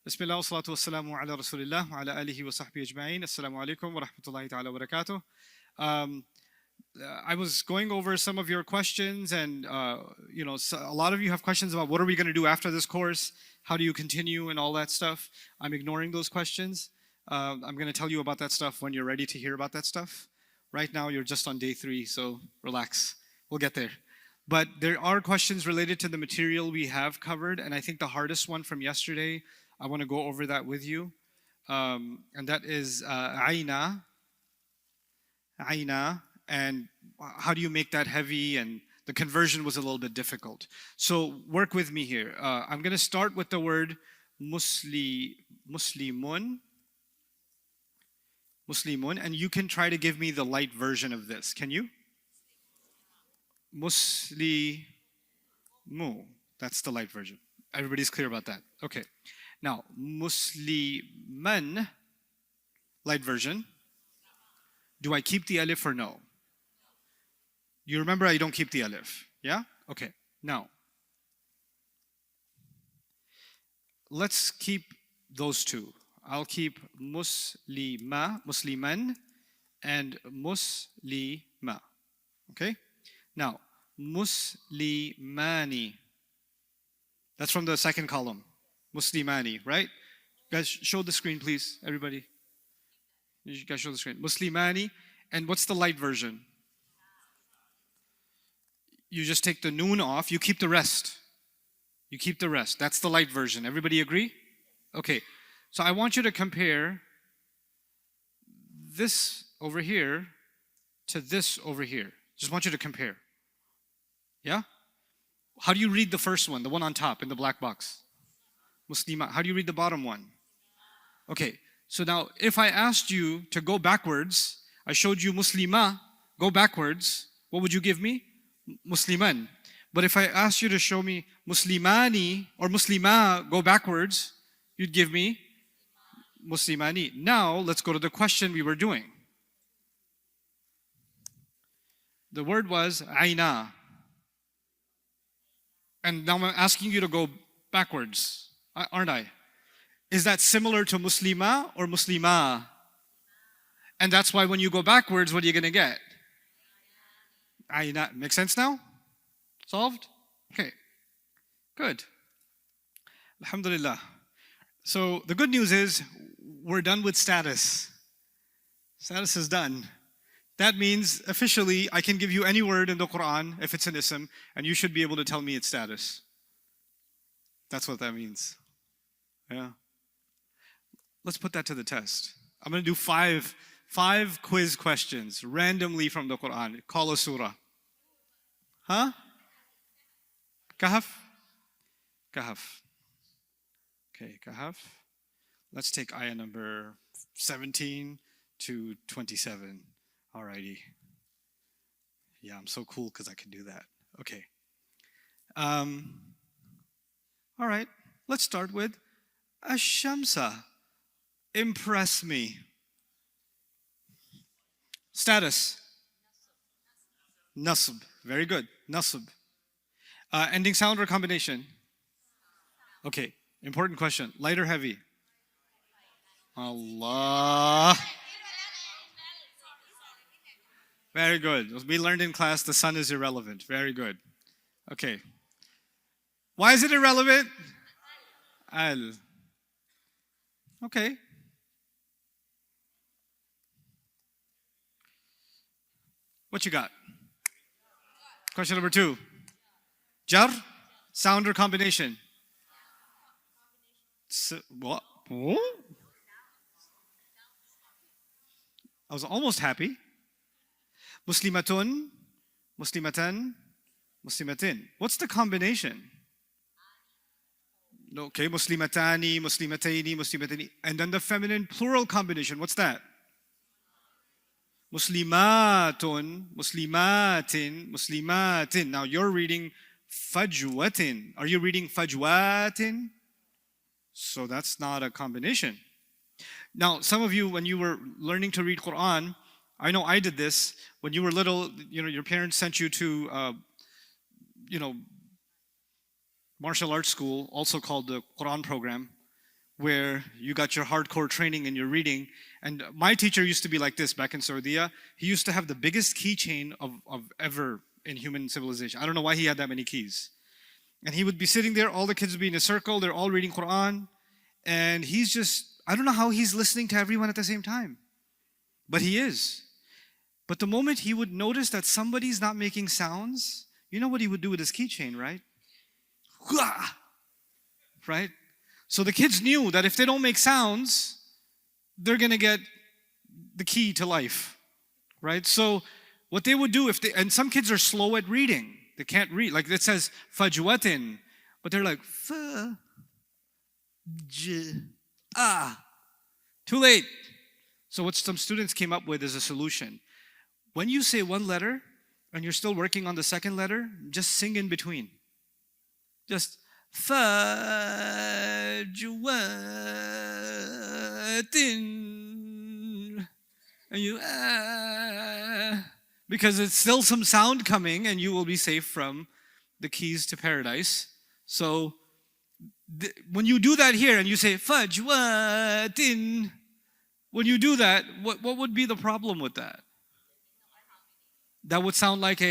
Bismillah, salatu wassalamu ala rasulillah, wa ala alihi wa sahbihi ajma'in. Assalamu alaikum wa rahmatullahi ta'ala wa barakatuh. I was going over some of your questions, and a lot of you have questions about what are we going to do after this course, how do you continue, and all that stuff. I'm ignoring those questions. I'm going to tell you about that stuff when you're ready to hear about that stuff. Right now, you're just on day 3, so relax. We'll get there. But there are questions related to the material we have covered, and I think the hardest one from yesterday, I want to go over that with you. And that is aynaa, and how do you make that heavy, and the conversion was a little bit difficult. So work with me here. I'm going to start with the word muslimun, and you can try to give me the light version of this. Can you? Muslimu. That's the light version. Everybody's clear about that? Okay. Now, musliman, light version. Do I keep the alif or no? You remember I don't keep the alif, yeah? Okay, now, let's keep those two. I'll keep musliman, and muslima, okay? Now, muslimani, that's from the second column. Muslimani, right? Guys, show the screen, please, everybody. You guys show the screen. Muslimani, and what's the light version? You just take the noon off, you keep the rest. You keep the rest. That's the light version. Everybody agree? Okay. So I want you to compare this over here to this over here. Just want you to compare. Yeah? How do you read the first one, the one on top in the black box? Muslima. How do you read the bottom one? Okay. So now, if I asked you to go backwards, I showed you muslima, go backwards, what would you give me? Musliman. But if I asked you to show me muslimani or muslima, go backwards, you'd give me muslimani. Now, let's go to the question we were doing. The word was aynaa. And now I'm asking you to go backwards, aren't I? Is that similar to muslima or muslima? And that's why when you go backwards, what are you going to get? Aynaa. Make sense now? Solved? Okay. Good. Alhamdulillah. So the good news is we're done with status. Status is done. That means officially I can give you any word in the Quran if it's an ism, and you should be able to tell me its status. That's what that means. Yeah. Let's put that to the test. I'm going to do five quiz questions randomly from the Quran. Call a surah. Huh? Kahf? Kahf. Okay, Kahf. Let's take ayah number 17 to 27. Alrighty. Yeah, I'm so cool because I can do that. Okay. All right. Let's start with ash-shamsa. Impress me. Status. Nasb. Very good. Nasb. Ending sound or combination? Okay. Important question. Light or heavy? Allah. Very good. We learned in class the sun is irrelevant. Very good. Okay. Why is it irrelevant? Al. Okay. What you got? Question number 2. Jar, sound or combination? What? I was almost happy. Muslimatun, muslimatan, muslimatin. What's the combination? Okay, muslimatani, muslimataini, muslimatini. And then the feminine plural combination, what's that? Muslimatun, muslimatin, muslimatin. Now you're reading fajwatin. Are you reading fajwatin? So that's not a combination. Now, some of you, when you were learning to read Quran, I know I did this. When you were little, your parents sent you to, martial arts school, also called the Quran program, where you got your hardcore training and you're reading. And my teacher used to be like this back in Saudi. He used to have the biggest keychain of ever in human civilization. I don't know why he had that many keys. And he would be sitting there, all the kids would be in a circle, they're all reading Quran. And he's just, I don't know how he's listening to everyone at the same time. But he is. But the moment he would notice that somebody's not making sounds, you know what he would do with his keychain, right? Right? So the kids knew that if they don't make sounds, they're going to get the key to life. Right? So what they would do and some kids are slow at reading. They can't read. Like it says fajwatin, but they're like too late. So what some students came up with is a solution. When you say one letter and you're still working on the second letter, just sing in between. Just fajwatin, and you because it's still some sound coming and you will be safe from the keys to paradise. So when you do that here and you say fajwatin, when you do that, what would be the problem with that? That would sound like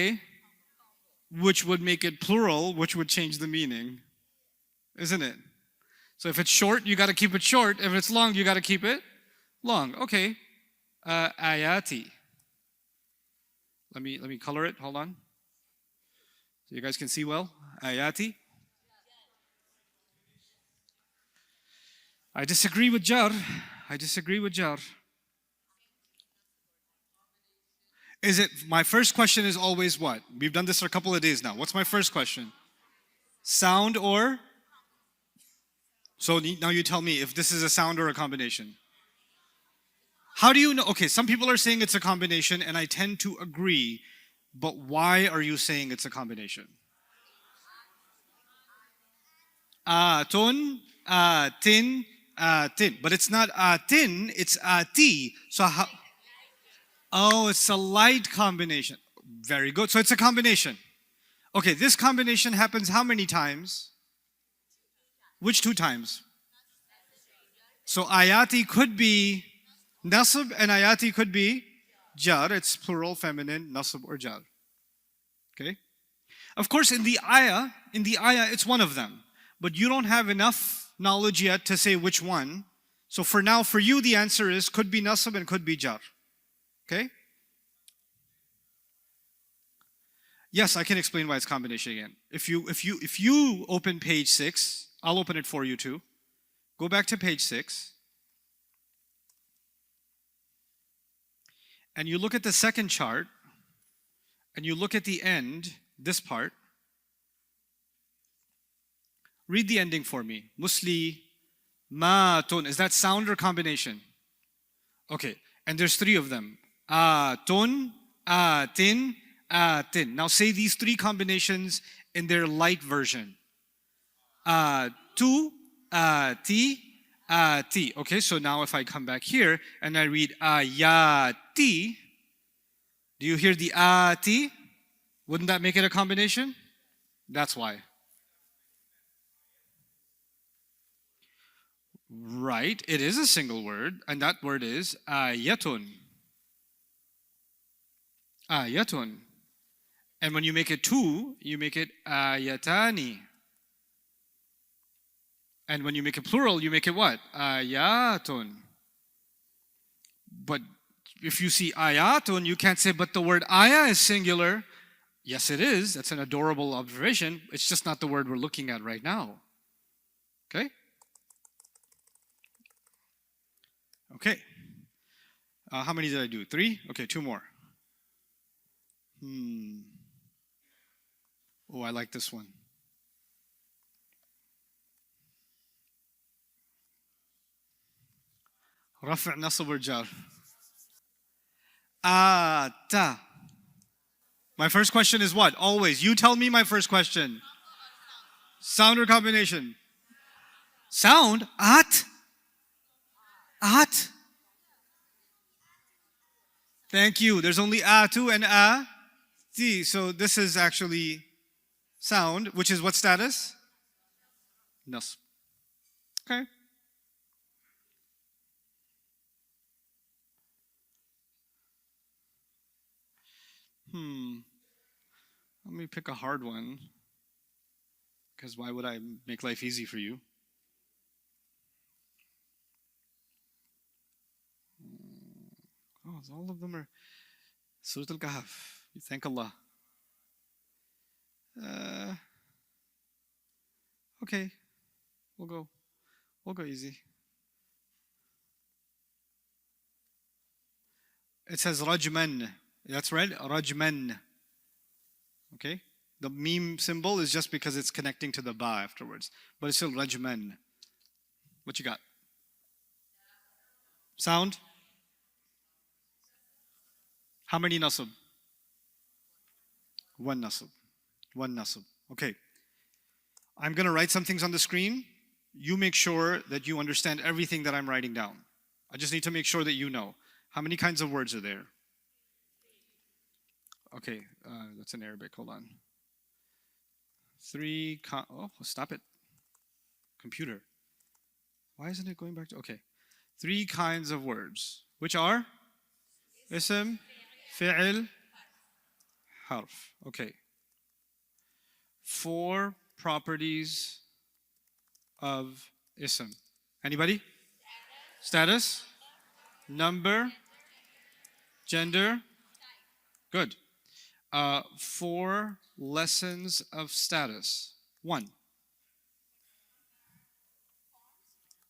which would make it plural, which would change the meaning. Isn't it? So if it's short, you got to keep it short. If it's long, you got to keep it long. Okay. Ayati. Let me color it. Hold on. So you guys can see well. Ayati. I disagree with jar. Is it, my first question is always what? We've done this for a couple of days now. What's my first question? Sound or? So now you tell me if this is a sound or a combination. How do you know? Okay, some people are saying it's a combination and I tend to agree, but why are you saying it's a combination? Aatun, aatin, aatin. But it's not aatin, it's aati. So how? Oh, it's a light combination. Very good. So it's a combination. Okay, this combination happens how many times? Which two times? So ayati could be nasab and ayati could be jar. It's plural, feminine, nasab or jar. Okay? Of course, in the ayah, it's one of them. But you don't have enough knowledge yet to say which one. So for now, for you, the answer is could be nasab and could be jar. Okay? Yes, I can explain why it's combination again. If you open page 6, I'll open it for you too. Go back to page 6. And you look at the second chart, and you look at the end, this part. Read the ending for me. Muslimatun. Is that sound or combination? Okay. And there's 3 of them. Aatun, aatin, aatin. Now say these 3 combinations in their light version. Aatu, aati, aati. Okay, so now if I come back here and I read aa-yaa-ti, do you hear the aati? Wouldn't that make it a combination? That's why. Right, it is a single word, and that word is aa-yaa-tun. Aa-yaa-tun. And when you make it 2, you make it aa-yaa-tani. And when you make it plural, you make it what? Aa-yaa-tun. But if you see aa-yaa-tun, you can't say, but the word ayah is singular. Yes, it is. That's an adorable observation. It's just not the word we're looking at right now. Okay? Okay. How many did I do? 3? Okay, 2 more. Oh, I like this one. Rafi' nasab or jar. Ata. My first question is what? Always. You tell me my first question. Sound or combination? Sound? At? At? Thank you. There's only aatu and a-ti. So this is actually sound, which is what status? Nasb. Okay. Let me pick a hard one. Because why would I make life easy for you? Oh, all of them are Surah Al-Kahf. Thank Allah. Okay, we'll go easy. It says rajman. That's right, rajman. Okay? The meme symbol is just because it's connecting to the ba afterwards. But it's still rajman. What you got? Sound? How many nasab? One nasab. One nasab. Okay. I'm going to write some things on the screen. You make sure that you understand everything that I'm writing down. I just need to make sure that you know. How many kinds of words are there? Okay, that's in Arabic. Hold on. Oh, stop it. Computer. Why isn't it going back to... Okay. 3 kinds of words. Which are? Ism, fi'il, harf. Okay. 4 properties of ism. Anybody? Status, number, gender. Good. 4 lessons of status. 1.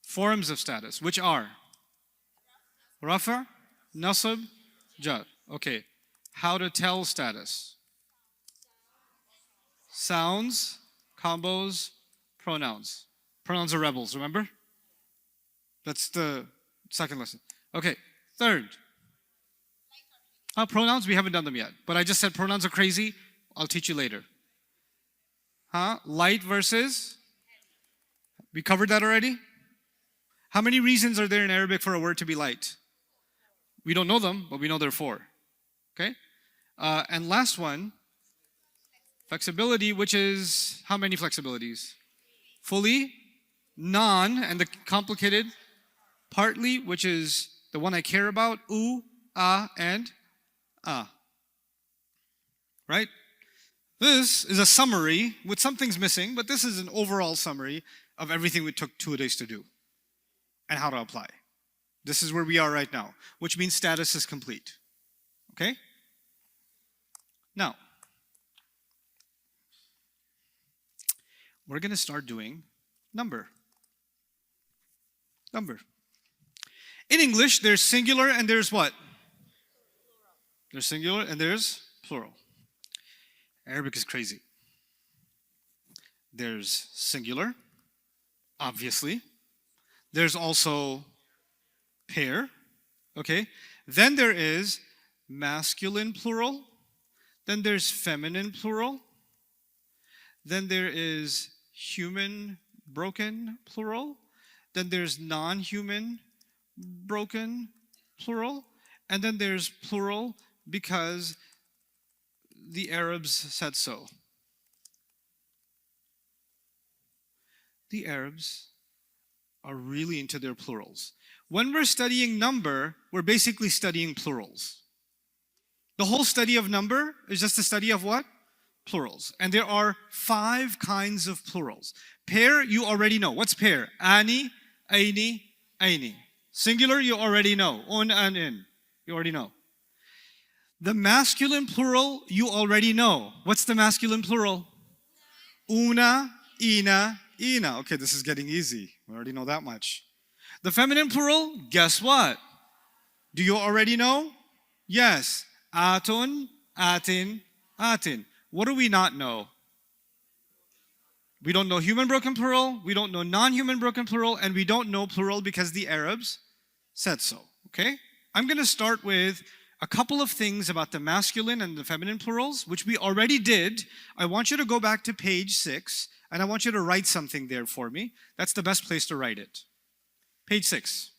Forms of status, which are rafa, nasab, jar. Okay. How to tell status. Sounds, combos, pronouns. Pronouns are rebels, remember? That's the second lesson. Okay, 3rd. Pronouns, we haven't done them yet. But I just said pronouns are crazy. I'll teach you later. Light versus? We covered that already? How many reasons are there in Arabic for a word to be light? We don't know them, but we know there are 4. Okay? And last one, flexibility, which is how many flexibilities? Fully, non, and the complicated, partly, which is the one I care about, u, a, and a. Right? This is a summary with some things missing, but this is an overall summary of everything we took 2 days to do and how to apply. This is where we are right now, which means status is complete. Okay? Now, we're going to start doing number. Number. In English, there's singular and there's what? There's singular and there's plural. Arabic is crazy. There's singular, obviously. There's also pair, okay? Then there is masculine plural. Then there's feminine plural. Then there is human broken plural. Then there's non-human broken plural. And then there's plural because the Arabs said so. The Arabs are really into their plurals. When we're studying number, we're basically studying plurals. The whole study of number is just a study of what? Plurals. And there are 5 kinds of plurals. Pair, you already know. What's pair? Ani, aini, aini. Singular, you already know. Un and in. You already know. The masculine plural, you already know. What's the masculine plural? Oona, eena, eena. Okay, this is getting easy. We already know that much. The feminine plural, guess what? Do you already know? Yes. Aatun, aatin, aatin. What do we not know? We don't know human broken plural, we don't know non-human broken plural, and we don't know plural because the Arabs said so. Okay? I'm going to start with a couple of things about the masculine and the feminine plurals, which we already did. I want you to go back to page 6, and I want you to write something there for me. That's the best place to write it. Page 6.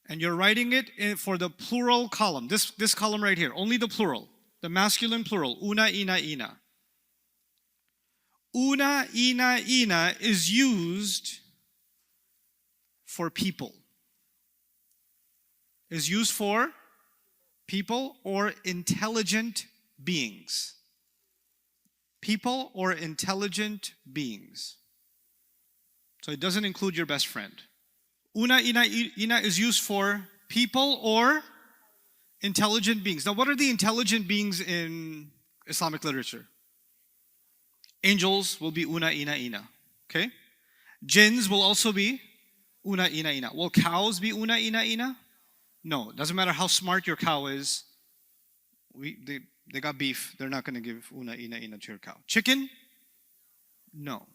And you're writing it for the plural column. This column right here, only the plural. The masculine plural, oona, eena, eena. Oona, eena, eena is used for people. Is used for People or intelligent beings. People or intelligent beings. So it doesn't include your best friend. Oona, eena is used for people or intelligent beings. Now, what are the intelligent beings in Islamic literature? Angels will be oona, eena. Okay? Jinns will also be oona, eena. Will cows be oona, eena? No. Doesn't matter how smart your cow is. They got beef. They're not going to give oona, eena to your cow. Chicken? No.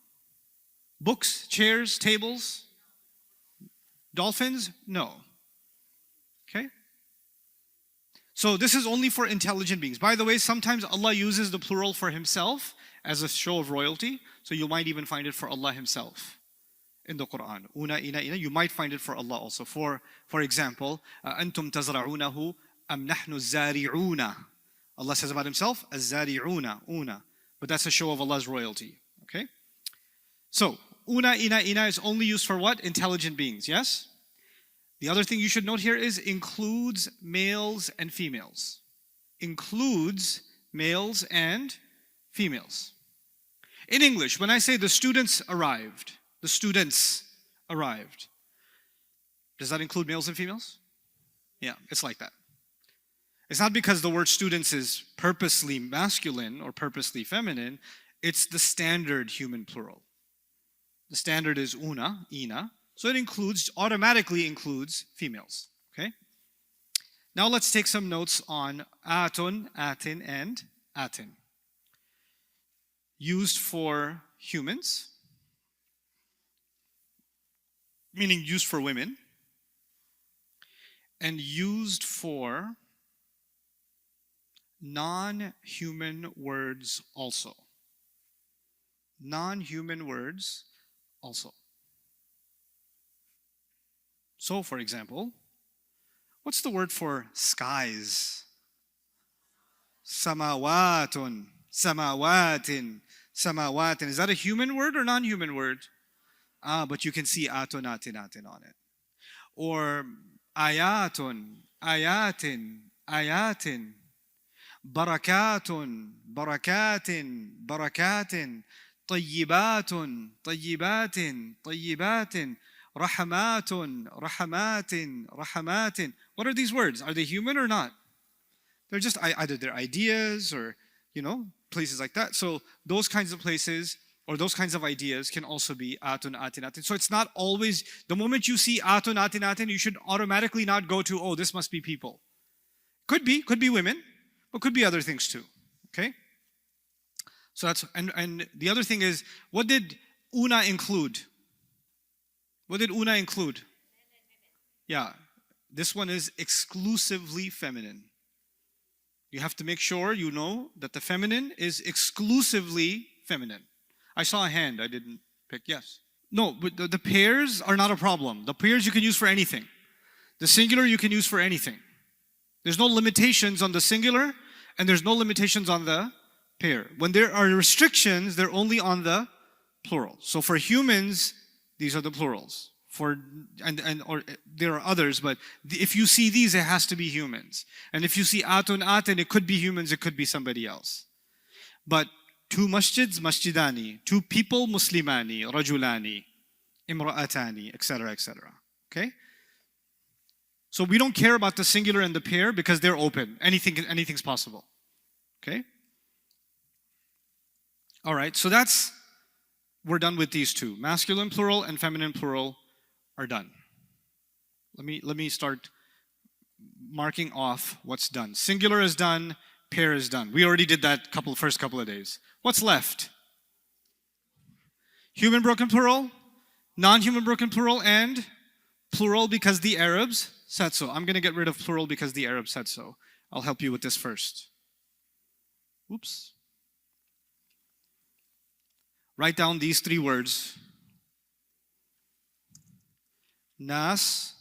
Books, chairs, tables? Dolphins? No. Okay? So this is only for intelligent beings. By the way, sometimes Allah uses the plural for Himself as a show of royalty. So you might even find it for Allah Himself in the Quran. Oona, eena. You might find it for Allah also. For example, أَنْتُمْ تَزْرَعُونَهُ أَمْ نَحْنُ الزَّارِعُونَ. Allah says about Himself, الزَّارِعُونَ, oona. But that's a show of Allah's royalty. Okay? So, oona, eena is only used for what? Intelligent beings, yes? The other thing you should note here is includes males and females. Includes males and females. In English, when I say the students arrived, does that include males and females? Yeah, it's like that. It's not because the word students is purposely masculine or purposely feminine, it's the standard human plural. The standard is oona, eena, so it automatically includes females. Okay? Now let's take some notes on aatun, aatin, and aatin. Used for humans, meaning used for women, and used for non-human words also. Non-human words also. So, for example, what's the word for skies? Samawatun, samawatin, samawatin. Is that a human word or non-human word? But you can see aatun, aatin on it. Or aa-yaa-tun, aayatin, ayatin. Barakatun, barakatin, barakatin. Tayyibatun, tayyibatin, tayyibatin. Rahamatun, rahamatin, rahamatin. What are these words? Are they human or not? They're just either they're ideas or, places like that. So those kinds of places or those kinds of ideas can also be aatun, aatin. So it's not always, the moment you see aatun, aatin, you should automatically not go to, oh, this must be people. Could be women, but could be other things too. Okay? So that's, and the other thing is, what did oona include? What did oona include? Yeah, this one is exclusively feminine. You have to make sure you know that the feminine is exclusively feminine. I saw a hand, I didn't pick, yes. No, but the pairs are not a problem. The pairs you can use for anything. The singular you can use for anything. There's no limitations on the singular and there's no limitations on the pair. When there are restrictions, they're only on the plural. So for humans, these are the plurals. Or there are others, but if you see these, it has to be humans. And if you see aatun, aatin, it could be humans, it could be somebody else. But two masjids, masjidani. Two people, muslimani, rajulani, imra'atani, etc., etc. Okay? So we don't care about the singular and the pair because they're open. Anything's possible. Okay? All right, so we're done with these two. Masculine plural and feminine plural are done. Let me start marking off what's done. Singular is done, pair is done. We already did that first couple of days. What's left? Human broken plural, non-human broken plural, and plural because the Arabs said so. I'm going to get rid of plural because the Arabs said so. I'll help you with this first. Oops. Write down these three words. Nas,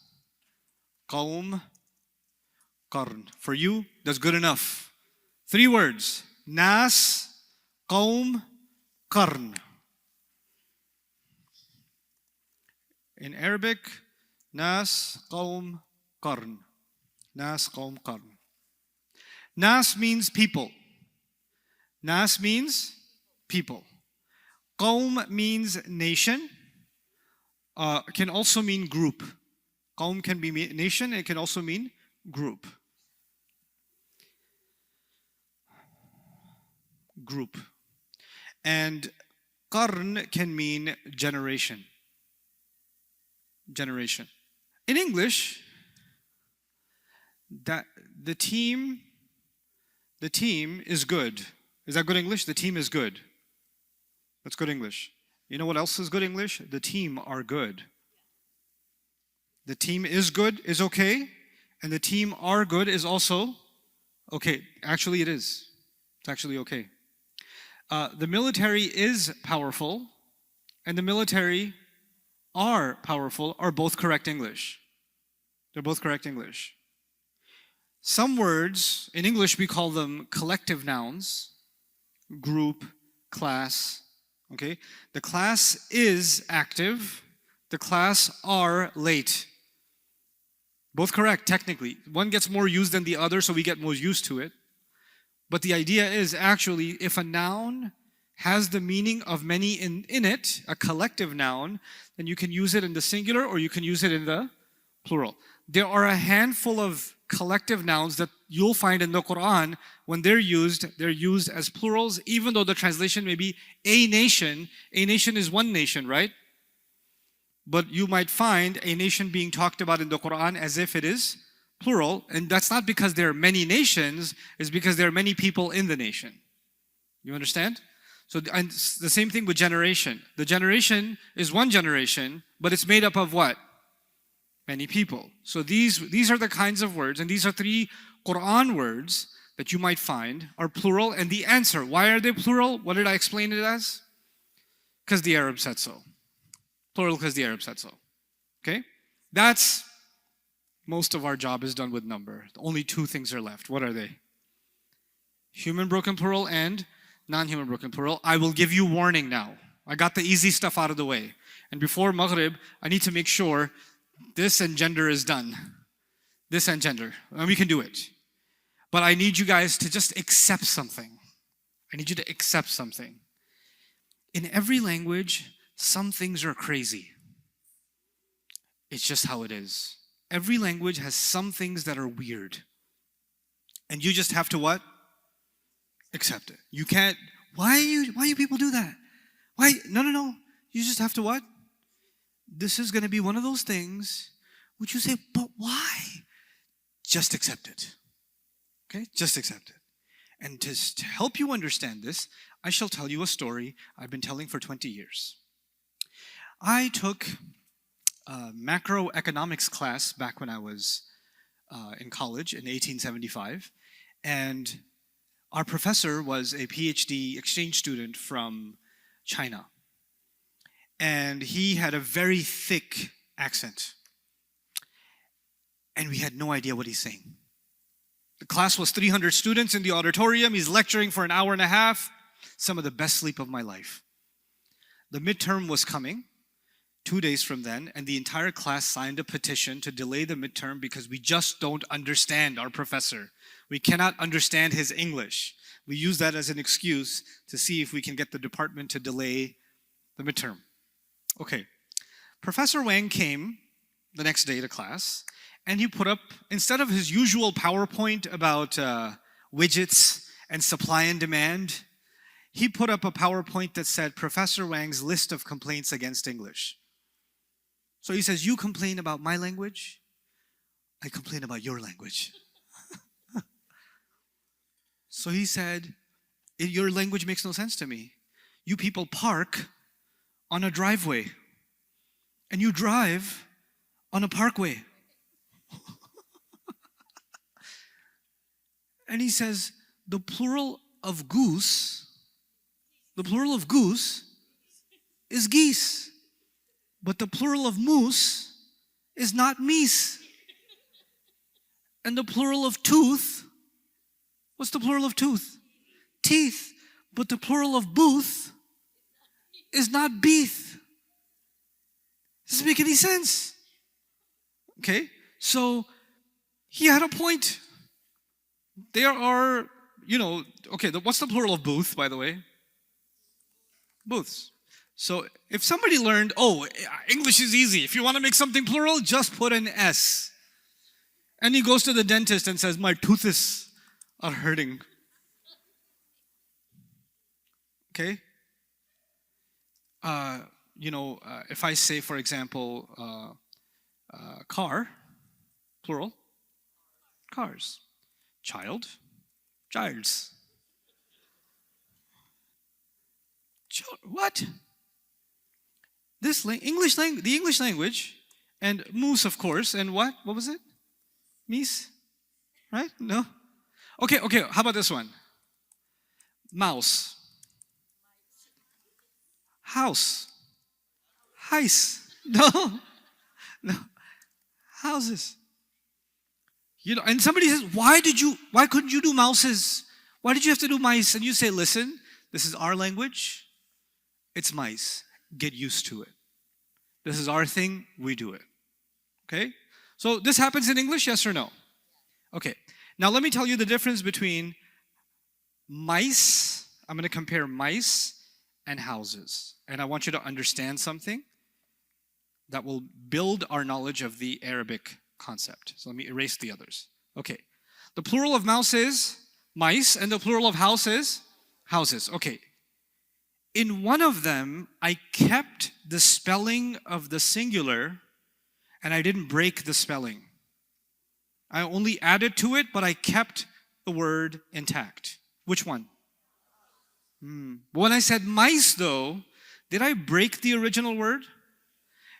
Qawm, Qarn. For you, that's good enough. Three words. Nas, Qawm, Qarn. In Arabic, Nas, Qawm, Qarn. Nas, Qawm, Qarn. Nas means people. Nas means people. Qawm means nation. Can also mean group. Qawm can be nation, it can also mean group. Group. And qarn can mean generation. Generation. In English, that the team is good. Is that good English? The team is good. That's good English. You know what else is good English? The team are good. The team is good is okay, and the team are good is also okay. Actually, it is. It's actually okay. The military is powerful, and the military are powerful are both correct English. They're both correct English. Some words, in English we call them collective nouns, group, class, okay? The class is active, the class are late. Both correct, technically. One gets more used than the other, so we get more used to it. But the idea is actually, if a noun has the meaning of many in it, a collective noun, then you can use it in the singular or you can use it in the plural. There are a handful of collective nouns that you'll find in the Quran. When they're used as plurals, even though the translation may be a nation. A nation is one nation, right? But you might find a nation being talked about in the Quran as if it is plural, and that's not because there are many nations, it's because there are many people in the nation. You understand? So, and the same thing with generation. The generation is one generation, but it's made up of what? Many people. So these are the kinds of words, and these are 3 Quran words that you might find are plural. And the answer, why are they plural? What did I explain it as? Because the Arab said so. Plural because the Arab said so. Okay? That's most of our job is done with number. Only 2 things are left. What are they? Human broken plural and non-human broken plural. I will give you warning now. I got the easy stuff out of the way. And before Maghrib, I need to make sure this and gender is done. This and gender. And we can do it. But I need you guys to just accept something. I need you to accept something. In every language, some things are crazy. It's just how it is. Every language has some things that are weird. And you just have to what? Accept it. You can't, why you people do that? Why? No. You just have to what? This is going to be one of those things which you say, but why? Just accept it. Okay? Just accept it. And to help you understand this, I shall tell you a story I've been telling for 20 years. I took a macroeconomics class back when I was in college in 1875, and our professor was a PhD exchange student from China. And he had a very thick accent. And we had no idea what he's saying. The class was 300 students in the auditorium. He's lecturing for an hour and a half. Some of the best sleep of my life. The midterm was coming 2 days from then, and the entire class signed a petition to delay the midterm because we just don't understand our professor. We cannot understand his English. We use that as an excuse to see if we can get the department to delay the midterm. Okay, Professor Wang came the next day to class, and he put up, instead of his usual PowerPoint about widgets and supply and demand, he put up a PowerPoint that said Professor Wang's list of complaints against English. So he says, you complain about my language, I complain about your language. So he said, your language makes no sense to me. You people park on a driveway, and you drive on a parkway. And he says, the plural of goose is geese, but the plural of moose is not meese. And the plural of tooth, what's the plural of tooth? Teeth, but the plural of booth is not beeth. Doesn't make any sense. Okay, so he had a point. There are, okay, what's the plural of booth, by the way? Booths. So if somebody learned, oh, English is easy. If you want to make something plural, just put an S. And he goes to the dentist and says, my toothes are hurting. Okay? If I say, for example, car, plural, cars. Child, childs. What? The English language, and moose, of course, and what? What was it? Meese? Right? No? Okay, how about this one? Mouse. House. Heis. No. Houses. And somebody says, why couldn't you do mouses? Why did you have to do mice? And you say, listen, this is our language. It's mice. Get used to it. This is our thing. We do it. Okay? So this happens in English, yes or no? Okay. Now let me tell you the difference between mice. I'm going to compare mice and houses. And I want you to understand something that will build our knowledge of the Arabic concept. So let me erase the others. Okay. The plural of mouse is mice, and the plural of house is houses. Okay. In one of them, I kept the spelling of the singular, and I didn't break the spelling. I only added to it, but I kept the word intact. Which one? When I said mice, though, did I break the original word?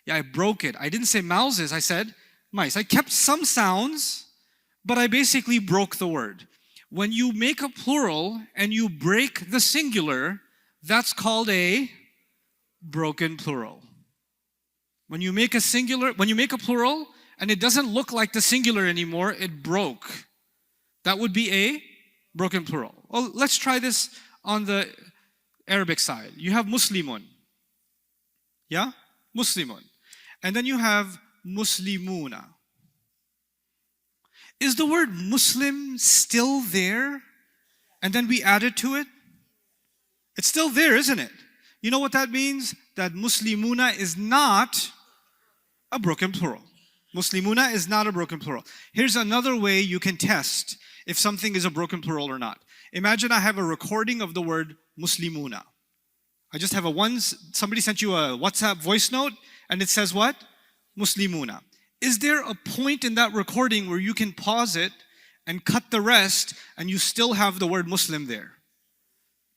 Yeah, I broke it. I didn't say mouses, I said mice. I kept some sounds, but I basically broke the word. When you make a plural and you break the singular, that's called a broken plural. When you make a plural and it doesn't look like the singular anymore, it broke. That would be a broken plural. Well, let's try this on the Arabic side. You have Muslimun. Yeah? Muslimun. And then you have Muslimuna. Is the word Muslim still there? And then we added to it? It's still there, isn't it? You know what that means? That Muslimuna is not a broken plural. Muslimuna is not a broken plural. Here's another way you can test if something is a broken plural or not. Imagine I have a recording of the word Muslimuna. I just have somebody sent you a WhatsApp voice note and it says what? Muslimuna. Is there a point in that recording where you can pause it and cut the rest and you still have the word Muslim there?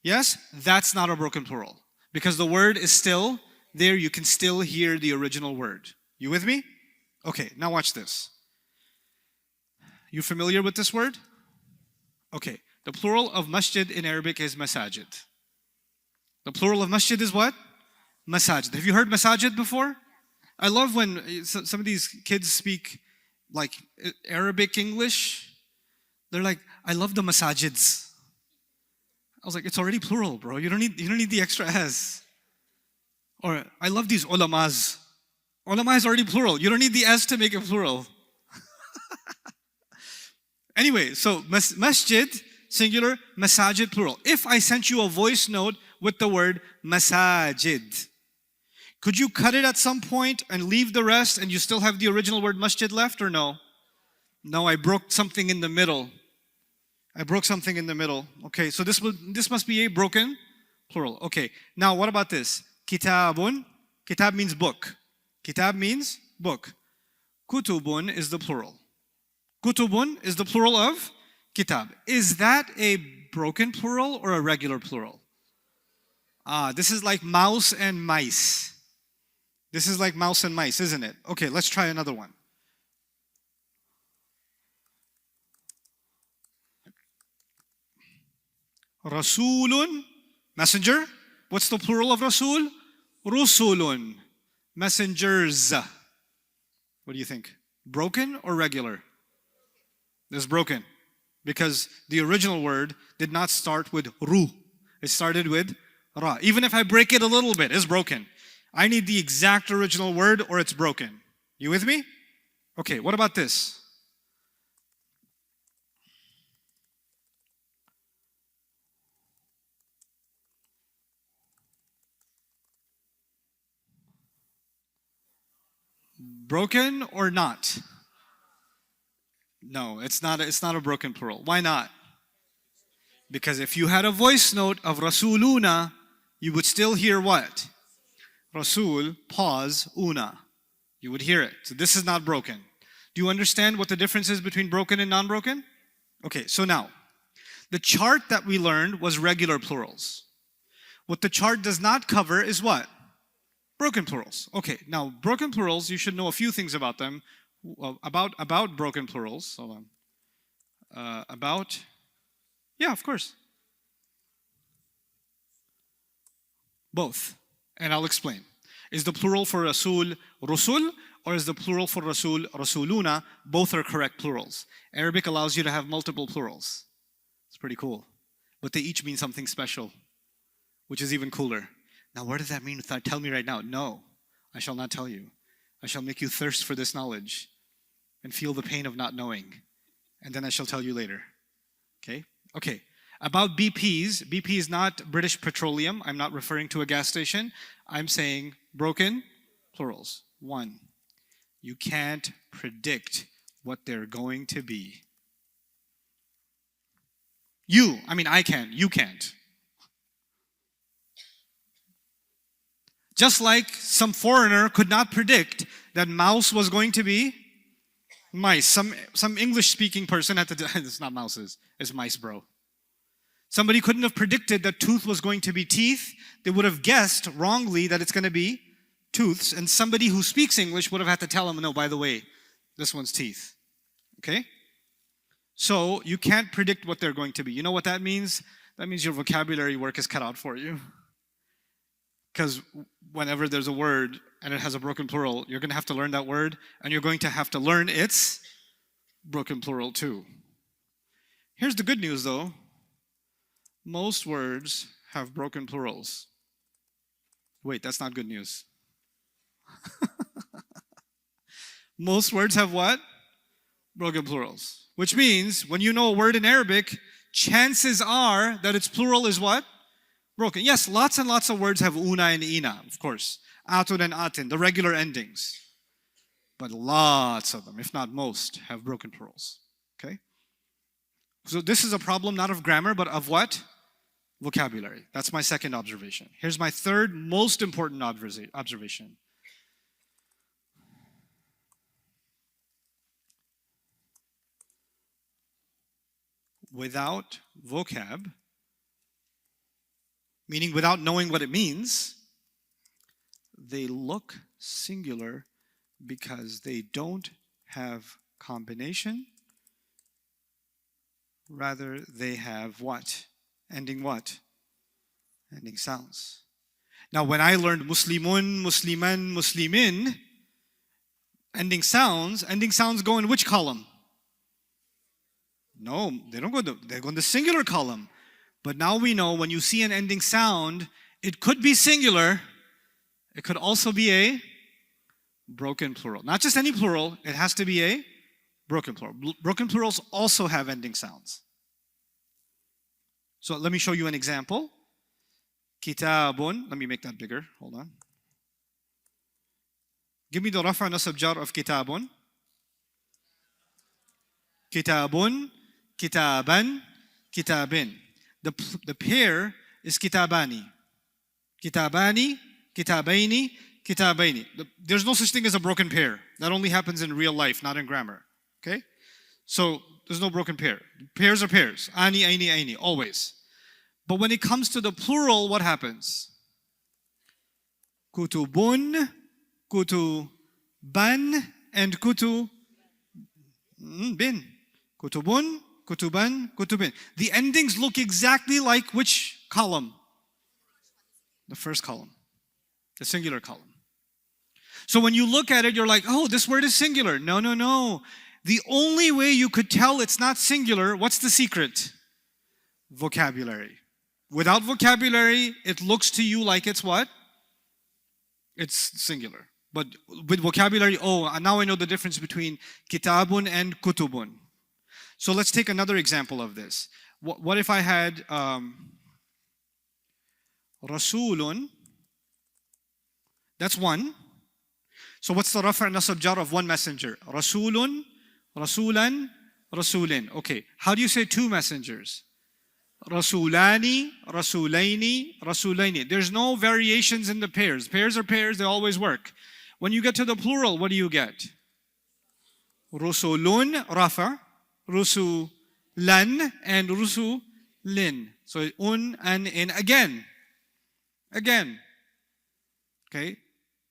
Yes? That's not a broken plural. Because the word is still there, you can still hear the original word. You with me? Okay, now watch this. You familiar with this word? Okay, the plural of masjid in Arabic is masajid. The plural of masjid is what? Masajid. Have you heard masajid before? I love when some of these kids speak like Arabic English. They're like, I love the masajids. I was like, it's already plural, bro. You don't need the extra S. Or I love these ulamas. Ulama is already plural. You don't need the S to make it plural. Anyway, so masjid, singular, masajid, plural. If I sent you a voice note with the word masajid, could you cut it at some point and leave the rest and you still have the original word masjid left or no? No, I broke something in the middle. Okay, so this must be a broken plural. Okay, now what about this? Kitabun. Kitab means book. Kitab means book. Kutubun is the plural. Kutubun is the plural of kitab. Is that a broken plural or a regular plural? This is like mouse and mice. This is like mouse and mice, isn't it? Okay, let's try another one. Rasulun, messenger. What's the plural of Rasul? Rusulun, messengers. What do you think? Broken or regular? It's broken because the original word did not start with ru. It started with ra. Even if I break it a little bit, it's broken. I need the exact original word or it's broken. You with me? Okay, what about this? Broken or not? No, it's not a broken plural. Why not? Because if you had a voice note of rasuluna, you would still hear what? Rasul, pause, una. You would hear it. So this is not broken. Do you understand what the difference is between broken and non-broken? Okay, so now, the chart that we learned was regular plurals. What the chart does not cover is what? Broken plurals. Okay, now broken plurals, you should know a few things about them. About broken plurals. Hold on. Yeah, of course. Both. And I'll explain. Is the plural for Rasul, Rusul, or is the plural for Rasul, Rasuluna? Both are correct plurals. Arabic allows you to have multiple plurals. It's pretty cool. But they each mean something special, which is even cooler. Now, what does that mean? Tell me right now. No, I shall not tell you. I shall make you thirst for this knowledge and feel the pain of not knowing. And then I shall tell you later. Okay? Okay. About BPs, BP is not British Petroleum. I'm not referring to a gas station. I'm saying broken plurals. One, you can't predict what they're going to be. I can. You can't. Just like some foreigner could not predict that mouse was going to be mice. Some English-speaking person had to... It's not mouses. It's mice, bro. Somebody couldn't have predicted that tooth was going to be teeth. They would have guessed wrongly that it's going to be tooths. And somebody who speaks English would have had to tell them, no, by the way, this one's teeth. Okay? So you can't predict what they're going to be. You know what that means? That means your vocabulary work is cut out for you. Because whenever there's a word and it has a broken plural, you're going to have to learn that word, and you're going to have to learn its broken plural too. Here's the good news though. Most words have broken plurals. Wait, that's not good news. Most words have what? Broken plurals. Which means when you know a word in Arabic, chances are that its plural is what? Broken. Yes, lots and lots of words have oona and eena, of course. Aatun and aatin, the regular endings. But lots of them, if not most, have broken plurals. Okay? So this is a problem not of grammar, but of what? Vocabulary. That's my second observation. Here's my third most important observation. Without vocab, meaning without knowing what it means, they look singular because they don't have combination. Rather, they have what? Ending what? Ending sounds. Now, when I learned Muslimun, Musliman, Muslimin, ending sounds go in which column? No, they don't go they go in the singular column. But now we know when you see an ending sound, it could be singular. It could also be a broken plural. Not just any plural, it has to be a broken plural. Broken plurals also have ending sounds. So let me show you an example. Kitabun. Let me make that bigger. Hold on. Give me the rafa nasab jar of kitabun. Kitabun, kitaban, kitabin. The pair is kitabani. Kitabani, kitabaini, kitabaini. There's no such thing as a broken pair. That only happens in real life, not in grammar. Okay? So there's no broken pair. Pairs are pairs. Ani, aini, aini, always. But when it comes to the plural, what happens? Kutubun, kutuban, and kutubin. Kutubun, kutuban, kutubin. The endings look exactly like which column? The first column. The singular column. So when you look at it, you're like, oh, this word is singular. No, no, no. The only way you could tell it's not singular, what's the secret? Vocabulary. Without vocabulary, it looks to you like it's what? It's singular. But with vocabulary, oh, now I know the difference between kitabun and kutubun. So let's take another example of this. What if I had Rasulun? That's one. So what's the rafa' nasab jar of one messenger? Rasulun, rasulan, rasulin. Okay, how do you say two messengers? Rasulani, rasulaini, rasulaini. There's no variations in the pairs. Pairs are pairs, they always work. When you get to the plural, what do you get? Rusulun, rafa', rusulan, and rusulin. So and in again. Again. Okay?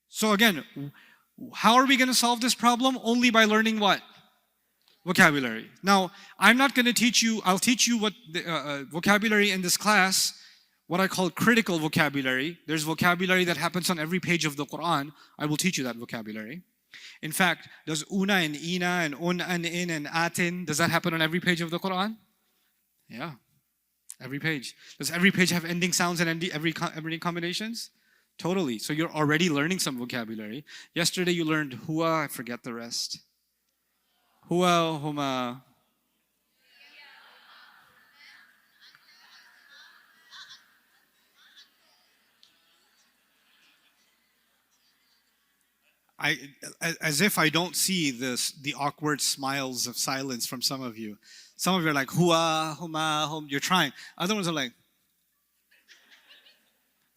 So again, how are we going to solve this problem? Only by learning what? Vocabulary. Now, I'm not going to teach you, I'll teach you what the, vocabulary in this class, what I call critical vocabulary. There's vocabulary that happens on every page of the Quran. I will teach you that vocabulary. In fact, does oona and eena and oona and eena and aatin, does that happen on every page of the Quran? Yeah, every page. Does every page have ending sounds and every combinations? Totally. So you're already learning some vocabulary. Yesterday you learned hua, I forget the rest. Hua, huma. As if I don't see the awkward smiles of silence from some of you. Some of you are like, hua, huma, hum. You're trying. Other ones are like,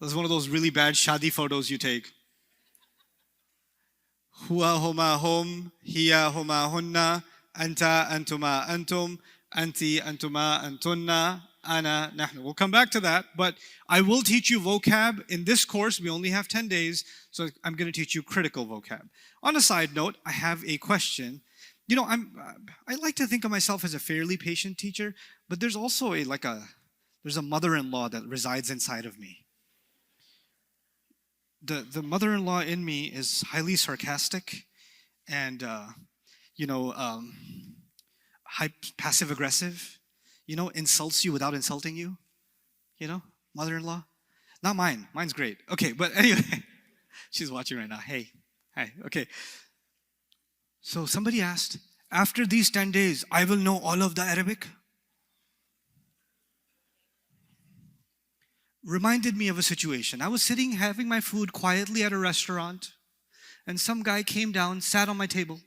that's one of those really bad shadi photos you take. Huwa huma hum, hiya huma hunna, anta antuma antum, anti antuma antunna, ana nahnu. We'll come back to that, but I will teach you vocab. In this course, we only have 10 days, so I'm going to teach you critical vocab. On a side note, I have a question. You know, I like to think of myself as a fairly patient teacher, but there's also there's a mother-in-law that resides inside of me. The mother-in-law in me is highly sarcastic and, passive-aggressive, insults you without insulting you, mother-in-law. Not mine. Mine's great. Okay, but anyway, she's watching right now. Hey, hi, okay. So somebody asked, after these 10 days, I will know all of the Arabic? Reminded me of a situation. I was sitting having my food quietly at a restaurant, and some guy came down, sat on my table.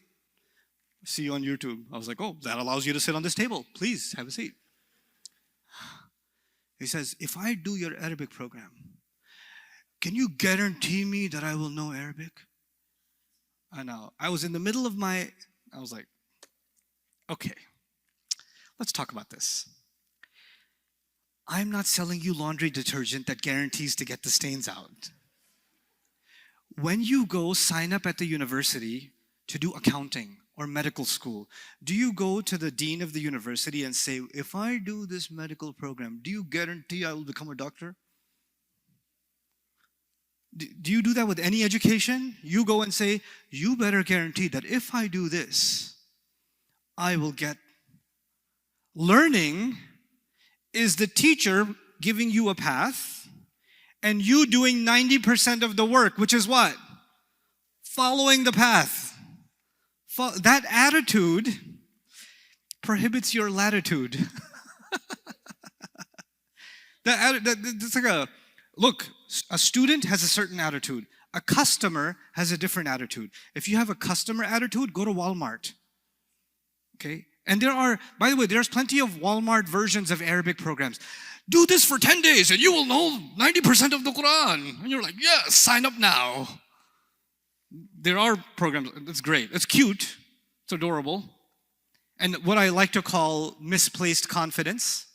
See you on YouTube. I was like, oh, that allows you to sit on this table. Please, have a seat. He says, if I do your Arabic program, can you guarantee me that I will know Arabic? I know. I was in the middle of I was like, okay, let's talk about this. I'm not selling you laundry detergent that guarantees to get the stains out. When you go sign up at the university to do accounting or medical school, do you go to the dean of the university and say, if I do this medical program, do you guarantee I will become a doctor? Do you do that with any education? You go and say, you better guarantee that if I do this, I will get. Learning is the teacher giving you a path and you doing 90% of the work, which is what? Following the path. That attitude prohibits your latitude. It's like look, a student has a certain attitude. A customer has a different attitude. If you have a customer attitude, go to Walmart. Okay? And by the way, there's plenty of Walmart versions of Arabic programs. Do this for 10 days and you will know 90% of the Quran. And you're like, yes, sign up now. There are programs, it's great. It's cute, it's adorable. And what I like to call misplaced confidence.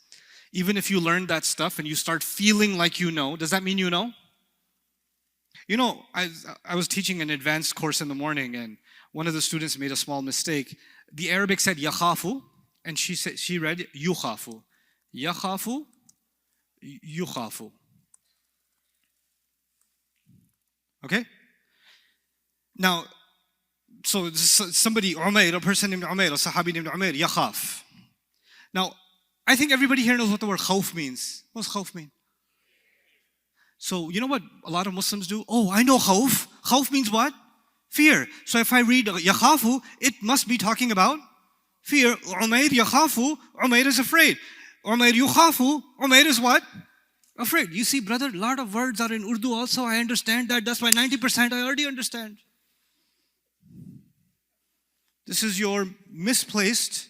Even if you learn that stuff and you start feeling like you know, does that mean you know? I was teaching an advanced course in the morning and one of the students made a small mistake. The Arabic said yakhafu, and she read yukhafu. Yakhafu, yukhafu. Okay? Now, so somebody, Umayr, a person named Umayr, a Sahabi named Umayr, yakhaf. Now, I think everybody here knows what the word khawf means. What does khawf mean? So, you know what a lot of Muslims do? Oh, I know khawf. Khawf means what? Fear. So if I read yakhafu, it must be talking about fear. Umayr yakhafu, Umayr is afraid. Umayr yukhafu, Umayr is what? Afraid. You see, brother, a lot of words are in Urdu also. I understand that. That's why 90% I already understand. This is your misplaced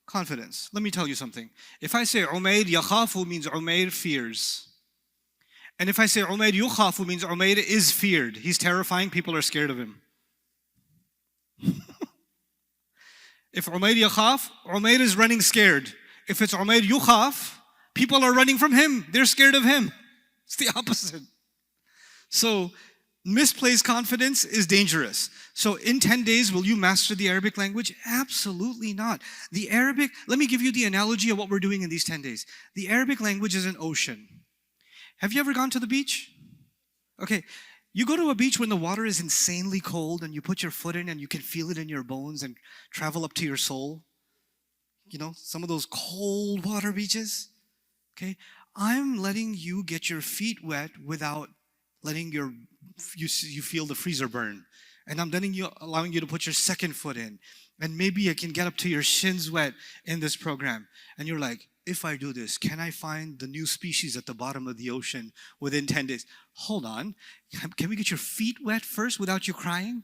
confidence. Let me tell you something. If I say Umayr yakhafu means Umayr fears. And if I say Umayr yukhafu means Umayr is feared. He's terrifying, people are scared of him. If Umayr yakhaf, Umayr is running scared. If it's Umayr yukhaf, people are running from him. They're scared of him. It's the opposite. So misplaced confidence is dangerous. So in 10 days, will you master the Arabic language? Absolutely not. The Arabic, let me give you the analogy of what we're doing in these 10 days. The Arabic language is an ocean. Have you ever gone to the beach? Okay, you go to a beach when the water is insanely cold and you put your foot in and you can feel it in your bones and travel up to your soul. You know, some of those cold water beaches. Okay, I'm letting you get your feet wet without letting you feel the freezer burn. And I'm allowing you to put your second foot in. And maybe I can get up to your shins wet in this program. And you're like, if I do this, can I find the new species at the bottom of the ocean within 10 days? Hold on. Can we get your feet wet first without you crying?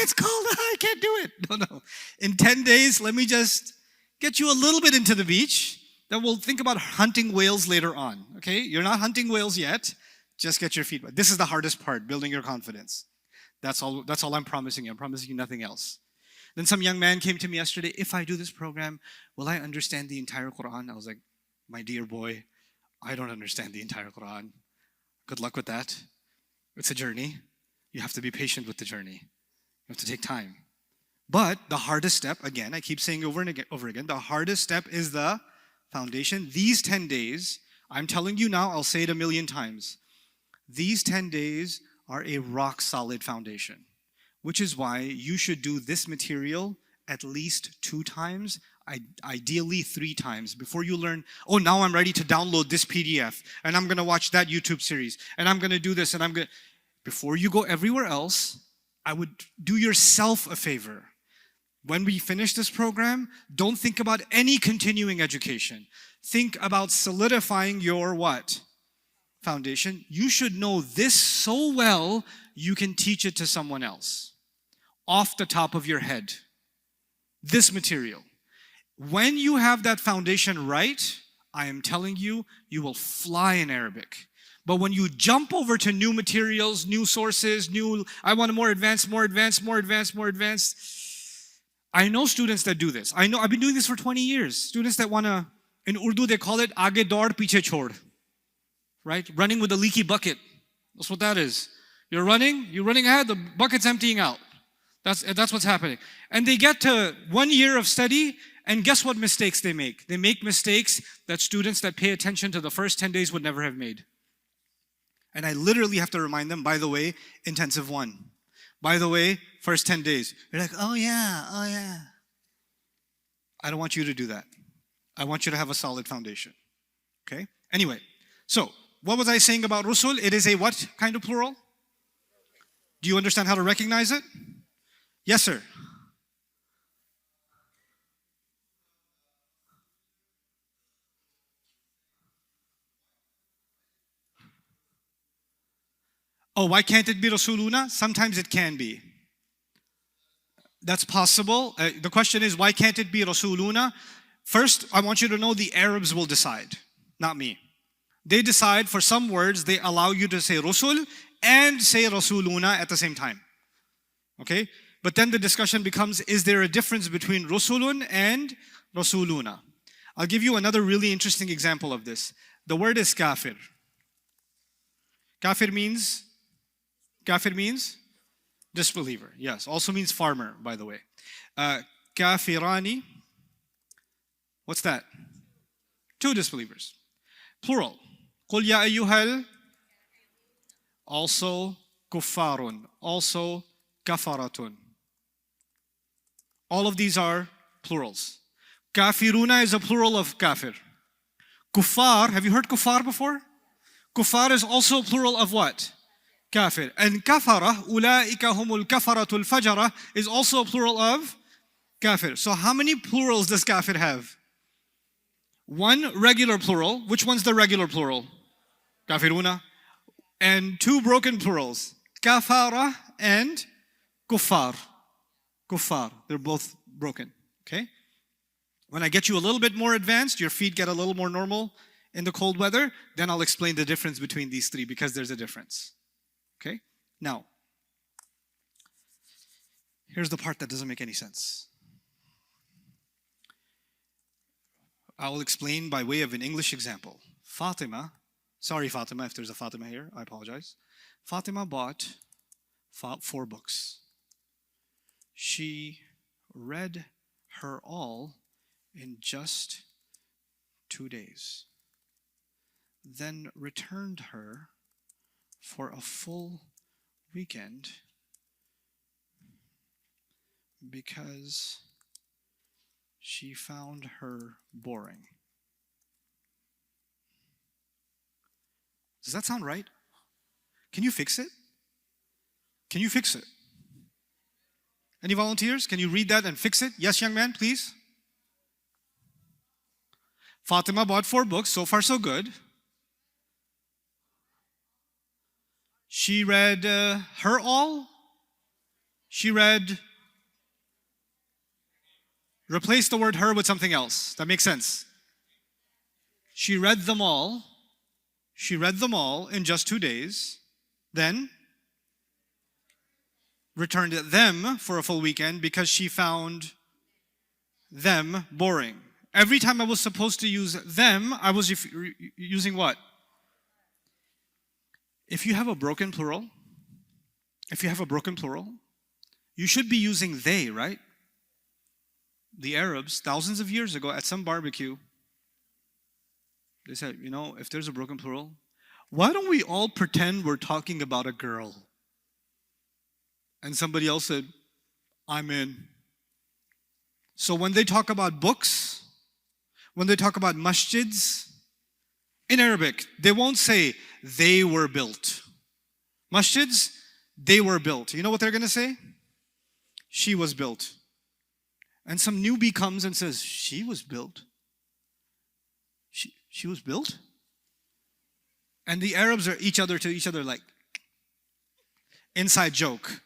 It's cold. I can't do it. No. In 10 days, let me just get you a little bit into the beach. Then we'll think about hunting whales later on. Okay? You're not hunting whales yet. Just get your feet wet. This is the hardest part, building your confidence. That's all I'm promising you. I'm promising you nothing else. Then some young man came to me yesterday, if I do this program, will I understand the entire Quran? I was like, my dear boy, I don't understand the entire Quran. Good luck with that. It's a journey. You have to be patient with the journey. You have to take time. But the hardest step, again, I keep saying over and over again, the hardest step is the foundation. These 10 days, I'm telling you now, I'll say it a million times. These 10 days are a rock-solid foundation, which is why you should do this material at least 2 times, ideally 3 times, before you learn, oh, now I'm ready to download this PDF, and I'm going to watch that YouTube series, and I'm going to do this, and I'm going to... Before you go everywhere else, I would do yourself a favor. When we finish this program, don't think about any continuing education. Think about solidifying your what? Foundation. You should know this so well, you can teach it to someone else. Off the top of your head. This material. When you have that foundation right, I am telling you, you will fly in Arabic. But when you jump over to new materials, new sources, I want more advanced. I know students that do this. I've been doing this for 20 years. Students that want to, in Urdu they call it aage daud piche chhod. Right? Running with a leaky bucket. That's what that is. You're running ahead, the bucket's emptying out. That's what's happening. And they get to 1 year of study, and guess what mistakes they make? They make mistakes that students that pay attention to the first 10 days would never have made. And I literally have to remind them, by the way, intensive 1. By the way, first 10 days. You're like, oh yeah. I don't want you to do that. I want you to have a solid foundation. Okay? Anyway, so what was I saying about rusul? It is a what kind of plural? Do you understand how to recognize it? Yes, sir. Oh, why can't it be rasuluna? Sometimes it can be. That's possible. The question is, why can't it be rasuluna? First, I want you to know the Arabs will decide, not me. They decide for some words, they allow you to say rusul and say rasuluna at the same time. Okay? But then the discussion becomes, is there a difference between rusulun and rasuluna? I'll give you another really interesting example of this. The word is kafir. Kafir means disbeliever. Yes, also means farmer, by the way. Kafirani, what's that? 2 disbelievers. Plural. Qul ya ayyuhal, also kuffarun, also kafaratun. All of these are plurals. Kafiruna is a plural of kafir. Kuffar, have you heard kuffar before? Kuffar is also a plural of what? Kafir. And kafara, ulaika humul kafaratul fajara, is also a plural of kafir. So how many plurals does kafir have? 1 regular plural. Which one's the regular plural? Kafiruna. And 2 broken plurals. Kafara and kuffar. kuffar. They're both broken. Okay? When I get you a little bit more advanced, your feet get a little more normal in the cold weather, then I'll explain the difference between these three because there's a difference. Okay? Now, here's the part that doesn't make any sense. I will explain by way of an English example. Fatima, sorry Fatima if there's a Fatima here, I apologize. Fatima bought 4 books. She read her all in just 2 days. Then returned her for a full weekend because she found her boring. Does that sound right? Can you fix it? Can you fix it? Any volunteers? Can you read that and fix it? Yes, young man, please. Fatima bought 4 books, so far so good. She read her all. She read, replace the word her with something else. That makes sense. She read them all. She read them all in just 2 days. Then returned them for a full weekend because she found them boring. Every time I was supposed to use them, I was using what? If you have a broken plural, you should be using they, right? The Arabs, thousands of years ago at some barbecue, they said, you know, if there's a broken plural, why don't we all pretend we're talking about a girl? And somebody else said, I'm in. So when they talk about books, when they talk about masjids, in Arabic, they won't say they were built. Masjids, they were built. You know what they're going to say? She was built. And some newbie comes and says, she was built. She was built? And the Arabs are to each other like, inside joke.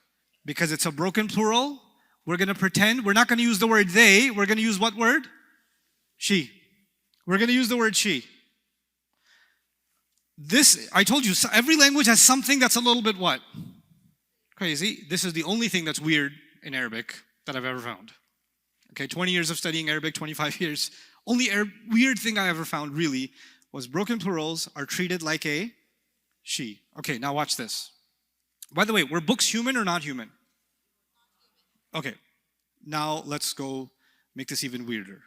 Because it's a broken plural, we're going to pretend, we're not going to use the word they, we're going to use what word? She. We're going to use the word she. This, I told you, every language has something that's a little bit what? Crazy. This is the only thing that's weird in Arabic that I've ever found. Okay, 20 years of studying Arabic, 25 years. Only weird thing I ever found really was broken plurals are treated like a she. Okay, now watch this. By the way, were books human or not human? Okay, now let's go make this even weirder.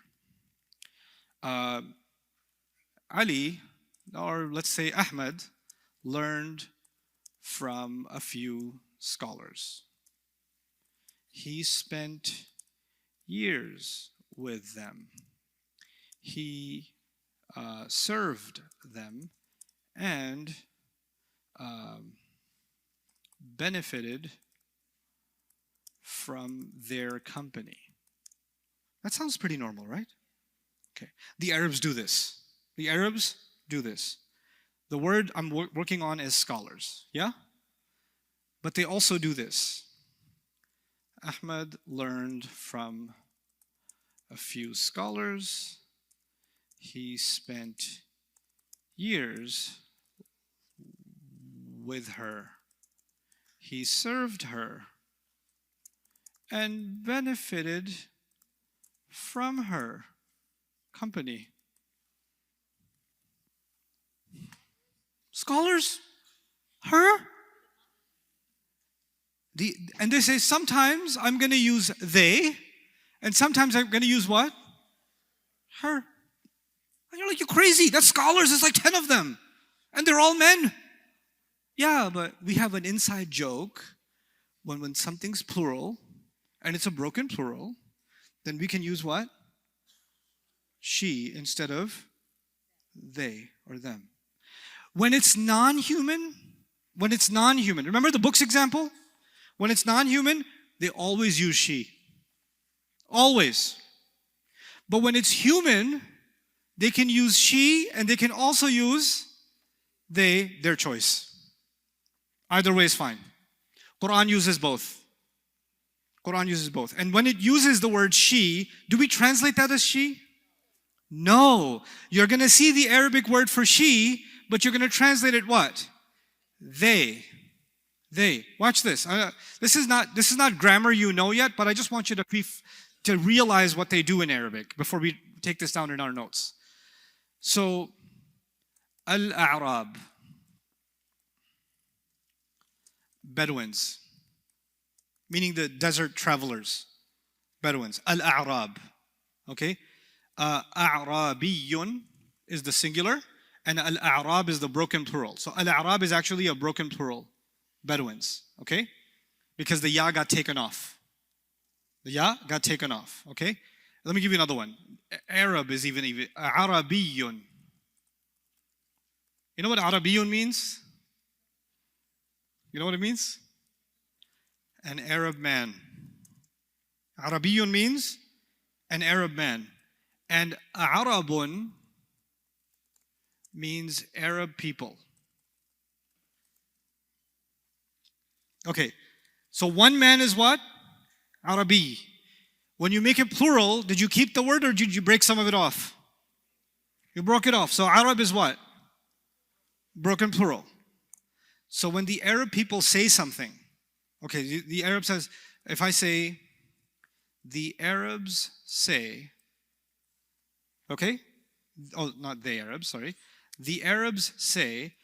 Ali, or let's say Ahmed, learned from a few scholars. He spent years with them. He served them and benefited from their company. That sounds pretty normal, right? Okay. The Arabs do this. The Arabs do this. The word I'm working on is scholars, yeah? But they also do this. Ahmed learned from a few scholars. He spent years with her. He served her and benefited from her company. Scholars? Her? And they say sometimes I'm going to use they, and sometimes I'm going to use what? Her. And you're like, you're crazy. That's scholars. There's like 10 of them. And they're all men. Yeah, but we have an inside joke when something's plural and it's a broken plural, then we can use what? She instead of they or them. When it's non-human, remember the books example? When it's non-human, they always use she. Always. But when it's human, they can use she and they can also use they, their choice. Either way is fine. Quran uses both. Quran uses both. And when it uses the word she, do we translate that as she? No. You're going to see the Arabic word for she, but you're going to translate it what? They. They. Watch this. This is not grammar you know yet, but I just want you to realize what they do in Arabic before we take this down in our notes. So, al-a'rab, Bedouins, meaning the desert travelers. Bedouins. Al-a'rab. Okay? A'rabiyun is the singular, and al-a'rab is the broken plural. So al-a'rab is actually a broken plural. Bedouins. Okay? Because the ya got taken off. The ya got taken off. Okay? Let me give you another one. Arab is even Arabiyun. You know what Arabiyun means? You know what it means? An Arab man. Arabiyun means an Arab man. And Arabun means Arab people. Okay, so one man is what? Arabi. When you make it plural, did you keep the word or did you break some of it off? You broke it off. So Arab is what? Broken plural. So when the Arab people say something, okay, the Arab says, if I say, the Arabs say, okay? Oh, not the Arabs, sorry. The Arabs say,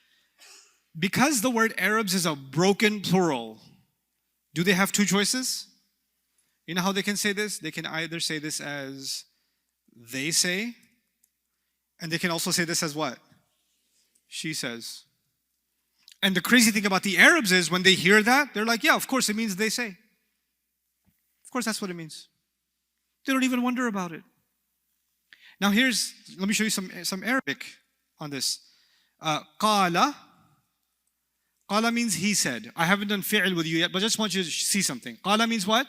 because the word Arabs is a broken plural, do they have two choices? You know how they can say this? They can either say this as they say, and they can also say this as what? She says. And the crazy thing about the Arabs is when they hear that, they're like, yeah, of course it means they say. Of course that's what it means. They don't even wonder about it. Now let me show you some Arabic on this. Qala. Qala means he said. I haven't done fi'l with you yet, but I just want you to see something. Qala means what?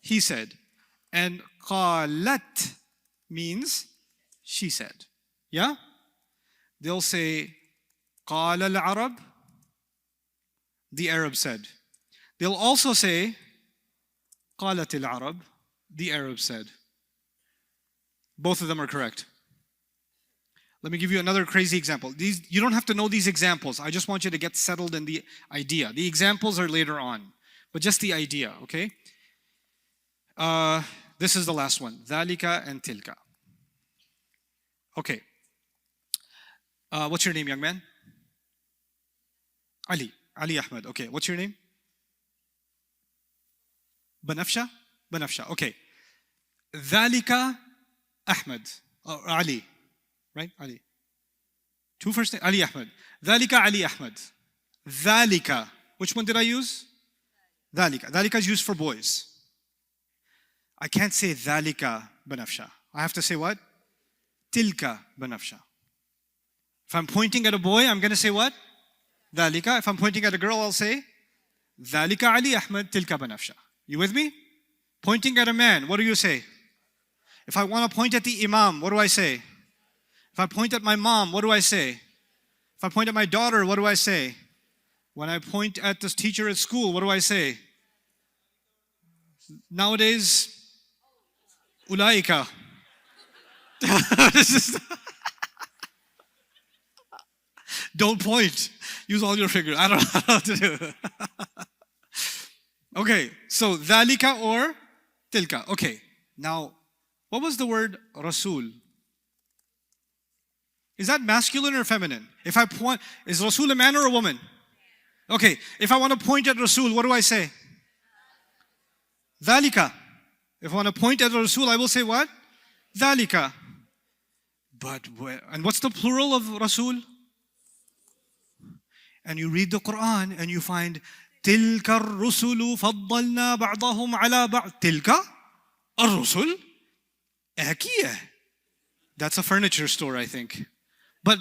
He said. And qalat means she said. Yeah? They'll say, qala al-Arab, the Arab said. They'll also say, qalat al-Arab, the Arab said. Both of them are correct. Let me give you another crazy example. You don't have to know these examples. I just want you to get settled in the idea. The examples are later on, but just the idea, okay? This is the last one. Dhalika and tilka. Okay. What's your name, young man? Ali. Ali Ahmed. Okay. What's your name? Banafsha? Banafsha. Okay. Dhalika Ahmed. Or Ali. Right? Ali. Two first names. Ali Ahmed. Dhalika Ali Ahmed. Dhalika. Which one did I use? Dhalika. Dhalika is used for boys. I can't say dhalika banafsha. I have to say what? Tilka banafsha. If I'm pointing at a boy, I'm going to say what? Dhalika. If I'm pointing at a girl, I'll say dhalika Ali Ahmed tilka banafsha. You with me? Pointing at a man, what do you say? If I want to point at the imam, what do I say? If I point at my mom, what do I say? If I point at my daughter, what do I say? When I point at this teacher at school, what do I say? Nowadays, ulaika. Don't point. Use all your fingers. I don't know how to do it. Okay, so dhalika or tilka. Okay, now, what was the word Rasul? Is that masculine or feminine? If I point, is Rasul a man or a woman? Okay, if I want to point at Rasul, what do I say? Dhalika. If I want to point at Rasul, I will say what? Dhalika. But and what's the plural of Rasul? And you read the Quran and you find تلك الرسل فضلنا بعضهم على بعض. تلك الرسل أكية. That's a furniture store, I think. But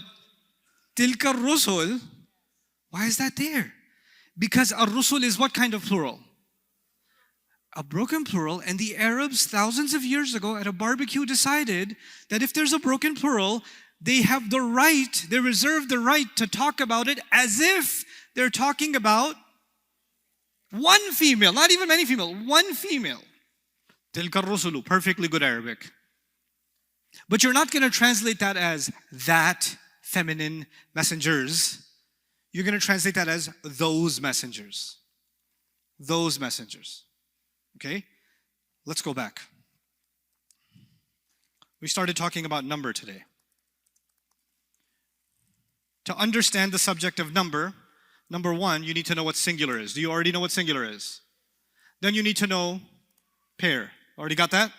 تلك الرسل, why is that there? Because الرسل is what kind of plural? A broken plural, and the Arabs thousands of years ago at a barbecue decided that if there's a broken plural, they have the right, they reserve the right to talk about it as if they're talking about One female, not even many female, one female. Tilka rusulu, perfectly good Arabic. But you're not going to translate that as that feminine messengers. You're going to translate that as those messengers. Those messengers. Okay? Let's go back. We started talking about number today. To understand the subject of number, number one, you need to know what singular is. Do you already know what singular is? Then you need to know pair. Already got that?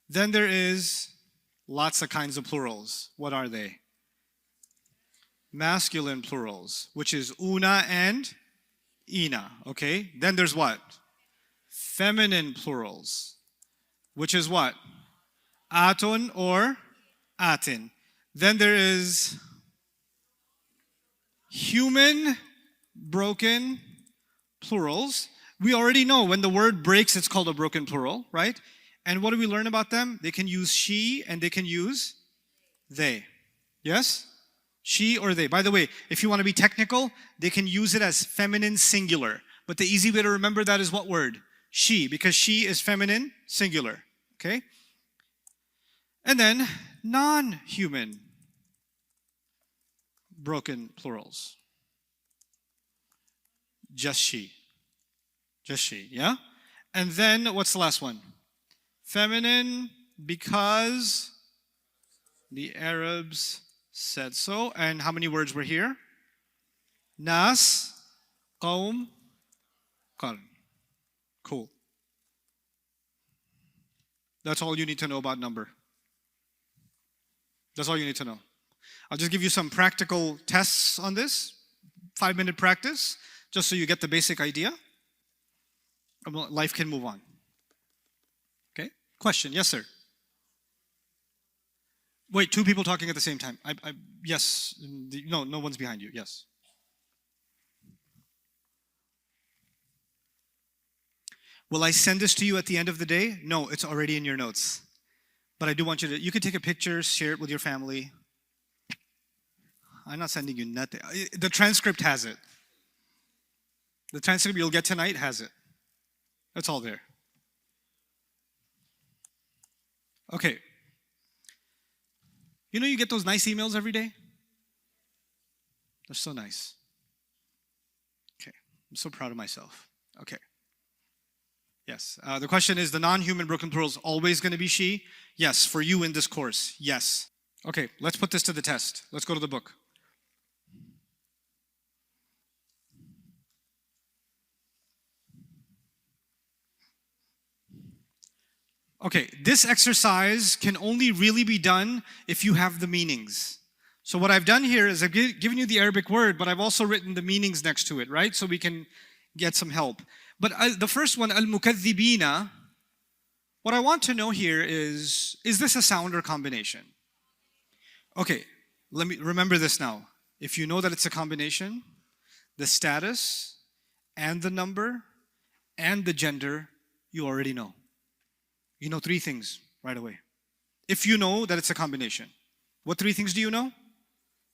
Then there is lots of kinds of plurals. What are they? Masculine plurals, which is oona and eena. Okay? Then there's what? Feminine plurals, which is what? Aatun or aatin. Then there is human broken plurals. We already know when the word breaks, it's called a broken plural, right? And what do we learn about them? They can use she and they can use they. Yes? She or they. By the way, if you want to be technical, they can use it as feminine singular. But the easy way to remember that is what word? She, because she is feminine singular. Okay? And then non-human broken plurals. Just she. Just she, yeah? And then what's the last one? Feminine because the Arabs said so. And how many words were here? Nas, Qawm, Qarn. Cool. That's all you need to know about number. That's all you need to know. I'll just give you some practical tests on this. 5-minute practice, just so you get the basic idea. Life can move on. Okay? Question, yes sir. Wait, 2 people talking at the same time. Yes, no one's behind you, yes. Will I send this to you at the end of the day? No, it's already in your notes. But I do want you can take a picture, share it with your family. I'm not sending you nothing. The transcript has it. The transcript you'll get tonight has it. That's all there. Okay. You know you get those nice emails every day? They're so nice. Okay. I'm so proud of myself. Okay. Yes. The question is, the non-human broken plural is always going to be she? Yes. For you in this course, yes. Okay, let's put this to the test. Let's go to the book. Okay, this exercise can only really be done if you have the meanings. So what I've done here is I've given you the Arabic word, but I've also written the meanings next to it, right? So we can get some help. But the first one, al-mukaththibina, what I want to know here is this a sound or combination? Okay, let me remember this now. If you know that it's a combination, the status and the number and the gender, you already know. You know 3 things right away. If you know that it's a combination. What 3 things do you know?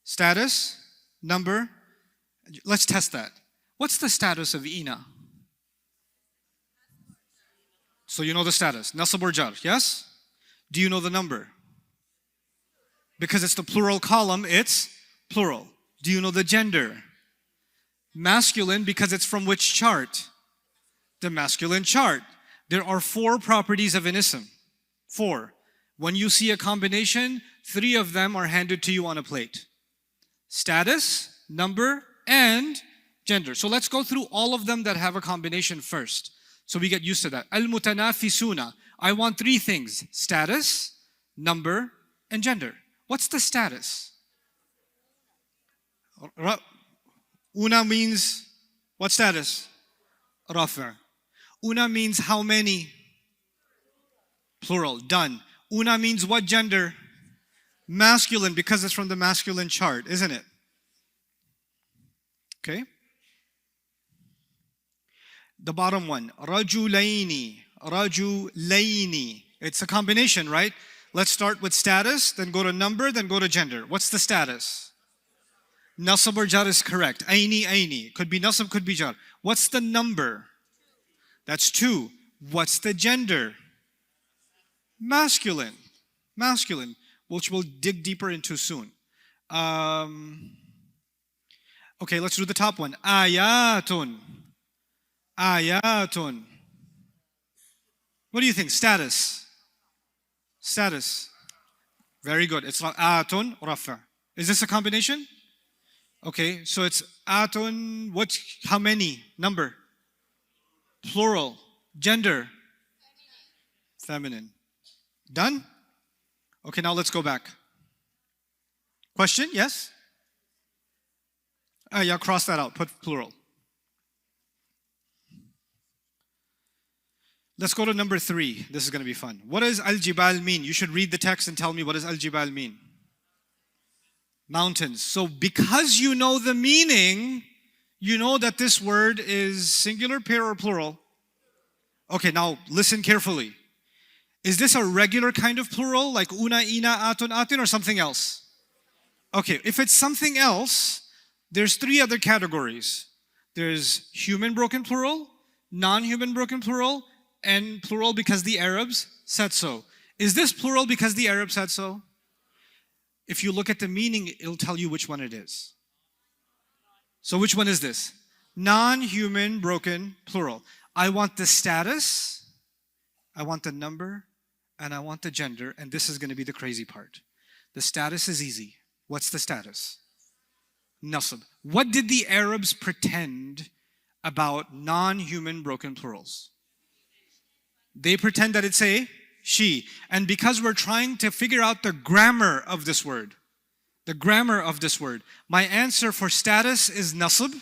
Status, number. Let's test that. What's the status of eena? So you know the status. Nasab or jar, yes? Do you know the number? Because it's the plural column, it's plural. Do you know the gender? Masculine, because it's from which chart? The masculine chart. There are 4 properties of an ism. 4. When you see a combination, 3 of them are handed to you on a plate. Status, number, and gender. So let's go through all of them that have a combination first. So we get used to that. Al-mutanafisuna. I want 3 things. Status, number, and gender. What's the status? Oona means what status? Rafa. Oona means how many? Plural. Done. Oona means what gender? Masculine, because it's from the masculine chart, isn't it? Okay. The bottom one. Rajulaini. Rajulaini. It's a combination, right? Let's start with status, then go to number, then go to gender. What's the status? Nasab or jar is correct. Aini. Could be nasab, could be jar. What's the number? That's 2. What's the gender? Masculine. Masculine, which we'll dig deeper into soon. Okay, let's do the top one. Aa-yaa-tun. Aa-yaa-tun. What do you think? Status. Status. Very good. It's not aatun, rafa. Is this a combination? Okay, so it's aatun. What? How many? Number. Plural. Gender. Feminine. Done? Okay, now let's go back. Question? Yes? Yeah, cross that out. Put plural. Let's go to number 3. This is going to be fun. What does al-jibal mean? You should read the text and tell me what does al-jibal mean. Mountains. So because you know the meaning, you know that this word is singular, pair, or plural. Okay, now listen carefully. Is this a regular kind of plural, like oona, eena, aatun, aatin, or something else? Okay, if it's something else, there's 3 other categories. There's human broken plural, non-human broken plural, and plural because the Arabs said so. Is this plural because the Arabs said so? If you look at the meaning, it'll tell you which one it is. So which one is this? Non-human broken plural. I want the status, I want the number, and I want the gender, and this is going to be the crazy part. The status is easy. What's the status? Nasab. What did the Arabs pretend about non-human broken plurals? They pretend that it's a she. And because we're trying to figure out the grammar of this word, my answer for status is nasab.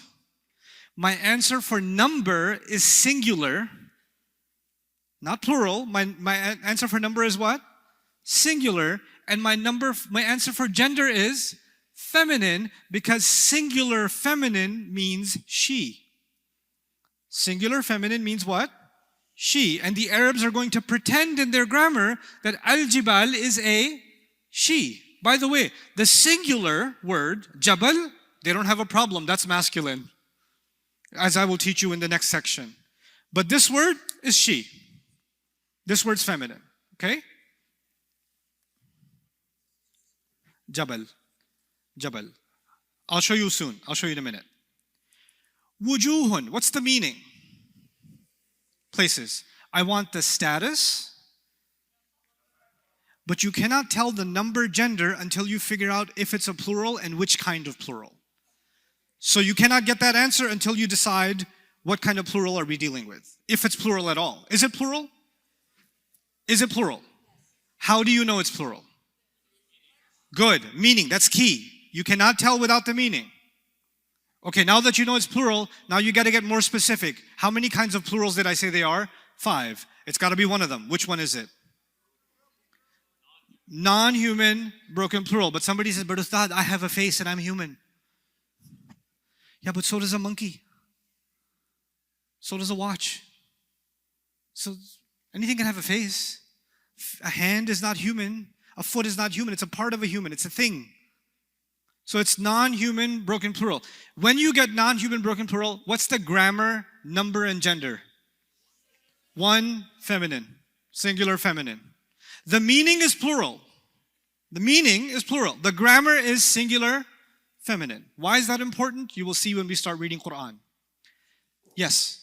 My answer for number is singular, not plural. My answer for number is what? Singular. And my answer for gender is feminine, because singular feminine means she. Singular feminine means what? She. And the Arabs are going to pretend in their grammar that al-jibal is a she. By the way, the singular word, jabal, they don't have a problem. That's masculine, as I will teach you in the next section. But this word is she. This word's feminine. Okay? Jabal. Jabal. I'll show you soon. I'll show you in a minute. Wujuhun. What's the meaning? Places. I want the status, but you cannot tell the number gender until you figure out if it's a plural and which kind of plural. So you cannot get that answer until you decide what kind of plural are we dealing with. If it's plural at all. Is it plural? Is it plural? How do you know it's plural? Good. Meaning. That's key. You cannot tell without the meaning. Okay, now that you know it's plural, now you got to get more specific. How many kinds of plurals did I say they are? 5. It's got to be one of them. Which one is it? Non-human broken plural. But somebody says, but Ustad, I have a face and I'm human. Yeah, but so does a monkey. So does a watch. So anything can have a face. A hand is not human. A foot is not human. It's a part of a human. It's a thing. So it's non-human broken plural. When you get non-human broken plural, what's the grammar, number, and gender? 1, feminine. Singular feminine. The meaning is plural. The meaning is plural. The grammar is singular feminine. Why is that important? You will see when we start reading Quran. Yes.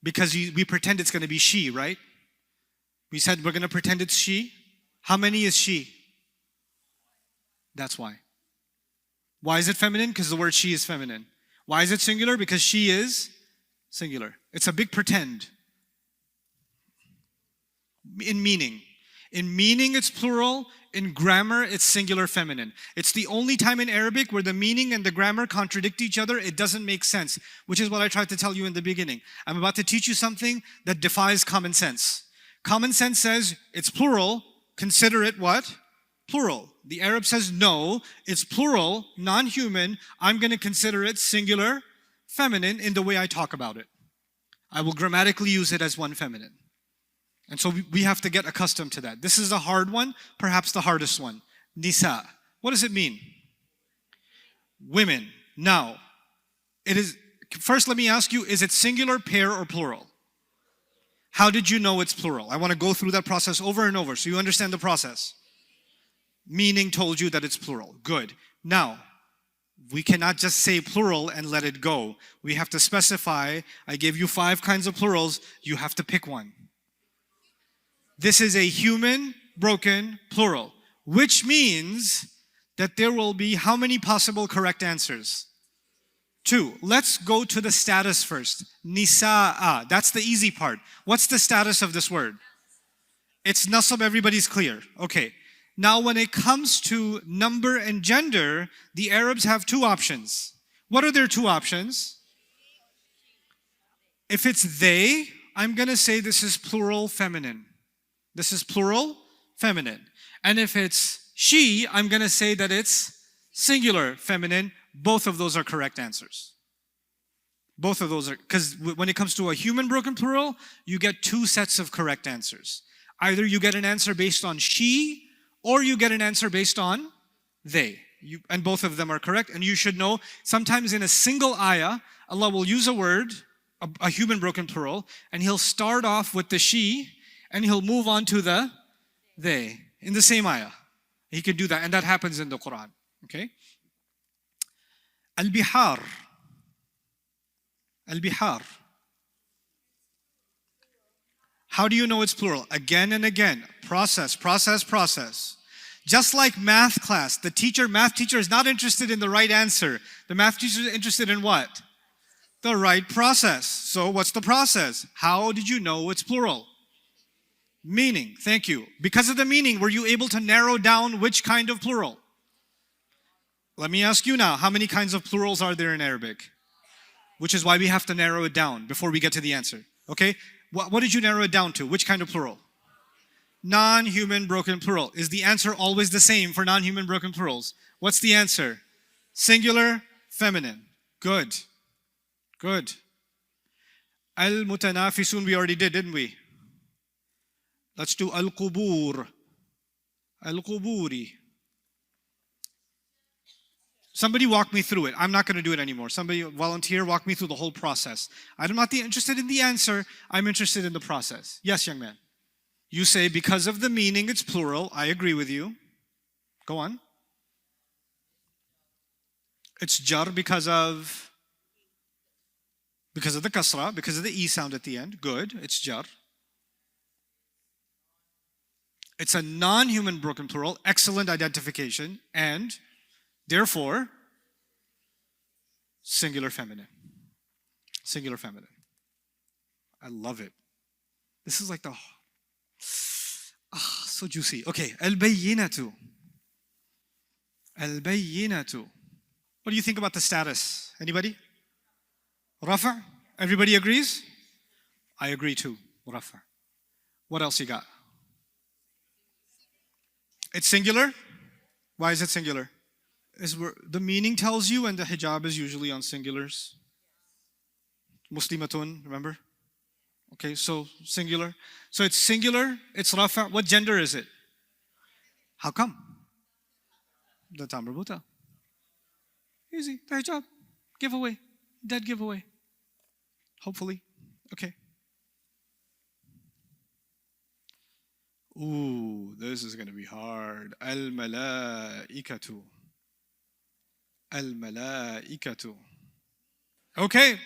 Because we pretend it's going to be she, right? We said we're going to pretend it's she. How many is she? That's why. Why is it feminine? Because the word she is feminine. Why is it singular? Because she is singular. It's a big pretend. In meaning. In meaning, it's plural. In grammar, it's singular feminine. It's the only time in Arabic where the meaning and the grammar contradict each other. It doesn't make sense, which is what I tried to tell you in the beginning. I'm about to teach you something that defies common sense. Common sense says it's plural. Consider it what? Plural. The Arab says no, it's plural, non-human. I'm going to consider it singular, feminine in the way I talk about it. I will grammatically use it as one feminine. And so we have to get accustomed to that. This is a hard one, perhaps the hardest one. Nisa. What does it mean? Women. Now, it is, first let me ask you, is it singular, pair, or plural? How did you know it's plural? I want to go through that process over and over so you understand the process. Meaning told you that it's plural. Good. Now, we cannot just say plural and let it go. We have to specify. I gave you 5 kinds of plurals. You have to pick one. This is a human broken plural, which means that there will be how many possible correct answers? 2. Let's go to the status first. Nisaa. That's the easy part. What's the status of this word? It's nasab, everybody's clear. Okay. Now when it comes to number and gender, the Arabs have 2 options. What are their 2 options? If it's they, I'm going to say this is plural feminine. This is plural feminine. And if it's she, I'm going to say that it's singular feminine. Both of those are correct answers. Both of those are, because when it comes to a human broken plural, you get 2 sets of correct answers. Either you get an answer based on she, or you get an answer based on they. And both of them are correct. And you should know, sometimes in a single ayah, Allah will use a word, a human broken plural, and He'll start off with the she, and He'll move on to the they in the same ayah. He can do that, and that happens in the Quran. Okay? Al-bihar. Al-bihar. How do you know it's plural? Again and again. Process, process, process. Just like math class, the math teacher is not interested in the right answer. The math teacher is interested in what? The right process. So what's the process? How did you know it's plural? Meaning. Thank you. Because of the meaning, were you able to narrow down which kind of plural? Let me ask you now, how many kinds of plurals are there in Arabic? Which is why we have to narrow it down before we get to the answer. Okay? What did you narrow it down to? Which kind of plural? Non-human broken plural. Is the answer always the same for non-human broken plurals? What's the answer? Singular, feminine. Good. Good. Al-mutanafisun we already did, didn't we? Let's do al-qubur. Al-quburi. Somebody walk me through it. I'm not going to do it anymore. Somebody volunteer, walk me through the whole process. I'm not interested in the answer. I'm interested in the process. Yes, young man. You say because of the meaning it's plural. I agree with you. Go on. It's jar because of the kasra, because of the e sound at the end. Good. It's jar. It's a non-human broken plural. Excellent identification. And therefore, singular feminine. Singular feminine. I love it. This is like the, so juicy. Okay, al-bayyinatu. Al-bayyinatu. What do you think about the status? Anybody? Rafa? Everybody agrees? I agree too, Rafa. What else you got? It's singular? Why is it singular? Is where the meaning tells you, and the hijab is usually on singulars. Muslimatun, remember? Okay, so singular. So it's singular, it's rafa. What gender is it? How come? The marbuta. Easy, the hijab. Giveaway. Dead giveaway. Hopefully. Okay. Ooh, this is going to be hard. Al-malaikatu. Al-malaikatu. Okay.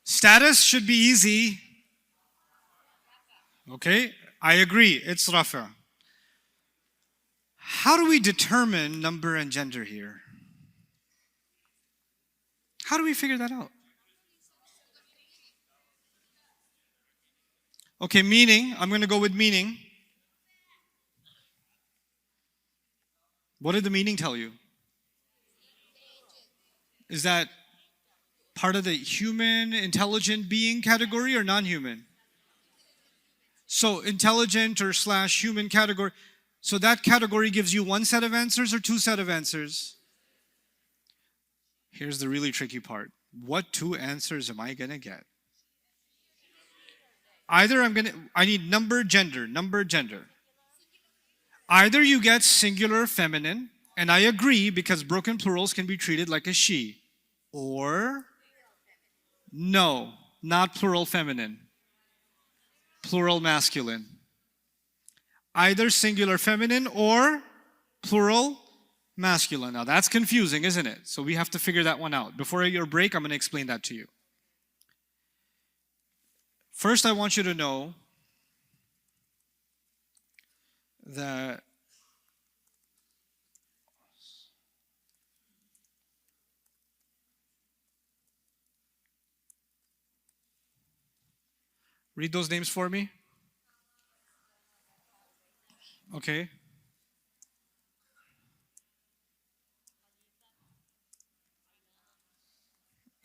Status should be easy. Okay, I agree. It's rafa. How do we determine number and gender here? How do we figure that out? Okay, meaning. I'm going to go with meaning. What did the meaning tell you? Is that part of the human, intelligent being category or non-human? So intelligent or / human category. So that category gives you 1 set of answers or 2 set of answers? Here's the really tricky part. What 2 answers am I going to get? Either I need number, gender. Either you get singular feminine, and I agree because broken plurals can be treated like a she, or no, not plural feminine, plural masculine. Either singular feminine or plural masculine. Now that's confusing, isn't it? So we have to figure that one out. Before your break, I'm going to explain that to you. First, I want you to know that read those names for me. Okay.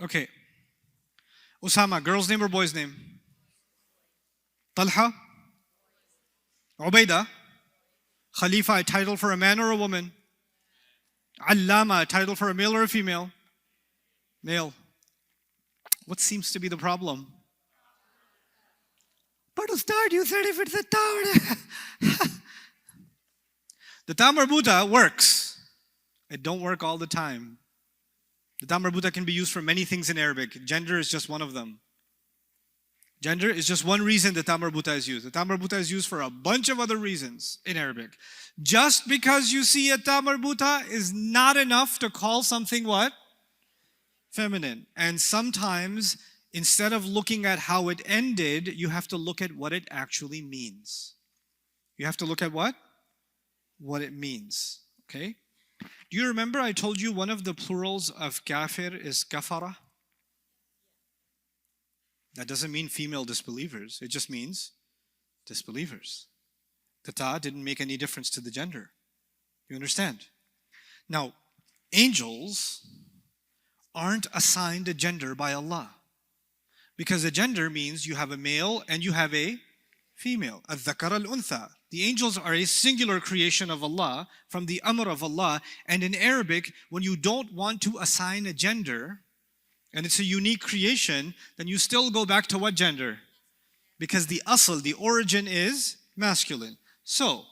Okay. Usama, girl's name or boy's name? Talha? Ubayda? Khalifa, a title for a man or a woman? Allama, a title for a male or a female? Male. What seems to be the problem? But to start, you said if it's a tower. The ta marbuta works. It don't work all the time. The ta marbuta can be used for many things in Arabic. Gender is just one of them. Gender is just one reason the ta marbuta is used. The ta marbuta is used for a bunch of other reasons in Arabic. Just because you see a ta marbuta is not enough to call something what? Feminine. And sometimes, instead of looking at how it ended, you have to look at what it actually means. You have to look at what? What it means. Okay? Do you remember I told you one of the plurals of kafir is kafara? That doesn't mean female disbelievers. It just means disbelievers. The ta didn't make any difference to the gender. You understand? Now, angels aren't assigned a gender by Allah. Because a gender means you have a male and you have a female. Al-dhakar al-untha. The angels are a singular creation of Allah from the amr of Allah. And in Arabic, when you don't want to assign a gender, and it's a unique creation, then you still go back to what gender? Because the asl, the origin is masculine. So,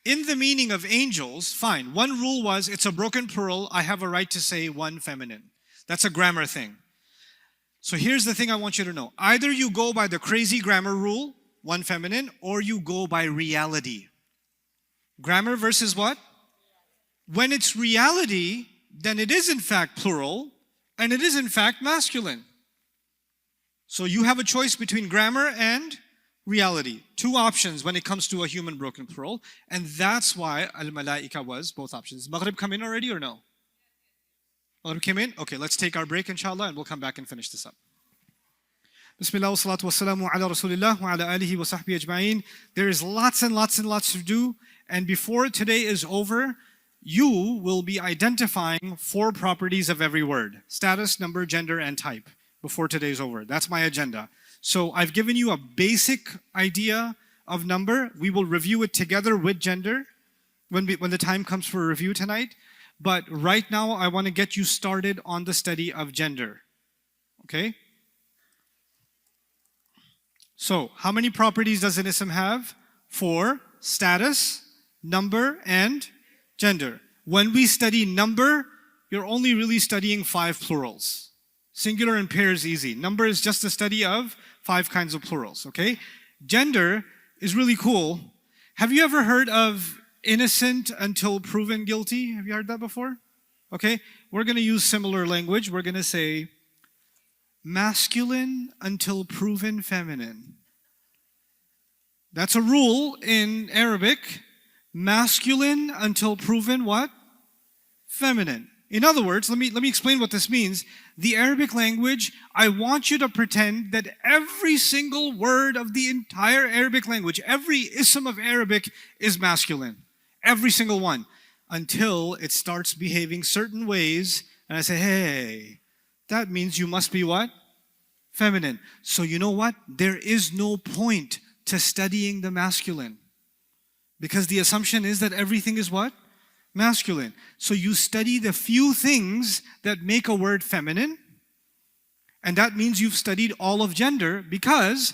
in the meaning of angels, fine. One rule was, it's a broken plural, I have a right to say one feminine. That's a grammar thing. So here's the thing I want you to know. Either you go by the crazy grammar rule, one feminine, or you go by reality. Grammar versus what? When it's reality, then it is in fact plural, and it is in fact masculine. So you have a choice between grammar and reality. Two options when it comes to a human broken plural, and that's why al-malaika was both options. Maghrib come in already or no? Maghrib came in? Okay, let's take our break inshallah and we'll come back and finish this up. Bismillah wa salatu wa salamu ala rasulillah wa ala alihi wa sahbihi ajma'in. There is lots and lots and lots to do, and before today is over, you will be identifying 4 properties of every word. Status, number, gender, and type before today's over. That's my agenda. So I've given you a basic idea of number. We will review it together with gender when the time comes for a review tonight. But right now, I want to get you started on the study of gender. Okay? So, how many properties does an ism have? 4. Status, number, and gender. When we study number, you're only really studying 5 plurals. Singular and pair is easy. Number is just a study of 5 kinds of plurals, okay? Gender is really cool. Have you ever heard of innocent until proven guilty? Have you heard that before? Okay, we're going to use similar language. We're going to say masculine until proven feminine. That's a rule in Arabic. Masculine until proven what? Feminine. In other words, let me explain what this means. The Arabic language, I want you to pretend that every single word of the entire Arabic language, every ism of Arabic is masculine. Every single one. Until it starts behaving certain ways, and I say, hey, that means you must be what? Feminine. So you know what? There is no point to studying the masculine. Because the assumption is that everything is what? Masculine. So you study the few things that make a word feminine, and that means you've studied all of gender, because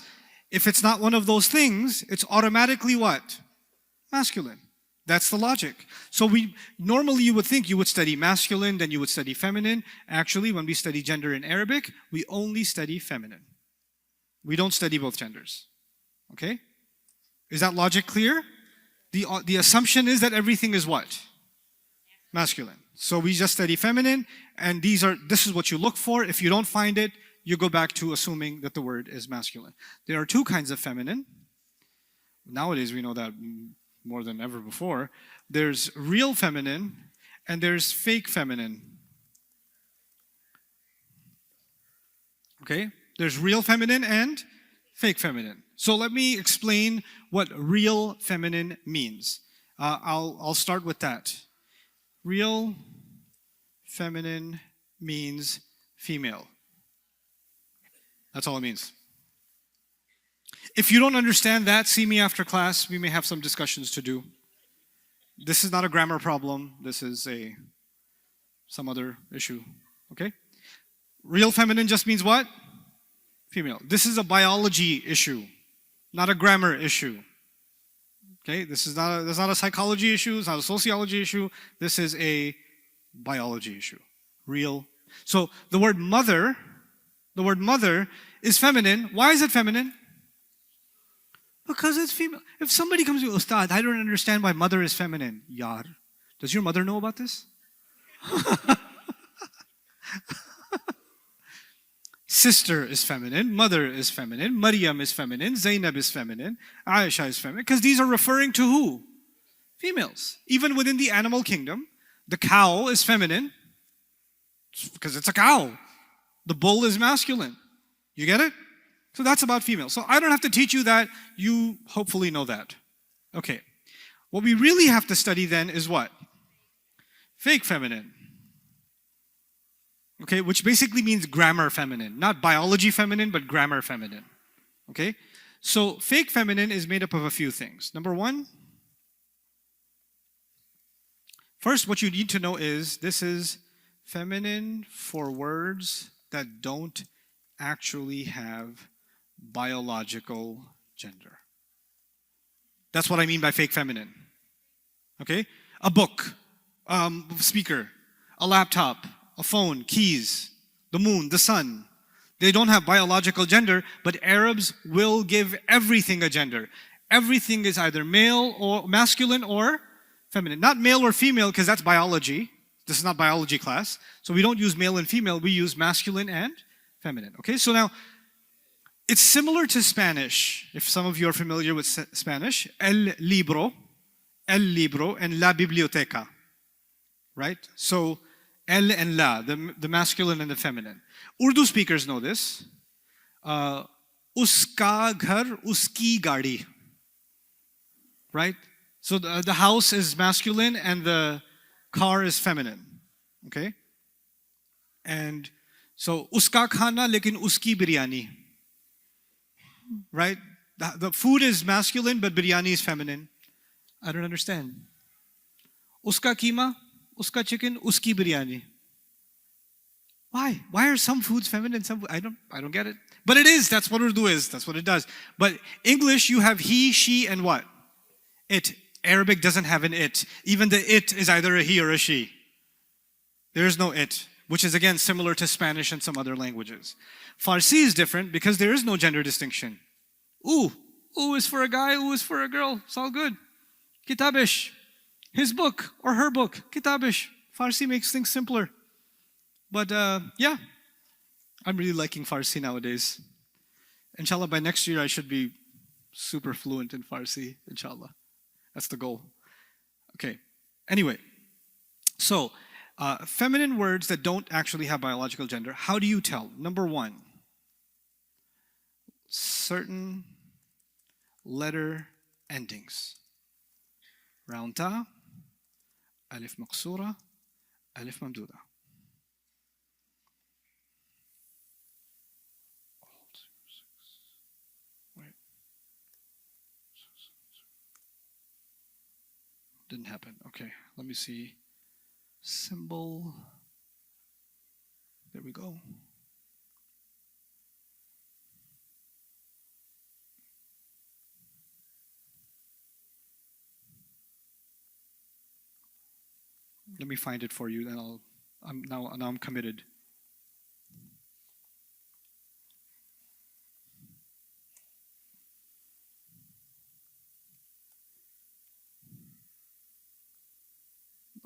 if it's not one of those things, it's automatically what? Masculine. That's the logic. So normally you would think you would study masculine, then you would study feminine. Actually, when we study gender in Arabic, we only study feminine. We don't study both genders. Okay? Is that logic clear? The assumption is that everything is what? Masculine. So we just study feminine, and this is what you look for. If you don't find it, you go back to assuming that the word is masculine. There are two kinds of feminine. Nowadays we know that more than ever before. There's real feminine and there's fake feminine. Okay? There's real feminine and fake feminine. So let me explain what real feminine means. I'll start with that. Real feminine means female. That's all it means. If you don't understand that, see me after class. We may have some discussions to do. This is not a grammar problem. This is some other issue. Okay? Real feminine just means what? Female. This is a biology issue, not a grammar issue. Okay? This is not a psychology issue. It's not a sociology issue. This is a biology issue. Real. So the word mother is feminine. Why is it feminine? Because it's female. If somebody comes to me, Ustad, I don't understand why mother is feminine. Yar. Does your mother know about this? Sister is feminine. Mother is feminine. Maryam is feminine. Zainab is feminine. Aisha is feminine. Because these are referring to who? Females. Even within the animal kingdom, the cow is feminine because it's a cow. The bull is masculine. You get it? So that's about female. So I don't have to teach you that. You hopefully know that. Okay. What we really have to study then is what? Fake feminine. Okay, which basically means grammar feminine. Not biology feminine, but grammar feminine. Okay? So fake feminine is made up of a few things. Number one, first what you need to know is this is feminine for words that don't actually have biological gender. That's what I mean by fake feminine. Okay? A book, speaker, a laptop, a phone, keys, the moon, the sun. They don't have biological gender, but Arabs will give everything a gender. Everything is either male or masculine or feminine. Not male or female because that's biology. This is not biology class. So we don't use male and female, we use masculine and feminine. Okay, so now it's similar to Spanish. If some of you are familiar with Spanish, el libro, and la biblioteca. Right? So el and la, the masculine and the feminine. Urdu speakers know this. Uska ghar, uski gaadi. Right? So the house is masculine and the car is feminine. Okay? And so uska khana lekin uski biryani. Right? The food is masculine but biryani is feminine. I don't understand. Uska keema, uska chicken, uski biryani. Why? Why are some foods feminine? I don't get it. But it is. That's what Urdu is. That's what it does. But English, you have he, she, and what? It. Arabic doesn't have an it. Even the it is either a he or a she. There is no it, which is again similar to Spanish and some other languages. Farsi is different because there is no gender distinction. Ooh is for a guy, ooh is for a girl. It's all good. Kitabish. His book or her book. Kitabish. Farsi makes things simpler. But yeah, I'm really liking Farsi nowadays. Inshallah, by next year I should be super fluent in Farsi, inshallah. That's the goal. Okay, anyway. So, feminine words that don't actually have biological gender, how do you tell? Number one, certain letter endings. Round ta, alif maqsura, alif mamduda. Didn't happen. Okay, let me see. Symbol. There we go. Let me find it for you, then I'm committed.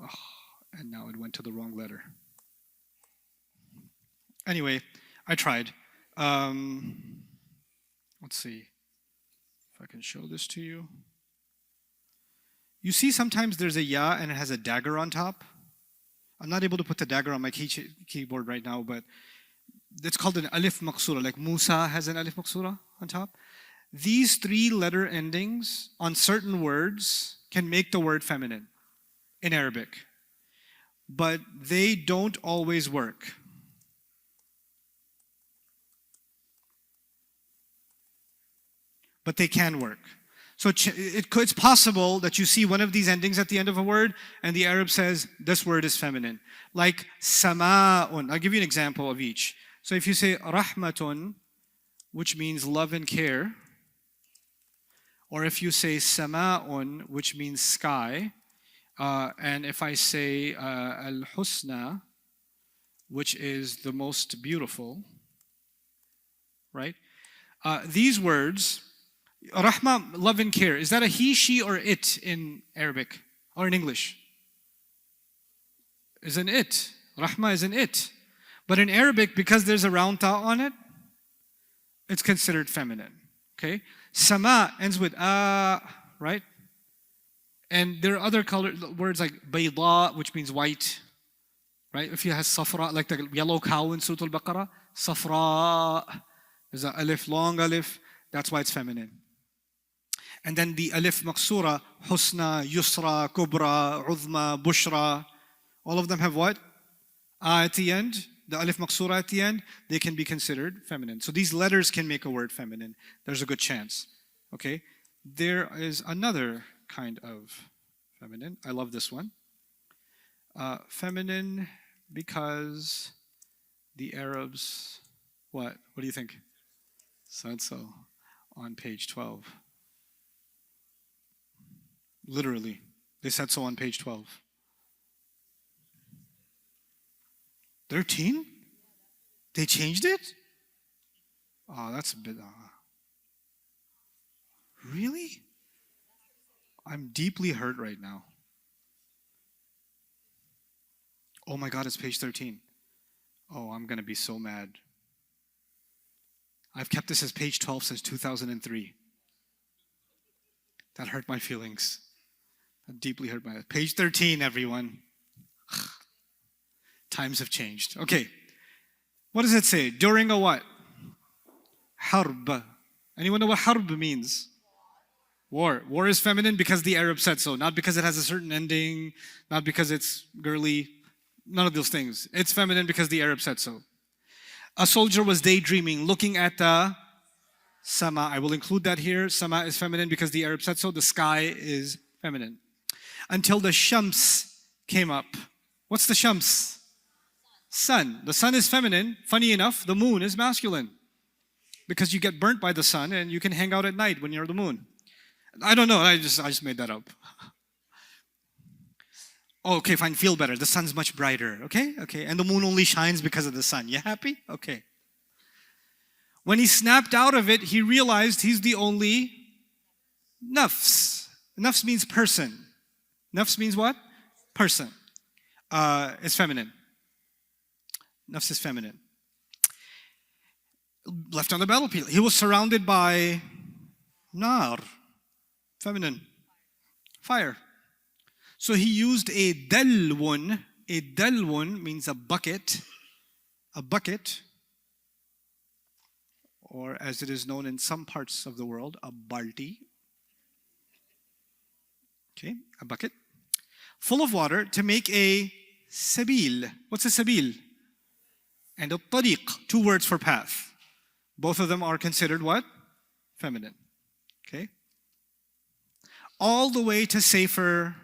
Oh, and now it went to the wrong letter. Anyway, I tried. Let's see if I can show this to you. You see sometimes there's a ya and it has a dagger on top. I'm not able to put the dagger on my keyboard right now, but it's called an alif maqsura, like Musa has an alif maqsura on top. These 3-letter endings on certain words can make the word feminine in Arabic, but they don't always work. But they can work. So it's possible that you see one of these endings at the end of a word and the Arab says, this word is feminine. Like sama'un. I'll give you an example of each. So if you say rahmatun, which means love and care, or if you say sama'un, which means sky, and if I say al-husna, which is the most beautiful, right? These words, rahma, love and care, is that a he, she, or it in Arabic or in English? Is an it. Rahma is an it. But in Arabic, because there's a round ta on it, it's considered feminine. Okay? Sama ends with right? And there are other words like bayda, which means white. Right? If you have safra, like the yellow cow in Surah Al-Baqarah, safra, there's an alif, long alif, that's why it's feminine. And then the alif maqsura, husna, yusra, kubra, uzma, bushra, all of them have what? At the end, the alif maqsura at the end, they can be considered feminine. So these letters can make a word feminine. There's a good chance. Okay? There is another kind of feminine. I love this one. Feminine because the Arabs, what? What do you think? Said so on page 12. Literally, they said so on page 12. 13? They changed it? Oh, that's a bit. Really? I'm deeply hurt right now. Oh my God, it's page 13. Oh, I'm going to be so mad. I've kept this as page 12 since 2003. That hurt my feelings. That deeply hurt my... Page 13, everyone. Times have changed. Okay. What does it say? During a what? Harb. Anyone know what harb means? War. War is feminine because the Arab said so, not because it has a certain ending, not because it's girly, none of those things. It's feminine because the Arab said so. A soldier was daydreaming, looking at the sama. I will include that here. Sama is feminine because the Arab said so. The sky is feminine. Until the shams came up. What's the shams? Sun. The sun is feminine. Funny enough, the moon is masculine. Because you get burnt by the sun and you can hang out at night when you're the moon. I don't know, I just made that up. Oh, okay, fine, feel better. The sun's much brighter, okay? Okay, and the moon only shines because of the sun. You happy? Okay. When he snapped out of it, he realized he's the only nafs. Nafs means person. Nafs means what? Person. It's feminine. Nafs is feminine. Left on the battlefield. He was surrounded by nar. Feminine. Fire. So he used a dalwun. A dalwun means a bucket. A bucket. Or as it is known in some parts of the world, a balti. Okay, a bucket. Full of water to make a sabil. What's a sabil? And a tariq. 2 words for path. Both of them are considered what? Feminine. Okay. All the way to safer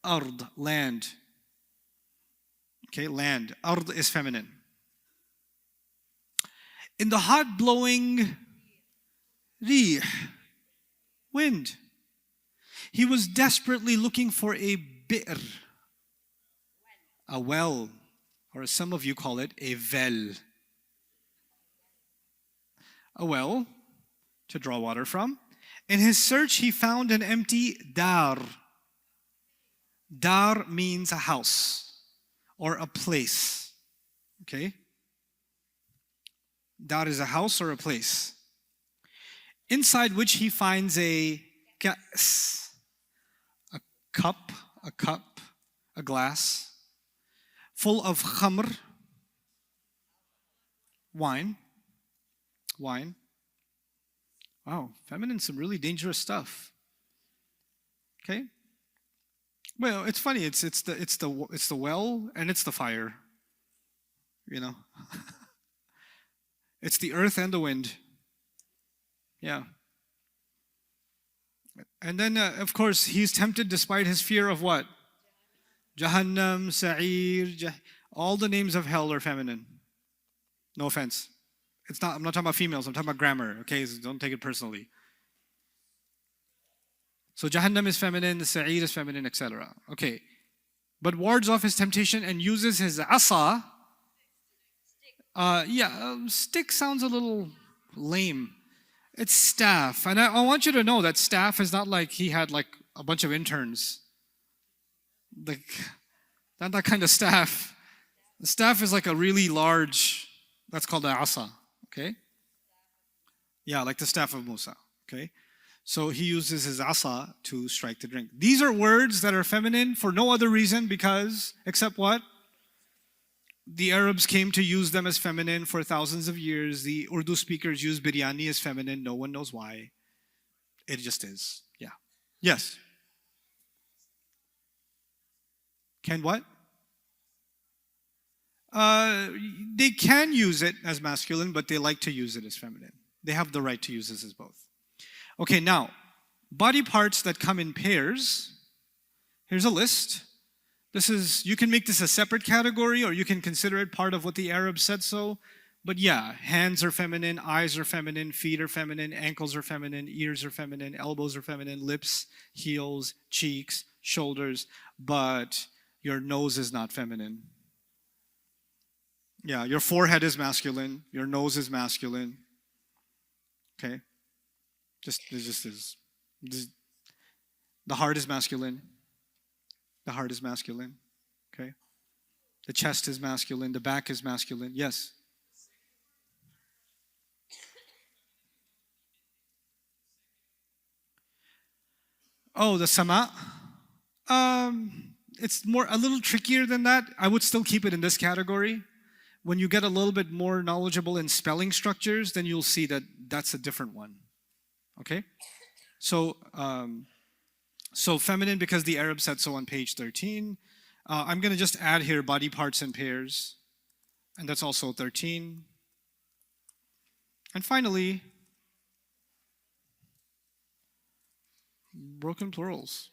ard, land. Okay, land. Ard is feminine. In the hot blowing rih, wind, he was desperately looking for a bi'r. a well, or as some of you call it, a well. A well to draw water from. In his search, he found an empty dar. Dar means a house or a place. Okay? Dar is a house or a place. Inside which he finds a ka's, a cup, a glass, full of khamr, wine. Wow, feminine, some really dangerous stuff. Okay? Well, it's funny. It's the well and it's the fire. You know, it's the earth and the wind. Yeah. And then, of course, he's tempted despite his fear of what? Jahannam, Sa'ir, all the names of hell are feminine. No offense. I'm not talking about females, I'm talking about grammar, okay? So don't take it personally. So Jahannam is feminine, the Sa'ir is feminine, etc. Okay. But wards off his temptation and uses his asa. Stick sounds a little lame. It's staff. And I want you to know that staff is not like he had like a bunch of interns. Like, not that kind of staff. The staff is like a really large, that's called an asa. Okay? Yeah, like the staff of Musa. Okay? So he uses his asa to strike the drink. These are words that are feminine for no other reason except what? The Arabs came to use them as feminine for thousands of years. The Urdu speakers use biryani as feminine. No one knows why. It just is. Yeah. Yes? Can what? They can use it as masculine, but they like to use it as feminine. They have the right to use this as both. Okay, now, body parts that come in pairs. Here's a list. You can make this a separate category or you can consider it part of what the Arabs said so. But yeah, hands are feminine, eyes are feminine, feet are feminine, ankles are feminine, ears are feminine, elbows are feminine, lips, heels, cheeks, shoulders. But your nose is not feminine. Yeah, your forehead is masculine, your nose is masculine. Okay? It just is. The heart is masculine. The heart is masculine. Okay? The chest is masculine. The back is masculine. Yes? Oh, the sama. It's a little trickier than that. I would still keep it in this category. When you get a little bit more knowledgeable in spelling structures, then you'll see that that's a different one. Okay? So feminine because the Arab said so on page 13. I'm going to just add here body parts in pairs. And that's also 13. And finally, broken plurals.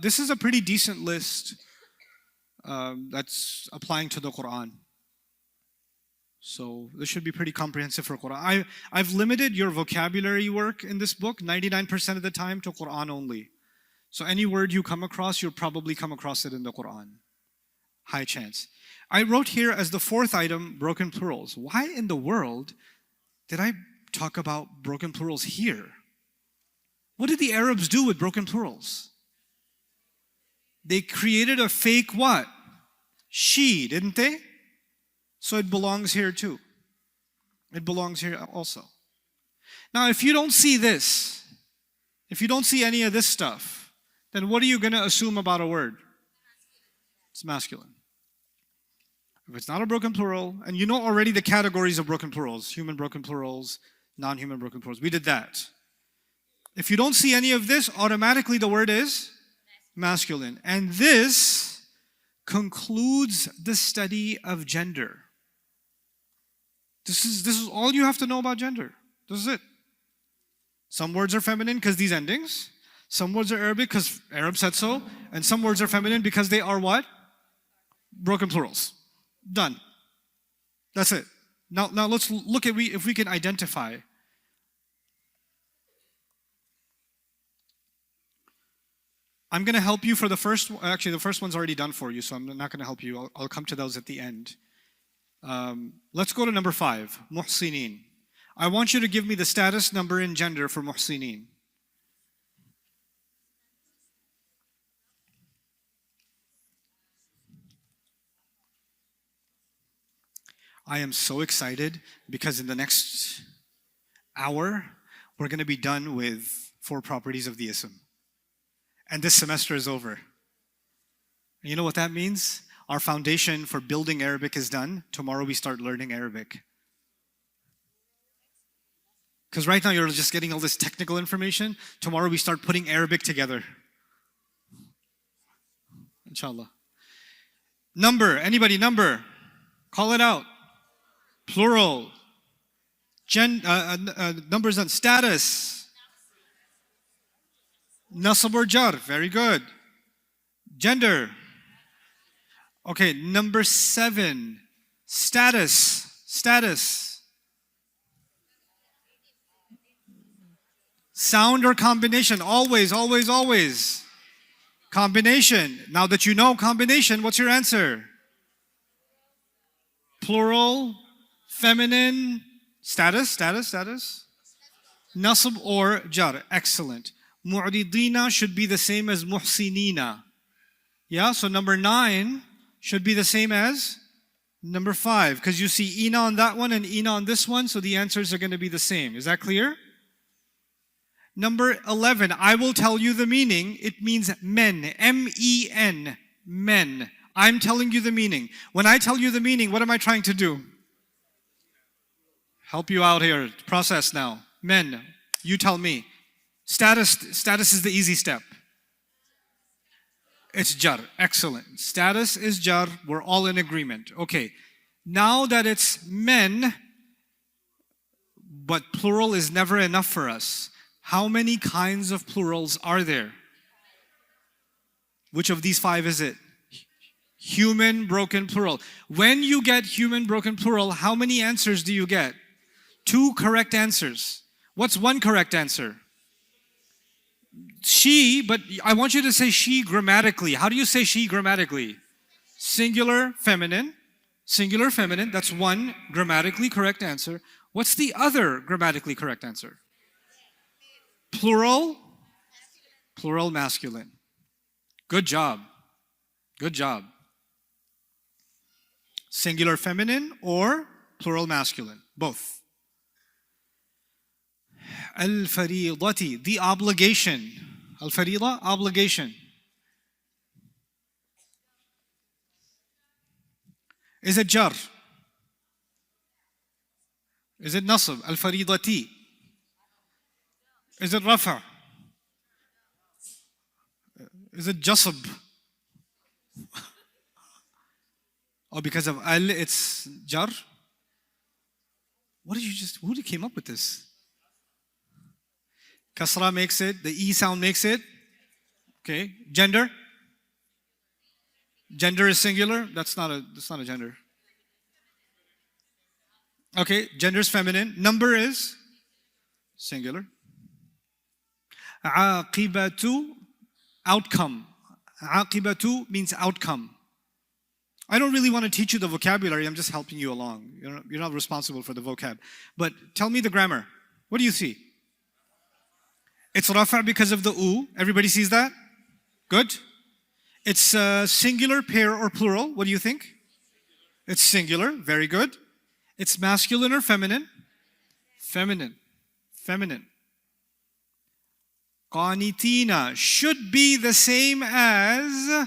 This is a pretty decent list that's applying to the Quran. So this should be pretty comprehensive for Quran. I've limited your vocabulary work in this book 99% of the time to Quran only. So any word you come across, you'll probably come across it in the Quran. High chance. I wrote here as the fourth item, broken plurals. Why in the world did I talk about broken plurals here? What did the Arabs do with broken plurals? They created a fake what? She, didn't they? So it belongs here too. It belongs here also. Now, if you don't see this, if you don't see any of this stuff, then what are you going to assume about a word? It's masculine. If it's not a broken plural, and you know already the categories of broken plurals, human broken plurals, non-human broken plurals, we did that. If you don't see any of this, automatically the word is masculine. And this concludes the study of gender. This is all you have to know about gender. This is it. Some words are feminine because these endings. Some words are Arabic because Arab said so. And some words are feminine because they are what? Broken plurals. Done. That's it. Now let's look at if we can identify. I'm going to help you for the first. Actually, the first one's already done for you, so I'm not going to help you. I'll come to those at the end. Let's go to number 5, muhsinin. I want you to give me the status, number, and gender for muhsinin. I am so excited because in the next hour, we're going to be done with 4 properties of the ism. And this semester is over. And you know what that means? Our foundation for building Arabic is done. Tomorrow we start learning Arabic. Because right now you're just getting all this technical information. Tomorrow we start putting Arabic together. Inshallah. Number, anybody, number? Call it out. Plural. Numbers on status. Nasab or jar. Very good. Gender. Okay, number 7. Status. Status. Sound or combination? Always, always, always. Combination. Now that you know combination, what's your answer? Plural, feminine, status, status, status. Nasb or jar. Excellent. Mu'ridina should be the same as muhsinina. Yeah, so number 9 should be the same as number 5. Because you see eena on that one and eena on this one, so the answers are going to be the same. Is that clear? Number 11, I will tell you the meaning. It means men. M-E-N. Men. I'm telling you the meaning. When I tell you the meaning, what am I trying to do? Help you out here. Process now. Men. You tell me. Status is the easy step. It's jar. Excellent. Status is jar. We're all in agreement. Okay. Now that it's men, but plural is never enough for us. How many kinds of plurals are there? Which of these 5 is it? Human broken plural. When you get human broken plural, how many answers do you get? 2 correct answers. What's one correct answer? She, but I want you to say she grammatically. How do you say she grammatically? Singular, feminine. Singular, feminine. That's one grammatically correct answer. What's the other grammatically correct answer? Plural, plural, masculine. Good job. Good job. Singular, feminine, or plural, masculine. Both. Al-fariidati, the obligation. Al-fariida, obligation. Is it jar? Is it nasb? Al-fariidati. Is it rafa? Is it jasab? Oh, because of al, it's jar? Who came up with this? Kasra makes it, the E sound makes it. Okay, gender? Gender is singular, that's not a gender. Okay, gender is feminine. Number is singular. Aqibatu, outcome. Aqibatu means outcome. I don't really want to teach you the vocabulary, I'm just helping you along. You're not responsible for the vocab. But tell me the grammar. What do you see? It's rafa because of the u. Everybody sees that? Good. It's singular, pair, or plural. What do you think? It's singular. Very good. It's masculine or feminine? Feminine. Feminine. Qanitina should be the same as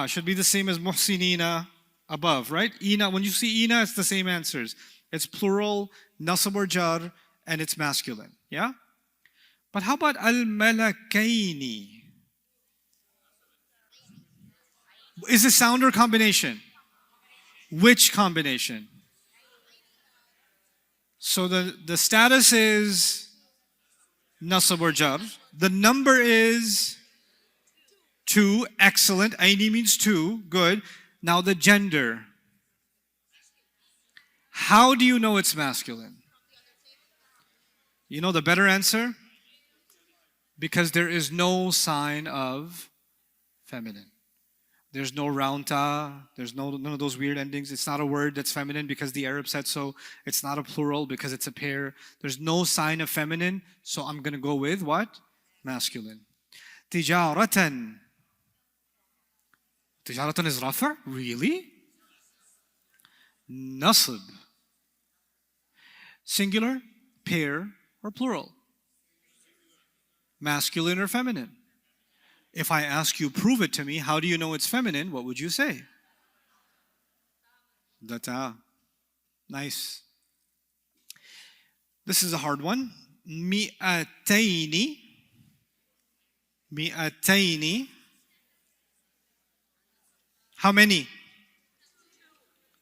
should be the same as muhsinina above, right? Eena, when you see eena, it's the same answers. It's plural, nasab or jar, and it's masculine. Yeah? But how about al-malakaini? Is it sound or combination? Which combination? So the status is nasab or jar. The number is 2. Excellent. Aini means 2. Good. Now the gender. How do you know it's masculine? You know the better answer? Because there is no sign of feminine. There's no round ta, there's none of those weird endings. It's not a word that's feminine because the Arab said so. It's not a plural because it's a pair. There's no sign of feminine, so I'm going to go with what? Masculine. Tijaratan. Tijaratan is rafa? Really? Nasb. Singular, pair, or plural? Masculine or feminine? If I ask you, prove it to me, how do you know it's feminine? What would you say? Data. Nice. This is a hard one. Mi'ataini. Mi'ataini. How many?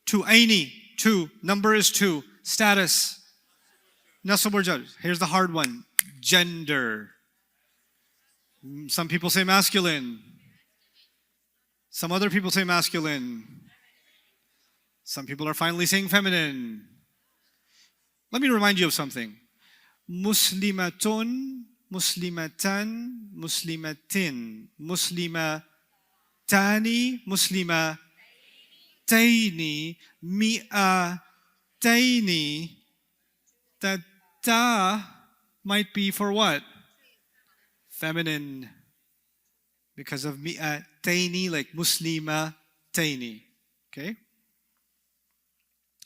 Two. Aini. Two. Number is two. Status. Nasab or jar. Here's the hard one. Gender. Some people say masculine. Some other people say masculine. Some people are finally saying feminine. Let me remind you of something. Muslimatun, muslimatan, muslimatin, muslimatani, muslimataini, mi'ataini. That ta might be for what? Feminine. Because of mi'ataini, like muslimataini. Okay?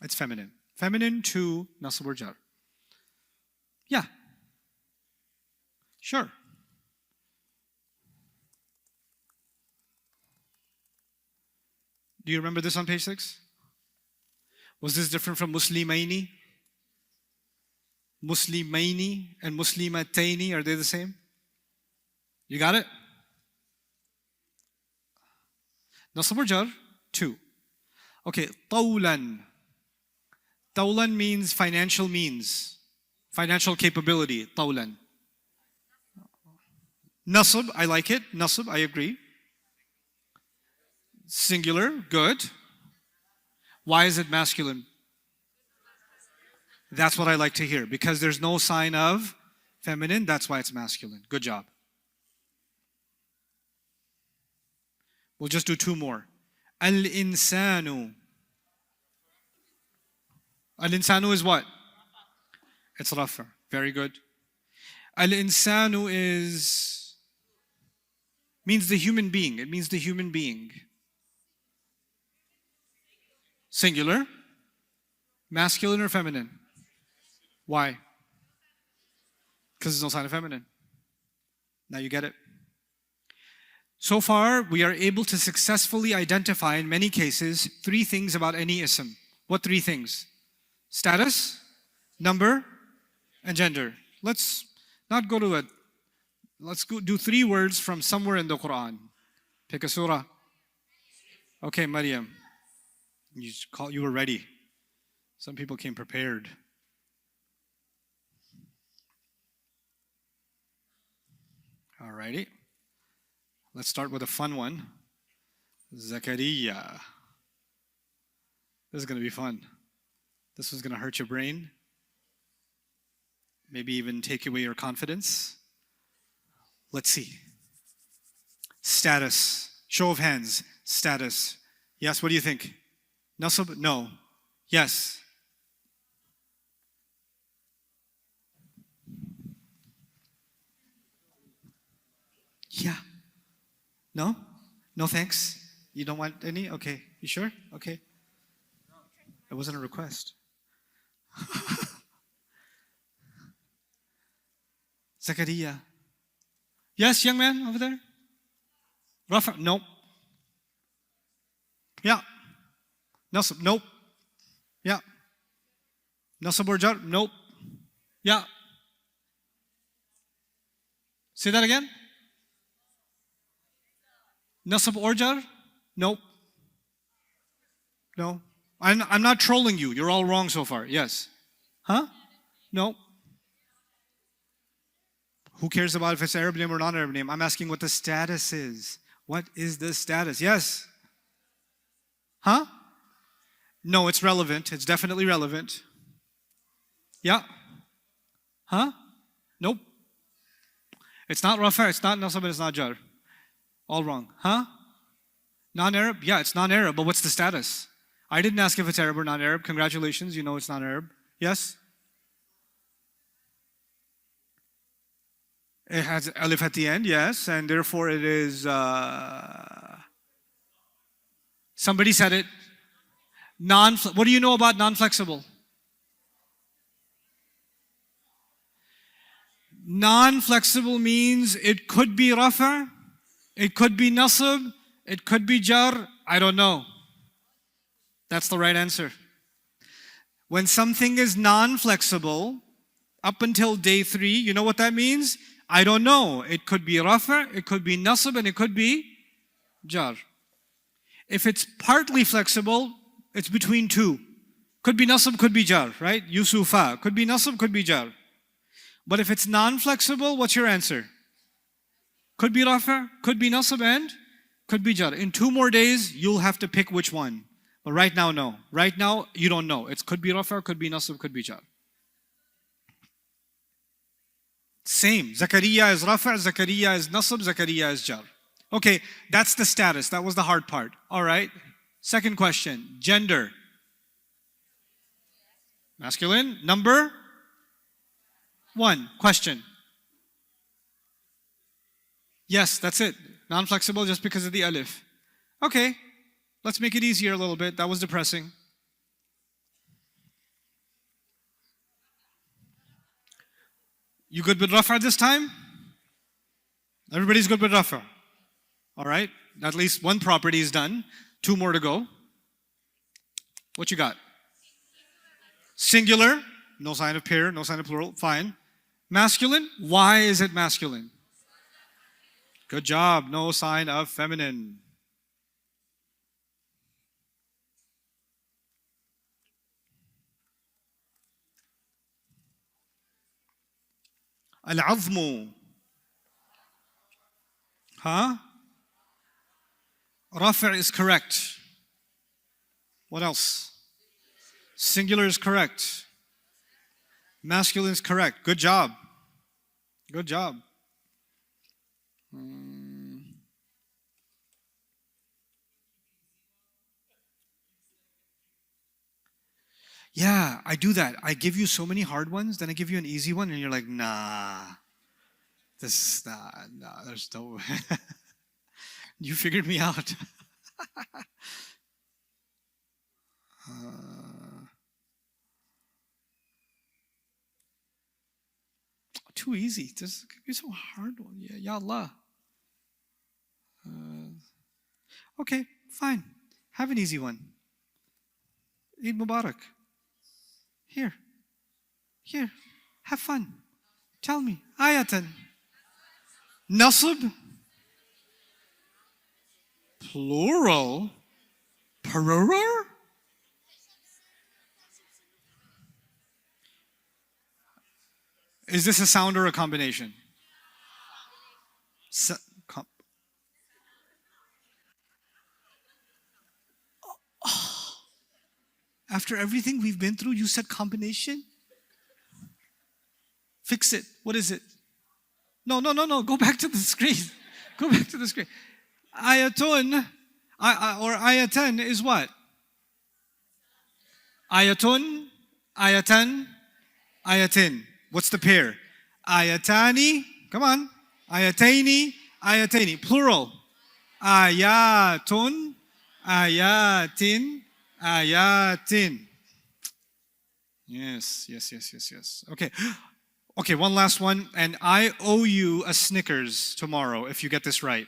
It's feminine. Feminine to nasab or jar. Yeah. Sure. Do you remember this on page 6? Was this different from muslimaini? Muslimaini and muslimataini, are they the same? You got it? Nasab or jar, 2. Okay, tawlan. Tawlan means financial means. Financial capability, tawlan. Nasab, I like it. Nasab, I agree. Singular, good. Why is it masculine? That's what I like to hear. Because there's no sign of feminine, that's why it's masculine. Good job. We'll just do 2 more. Al-insanu. Al-insanu is what? It's rafa. Very good. Al-insanu means the human being. It means the human being. Singular. Masculine or feminine? Why? Because there's no sign of feminine. Now you get it. So far, we are able to successfully identify in many cases 3 things about any ism. What 3 things? Status, number, and gender. Let's not go to it. Let's go do 3 words from somewhere in the Quran. Pick a surah. Okay, Maryam. You were ready. Some people came prepared. Alrighty. Let's start with a fun one. Zakaria. This is going to be fun. This is going to hurt your brain. Maybe even take away your confidence. Let's see. Status. Show of hands. Status. Yes, what do you think? Nasab? No. Yes. Yeah. No? No thanks? You don't want any? Okay. You sure? Okay. It wasn't a request. Zakaria. Yes, young man over there? Rafa? Nope. Yeah. Nasab? Nope. Yeah. Nasab or jar? Nope. Yeah. Say that again? Nasab or jar? Nope. No. I'm not trolling you. You're all wrong so far. Yes. Huh? No. Who cares about if it's Arab name or non-Arab name? I'm asking what the status is. What is the status? Yes. Huh? No, it's relevant. It's definitely relevant. Yeah. Huh? Nope. It's not rafa, it's not nasab, and it's not jar. All wrong. Huh? Non-Arab? Yeah, it's non-Arab, but what's the status? I didn't ask if it's Arab or non-Arab. Congratulations, you know it's non-Arab. Yes? It has alif at the end, yes, and therefore it is... somebody said it. What do you know about non-flexible? Non-flexible means it could be rafa, it could be nasab, it could be jar. I don't know. That's the right answer. When something is non-flexible, up until day 3, you know what that means? I don't know. It could be rafa, it could be nasab, and it could be jar. If it's partly flexible, it's between 2. Could be nasab, could be jar, right? Yusufa. Could be nasab, could be jar. But if it's non-flexible, what's your answer? Could be rafa, could be nasab, and could be jar. In 2 more days, you'll have to pick which one. But right now, no. Right now, you don't know. It could be rafa, could be nasab, could be jar. Same. Zakariya is rafa, Zakariya is nasab, Zakariya is jar. Okay, that's the status. That was the hard part. All right. Second question. Gender. Masculine. Number 1. Question. Yes, that's it. Non-flexible just because of the alif. Okay, let's make it easier a little bit. That was depressing. You good with rafa this time? Everybody's good with rafa. All right, at least one property is done. 2 more to go. What you got? Singular. No sign of pair, no sign of plural. Fine. Masculine. Why is it masculine? Good job. No sign of feminine. Al-azmu. Huh? Rafi' is correct. What else? Singular is correct. Masculine is correct. Good job. Good job. Yeah, I do that. I give you so many hard ones, then I give you an easy one, and you're like, nah. Nah, there's no way. You figured me out. Too easy. This could be so hard one. Yeah, Ya Allah. Okay, fine. Have an easy one. Eid Mubarak. Here. Have fun. Tell me. aa-yaa-tun. Nasab. Plural. Plural. Is this a sound or a combination? After everything we've been through, you said combination? Fix it. What is it? No. Go back to the screen. Go back to the screen. Aa-yaa-tun or aa-yaa-tun is what? Aa-yaa-tun, aa-yaa-tun, aa-yaa-tin. What's the pair? Aa-yaa-tani. Come on. Aa-yaa-taini, aa-yaa-taini. Plural. Aa-yaa-tun, aa-yaa-tin, aa-yaa-tin. Yes. Okay, one last one. And I owe you a Snickers tomorrow if you get this right.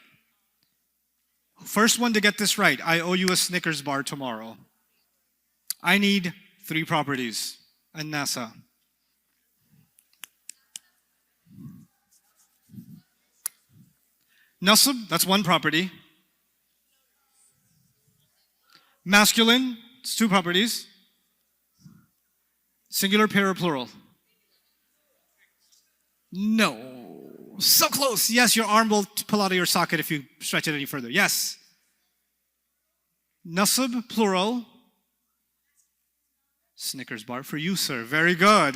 First one to get this right, I owe you a Snickers bar tomorrow. I need 3 properties. An-nasa. Nasab, that's 1 property. Masculine, it's 2 properties. Singular, pair, or plural? No. So close. Yes, your arm will pull out of your socket if you stretch it any further. Yes. Nasab, plural. Snickers bar for you, sir. Very good.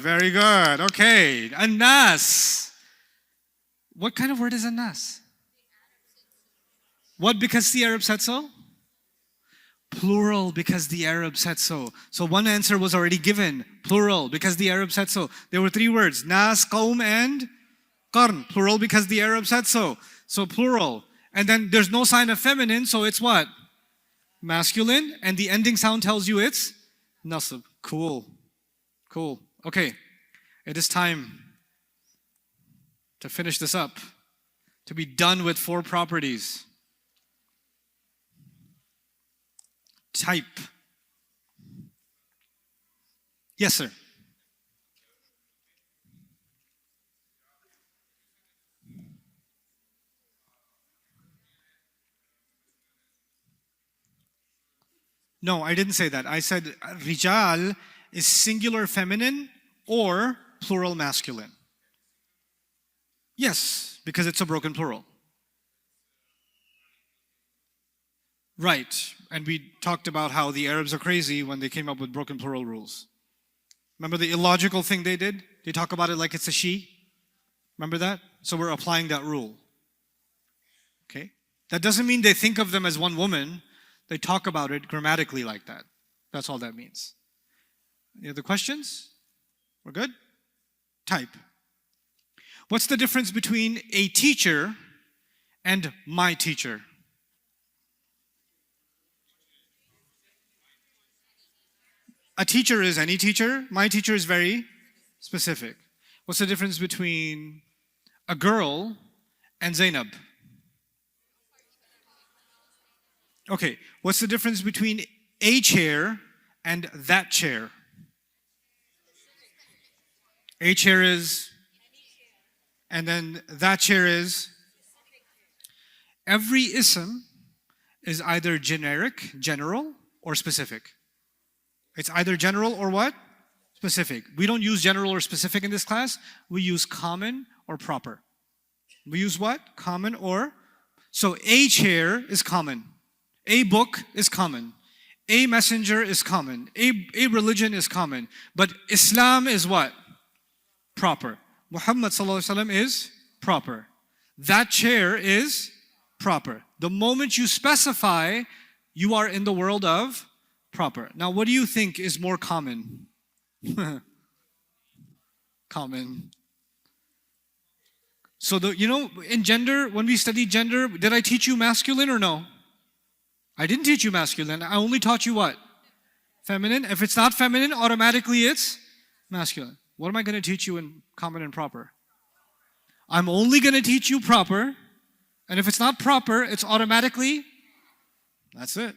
Okay. An-nas. What kind of word is an-nas? What, because the Arab said so? Plural, because the Arab said so. So one answer was already given. Plural, because the Arab said so. There were three words. Nas, qawm, and qarn. Plural, because the Arab said so. So plural. And then there's no sign of feminine, so it's what? Masculine. And the ending sound tells you it's nasab. Cool. Cool. Okay. It is time to finish this up. To be done with 4 properties. Type. Yes, sir. No, I didn't say that. I said rijal is singular feminine or plural masculine. Yes, because it's a broken plural. Right. And we talked about how the Arabs are crazy when they came up with broken plural rules. Remember the illogical thing they did? They talk about it like it's a she. Remember that? So we're applying that rule. Okay? That doesn't mean they think of them as one woman. They talk about it grammatically like that. That's all that means. Any other questions? We're good? Type. What's the difference between a teacher and my teacher? A teacher is any teacher. My teacher is very specific. What's the difference between a girl and Zainab? Okay, what's the difference between a chair and that chair? A chair is, and then that chair is. Every ism is either generic, general, or specific. It's either general or what? Specific. We don't use general or specific in this class. We use common or proper. We use what? Common or. So a chair is common. A book is common. A messenger is common. A religion is common. But Islam is what? Proper. Muhammad sallallahu alaihi wasallam is proper. That chair is proper. The moment you specify, you are in the world of proper. Now, what do you think is more common? Common. So, in gender, when we studied gender, did I teach you masculine or no? I didn't teach you masculine. I only taught you what? Feminine. If it's not feminine, automatically it's masculine. What am I going to teach you in common and proper? I'm only going to teach you proper. And if it's not proper, it's automatically, that's it.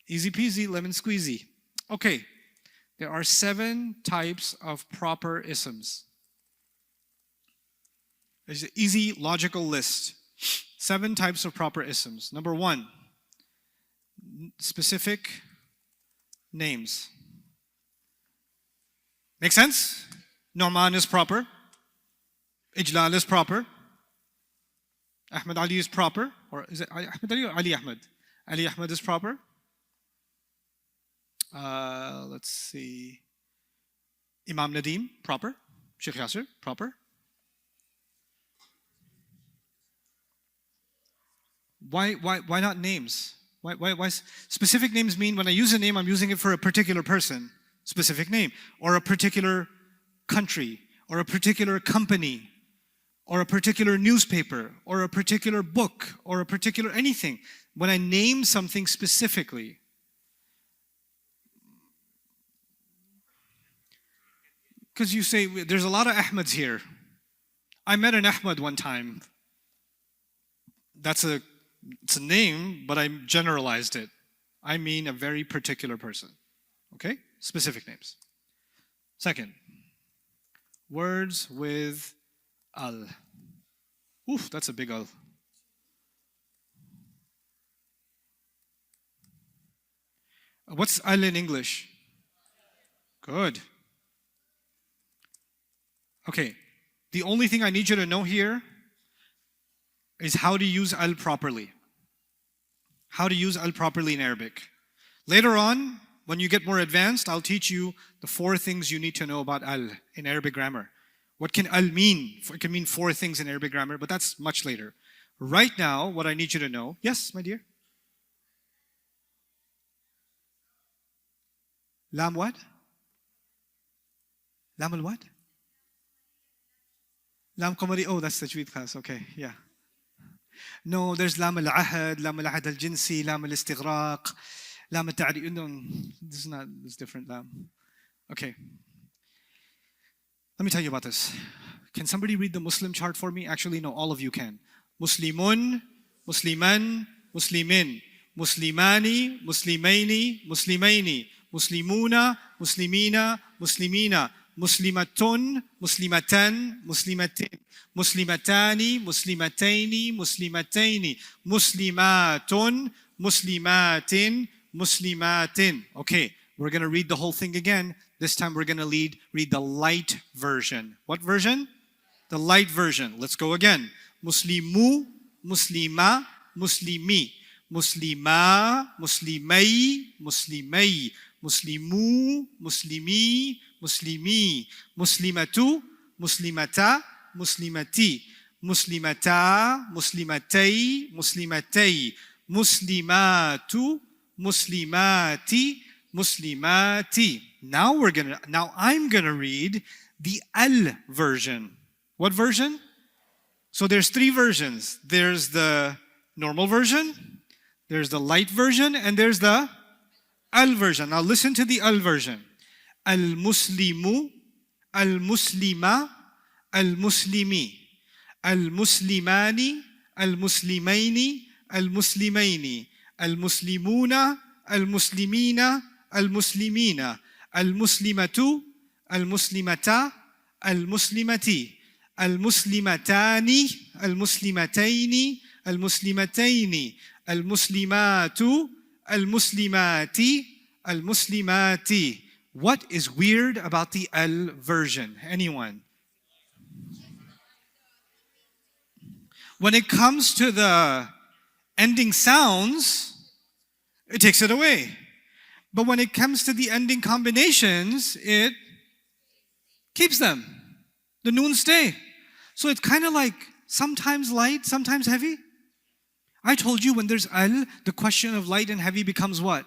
Easy peasy, lemon squeezy. Okay, there are 7 types of proper isms. There's an easy, logical list. 7 types of proper isms. Number 1, specific names. Make sense? Nouman is proper. Ijlal is proper. Ahmed Ali is proper. Or is it Ahmed Ali or Ali Ahmed? Ali Ahmed is proper. Let's see. Imam Nadim, proper. Sheikh Yasser, proper. Why not names? Why specific names mean when I use a name, I'm using it for a particular person, specific name, or a particular country, or a particular company, or a particular newspaper, or a particular book, or a particular anything. When I name something specifically, because you say, there's a lot of Ahmeds here. I met an Ahmed one time. It's a name, but I generalized it. I mean a very particular person. Okay? Specific names. Second, words with al. Oof, that's a big al. What's al in English? Good. Okay, the only thing I need you to know here is how to use al properly. How to use al properly in Arabic. Later on, when you get more advanced, I'll teach you the 4 things you need to know about al in Arabic grammar. What can al mean? It can mean four things in Arabic grammar, but that's much later. Right now, what I need you to know, yes, my dear? Lam what? Lam al what? Lam Qamari. Oh, that's the Tajweed class. Okay, yeah. No, there's Lam al-Ahad, Lam al-Ahad al-Jinsi, Lam al-Istighraq, Lam al-Ta'ri. No, this is not, this is different Lam. Okay. Let me tell you about this. Can somebody read the Muslim chart for me? Actually, no, all of you can. Muslimun, Musliman, Muslimin, Muslimani, Muslimaini, Muslimaini, Muslimuna, Muslimina, Muslimina, Muslimatun, Muslimatan, Muslimatin, Muslimatani, Muslimataini, Muslimataini, Muslimatun, Muslimatin, Muslimatin. Okay, we're going to read the whole thing again. This time we're going to read the light version. What version? The light version. Let's go again. Muslimu, Muslima, Muslimi, Muslima, Muslimai, Muslimai, Muslimu, Muslimi, Muslimi, Muslimatu, Muslimata, Muslimati, Muslimata, Muslimatay, Muslimatay, Muslimatu, Muslimati, Muslimati. Now I'm gonna read the al version. What version? So there's three versions. There's the normal version, there's the light version, and there's the al version. Now listen to the al version. Al-Muslimu, Al-Muslima, Al-Muslimi, Al-Muslimani, Al-Muslimaini, Al-Muslimaini, Al-Muslimuna, Al-Muslimina, Al-Muslimina, Al-Muslimatu, Al-Muslimata, Al-Muslimati, Al-Muslimatani, Al-Muslimataini, Al-Muslimataini, Al-Muslimatu, Al-Muslimati, Al-Muslimati. What is weird about the al version? Anyone? When it comes to the ending sounds, it takes it away. But when it comes to the ending combinations, it keeps them. The noon stay. So it's kind of like sometimes light, sometimes heavy. I told you when there's al, the question of light and heavy becomes what?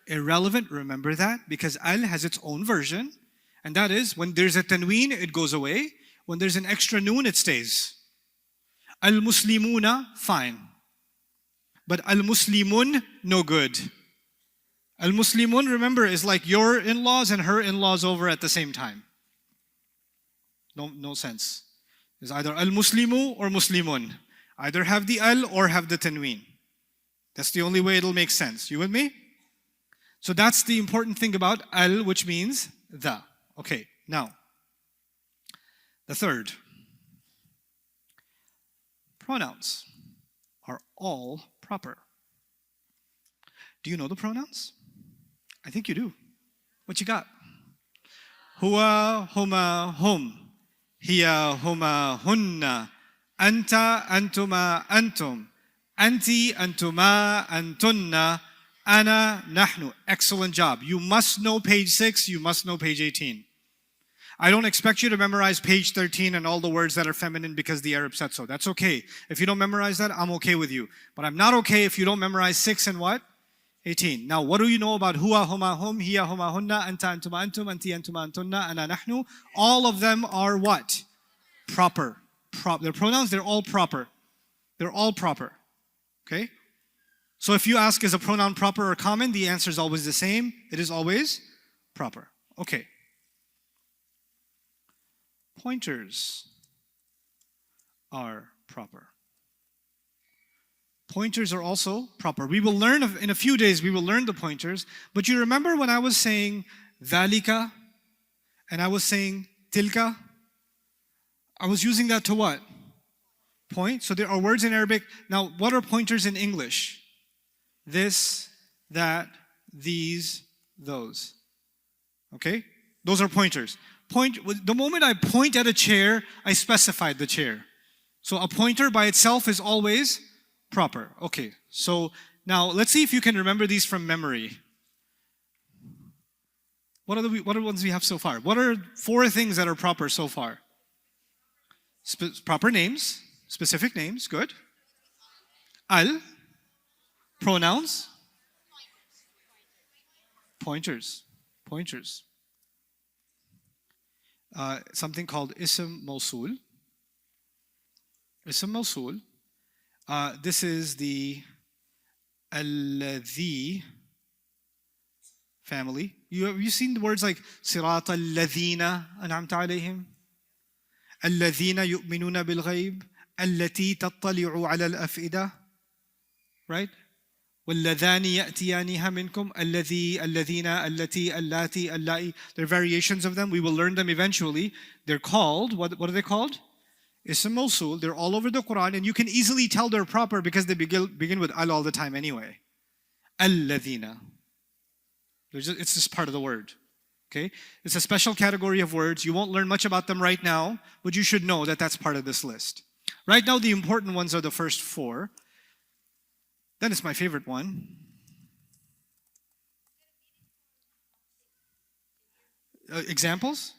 Irrelevant. Remember that, because al has its own version, and that is when there's a tanween, it goes away. When there's an extra noon, it stays. Al-Muslimuna, fine. But al-Muslimun, no good. Al-Muslimun, remember, is like your in-laws and her in-laws over at the same time. No sense. It's either al-Muslimu or Muslimun. Either have the al or have the tanween. That's the only way it'll make sense. You with me? So that's the important thing about al, which means the. Okay, now, the third. Pronouns are all proper. Do you know the pronouns? I think you do. What you got? Huwa, huma, hum. Hiya, huma, hunna. Anta, antuma, antum. Anti, antuma, antunna. Ana, nahnu. Excellent job. You must know page 6, you must know page 18. I don't expect you to memorize page 13 and all the words that are feminine because the Arab said so. That's okay. If you don't memorize that, I'm okay with you. But I'm not okay if you don't memorize 6 and what? 18. Now, what do you know about huwa, huma, hum, hiya, huma, hunna, anta, antuma, antum, anti, antuma, antunna, ana, nahnu? All of them are what? Proper. They're pronouns, they're all proper. They're all proper. Okay? So if you ask, is a pronoun proper or common? The answer is always the same. It is always proper. Okay. Pointers are proper. Pointers are also proper. We will learn, in a few days, we will learn the pointers. But you remember when I was saying dhalika and I was saying tilka? I was using that to what? Point. So there are words in Arabic. Now, what are pointers in English? This, that, these, those. Okay? Those are pointers. The moment I point at a chair, I specified the chair. So a pointer by itself is always proper. Okay, so now let's see if you can remember these from memory. What are the ones we have so far? What are 4 things that are proper so far? Proper names, specific names, good. Al, pronouns, pointers, pointers. Something called ism mowsool. Ism mowsool. This is the alladhee family. Have you seen the words like صراط الذين أنعمت عليهم الذين يؤمنون بالغيب التي تطلع على الأفئدة, right? واللذان يأتيانها منكم الذي الذين التي اللاتي اللائي. There are variations of them. We will learn them eventually. They're called, what are they called? Ism mowsool. They're all over the Quran, and you can easily tell they're proper because they begin with al all the time anyway. Alladhina. It's just part of the word. Okay? It's a special category of words. You won't learn much about them right now, but you should know that that's part of this list. Right now, the important ones are the first four. Then it's my favorite one. Examples?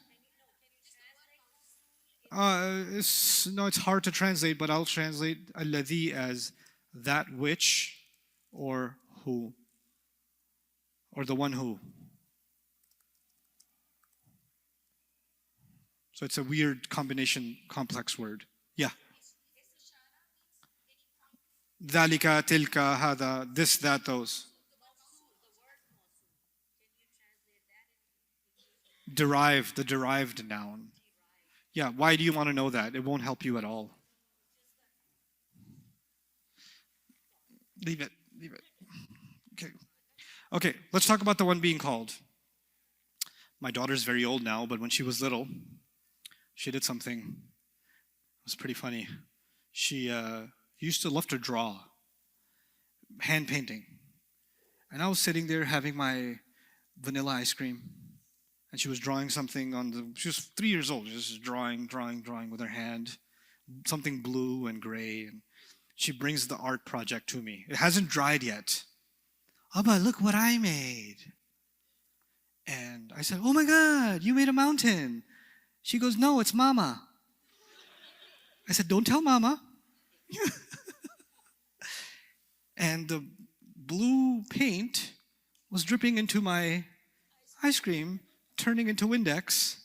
It's hard to translate, but I'll translate alladhee as that which or who, or the one who. So it's a weird combination, complex word. Yeah. ذَلِكَ تِلْكَ هَذَا, this, that, those. Derived, the derived noun. Yeah, why do you want to know that? It won't help you at all. Leave it, leave it. Okay. Okay, let's talk about the one being called. My daughter's very old now, but when she was little, she did something. It was pretty funny. She used to love to draw, hand painting. And I was sitting there having my vanilla ice cream, and she was drawing something on the, she was 3 years old, just drawing with her hand, something blue and gray. And she brings the art project to me. It hasn't dried yet. Abba, look what I made. And I said, oh my God, you made a mountain. She goes, no, it's Mama. I said, don't tell Mama. And the blue paint was dripping into my ice cream, turning into Windex.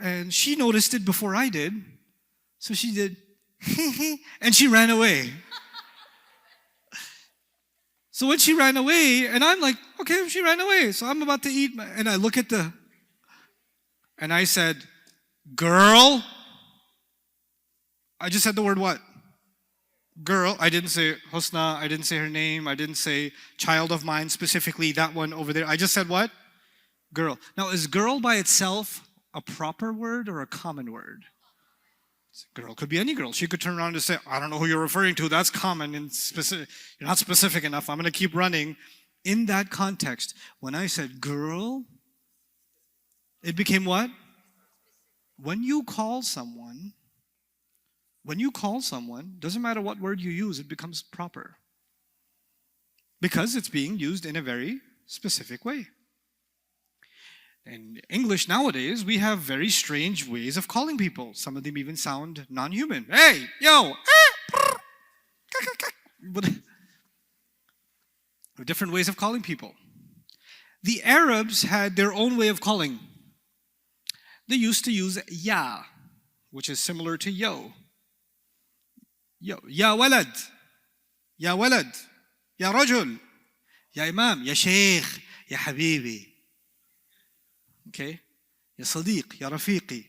And she noticed it before I did. So she did, and she ran away. So when she ran away, and I'm like, okay, she ran away. So I'm about to eat, and I look at and I said, girl. I just said the word what? Girl. I didn't say Husna. I didn't say her name. I didn't say child of mine specifically, that one over there. I just said what? Girl. Now, is girl by itself a proper word or a common word? Girl could be any girl. She could turn around and say, I don't know who you're referring to. That's common and specific. You're not specific enough. I'm going to keep running. In that context, when I said girl, it became what? When you call someone, doesn't matter what word you use, it becomes proper. Because it's being used in a very specific way. In English nowadays, we have very strange ways of calling people. Some of them even sound non-human. Hey, yo, but different ways of calling people. The Arabs had their own way of calling. They used to use ya, which is similar to yo. Yo, ya walad, ya walad, ya rajul, ya imam, ya sheikh, ya habibi. Okay? Ya sadiq, ya rafiqi.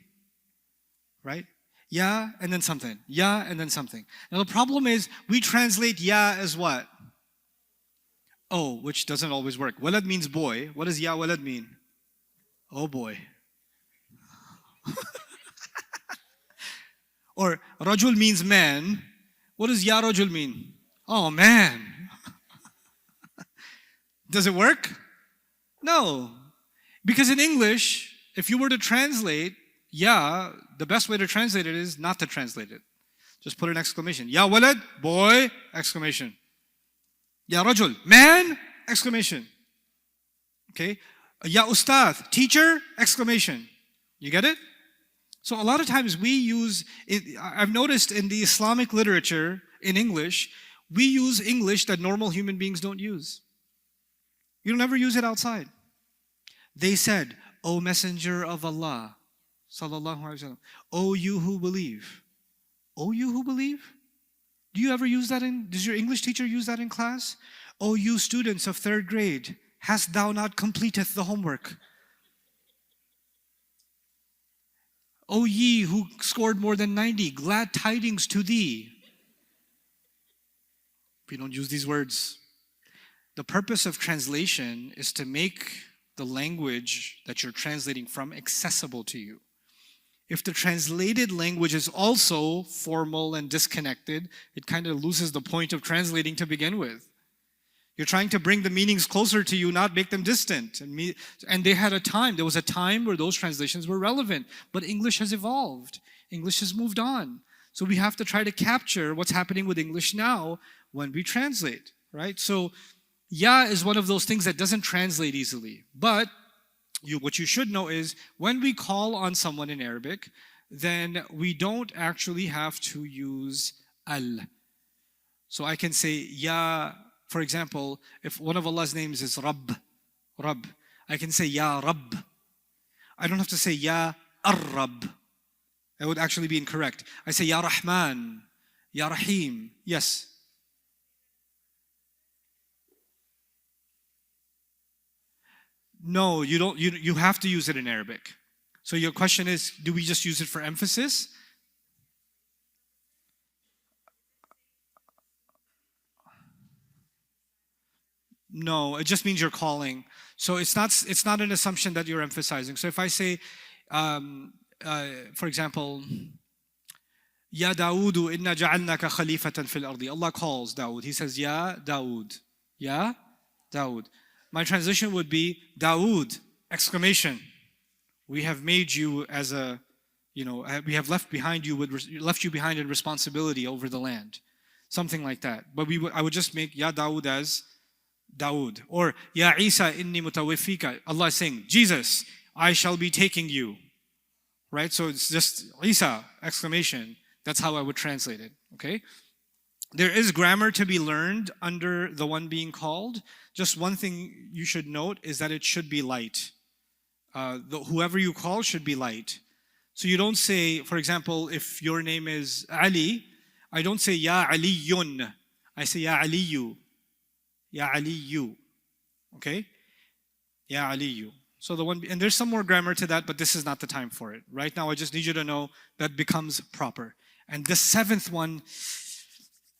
Right? Ya and then something. Ya and then something. Now the problem is we translate ya as what? Oh, which doesn't always work. Walad means boy. What does ya walad mean? Oh boy. Or rajul means man. What does ya rajul mean? Oh man. Does it work? No. Because in English, if you were to translate ya, the best way to translate it is not to translate it. Just put an exclamation. Ya walad, boy, exclamation. Ya rajul, man, exclamation. Okay? Ya ustad, teacher, exclamation. You get it? So a lot of times I've noticed in the Islamic literature in English, we use English that normal human beings don't use. You'll never use it outside. They said, O Messenger of Allah, sallallahu alaihi wasallam, O you who believe. O you who believe? Do you ever use that does your English teacher use that in class? O you students of 3rd grade, hast thou not completed the homework? O ye who scored more than 90, glad tidings to thee. We don't use these words. The purpose of translation is to make the language that you're translating from accessible to you. If the translated language is also formal and disconnected, it kind of loses the point of translating to begin with. You're trying to bring the meanings closer to you, not make them distant. And there was a time where those translations were relevant. But English has evolved. English has moved on. So we have to try to capture what's happening with English now when we translate, right? So, ya is one of those things that doesn't translate easily. But what you should know is when we call on someone in Arabic, then we don't actually have to use al. So I can say ya. For example, if one of Allah's names is Rabb, I can say Ya Rabb. I don't have to say Ya Ar-Rabb. That would actually be incorrect. I say Ya Rahman, Ya Rahim. Yes. No, you don't. You have to use it in Arabic. So your question is, do we just use it for emphasis? No, it just means you're calling. So it's not an assumption that you're emphasizing. So if I say, for example, Ya Dawood, inna ja'alnaka khalifatan fil ardi. Allah calls Dawood. He says, Ya Dawood. Ya Dawood. My translation would be, Dawood, exclamation. We have made you as we have left you behind in responsibility over the land. Something like that. But I would just make Ya Dawood as Dawood. Or Ya Isa inni mutawafika. Allah is saying, Jesus, I shall be taking you. Right? So it's just Isa, exclamation. That's how I would translate it. Okay? There is grammar to be learned under the one being called. Just one thing you should note is that it should be light. Whoever you call should be light. So you don't say, for example, if your name is Ali, I don't say Ya Aliyun. I say Ya Aliyu. Ya Aliyu. Okay? Ya Aliyu. So and there's some more grammar to that, but this is not the time for it. Right now, I just need you to know that becomes proper. And the 7th one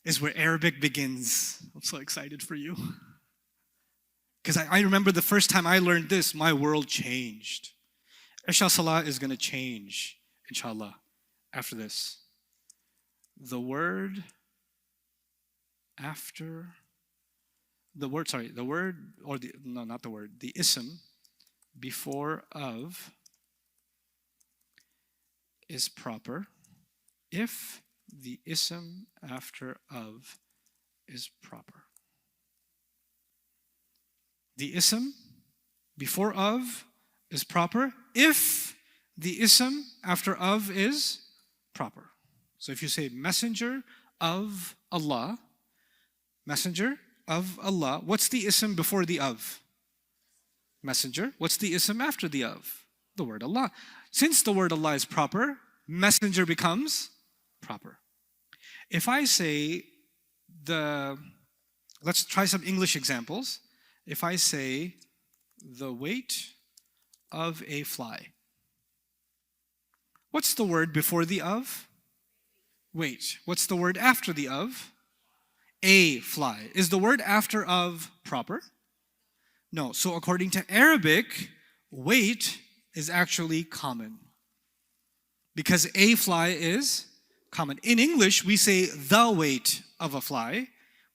is where Arabic begins. I'm so excited for you. Because I remember the first time I learned this, my world changed. Isha Salah is going to change, inshallah, after this. The word after, the ism before of is proper if the ism after of is proper. The ism before of is proper if the ism after of is proper. So if you say messenger of Allah, what's the ism before the of? Messenger. What's the ism after the of? The word Allah. Since the word Allah is proper, messenger becomes proper. If I say let's try some English examples. If I say the weight of a fly, what's the word before the of? Weight. What's the word after the of? A fly. Is the word after of proper? No. So according to Arabic, weight is actually common. Because a fly is common. In English, we say the weight of a fly.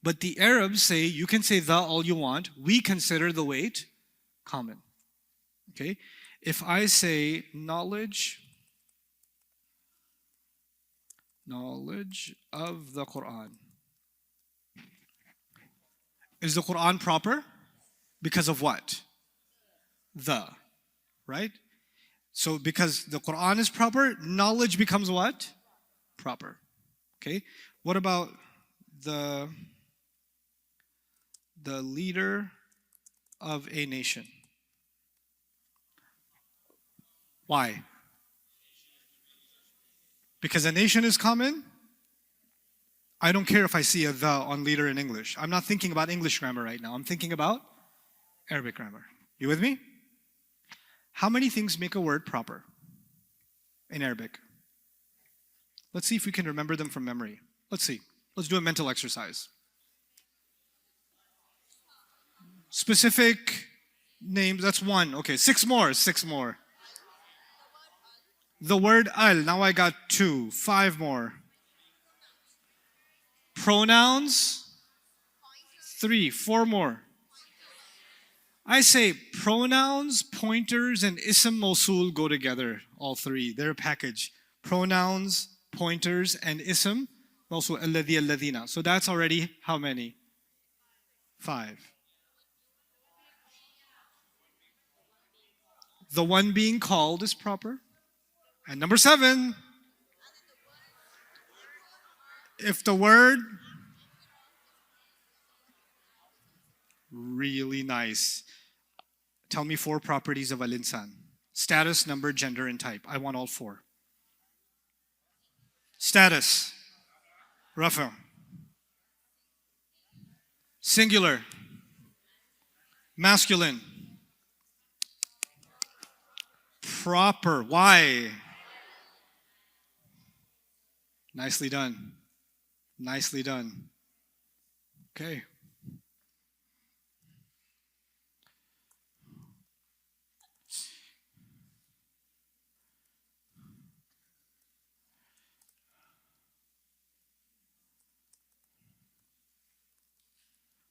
But the Arabs say, you can say the all you want. We consider the weight common. Okay? If I say knowledge of the Quran. Is the Quran proper? Because of what? The. Right? So because the Quran is proper, knowledge becomes what? Proper. Okay? What about the leader of a nation? Why? Because a nation is common? I don't care if I see a the on leader in English. I'm not thinking about English grammar right now. I'm thinking about Arabic grammar. You with me? How many things make a word proper in Arabic? Let's see if we can remember them from memory. Let's see. Let's do a mental exercise. Specific names, that's one. Okay, six more. The word al, now I got two. Five more. Pronouns, three. Four more. I say pronouns, pointers, and ism mowsool go together, all three. They're a package. Pronouns, pointers, and ism mowsool, alladhee, alladheena. So that's already how many? Five. The one being called is proper. And number seven, if the word, really nice. Tell me four properties of al-insan. Status, number, gender, and type. I want all four. Status, rafa. Singular, masculine. Proper, why? Nicely done. Nicely done. Okay.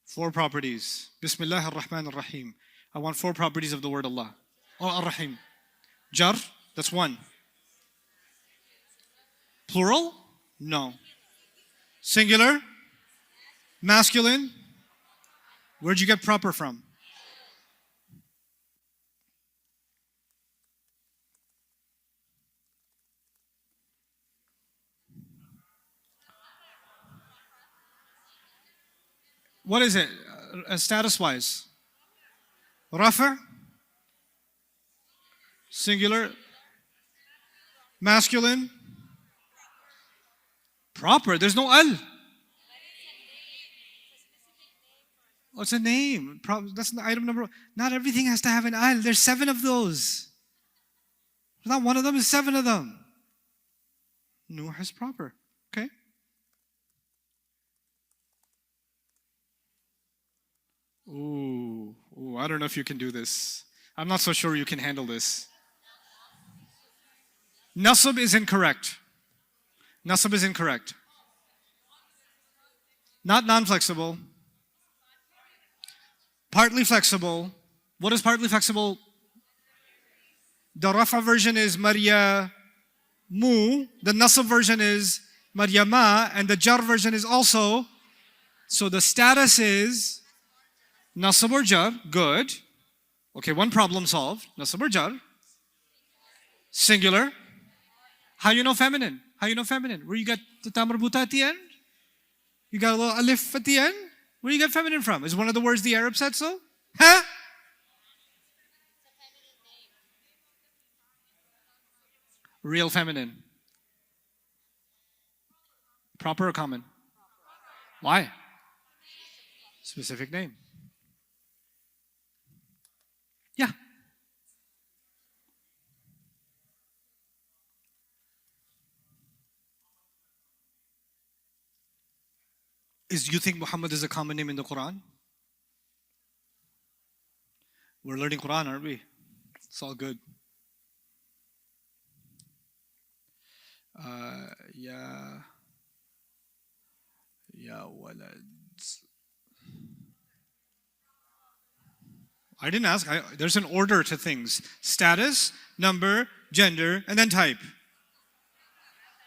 Four properties. Bismillah ar-Rahman ar-Rahim. I want four properties of the word Allah. Or ar-Rahim. Jar, that's one. Plural? No. Singular? Masculine? Where'd you get proper from? What is it, status-wise? Rafa? Singular? Masculine? Proper. There's no al. Oh, it's a name. That's item number. Not everything has to have an al. There's 7 of those. Not one of them, is 7 of them. Nuh is proper. Okay. Ooh, I don't know if you can do this. I'm not so sure you can handle this. Nasab is incorrect. Nasab is incorrect. Not non-flexible. Partly flexible. What is partly flexible? The Rafa version is Maryamu. The Nasab version is Maryama. And the Jar version is also. So the status is Nasab or Jar. Good. Okay, one problem solved. Nasab or Jar. Singular. How you know feminine? How you know feminine? Where you got the marbuta at the end? You got a little alif at the end? Where you get feminine from? Is one of the words the Arab said so? Huh? Real feminine. Proper or common? Why? Specific name. Yeah. You think Muhammad is a common name in the Quran? We're learning Quran, aren't we? It's all good. Ya walad. I didn't ask. There's an order to things. Status, number, gender, and then type.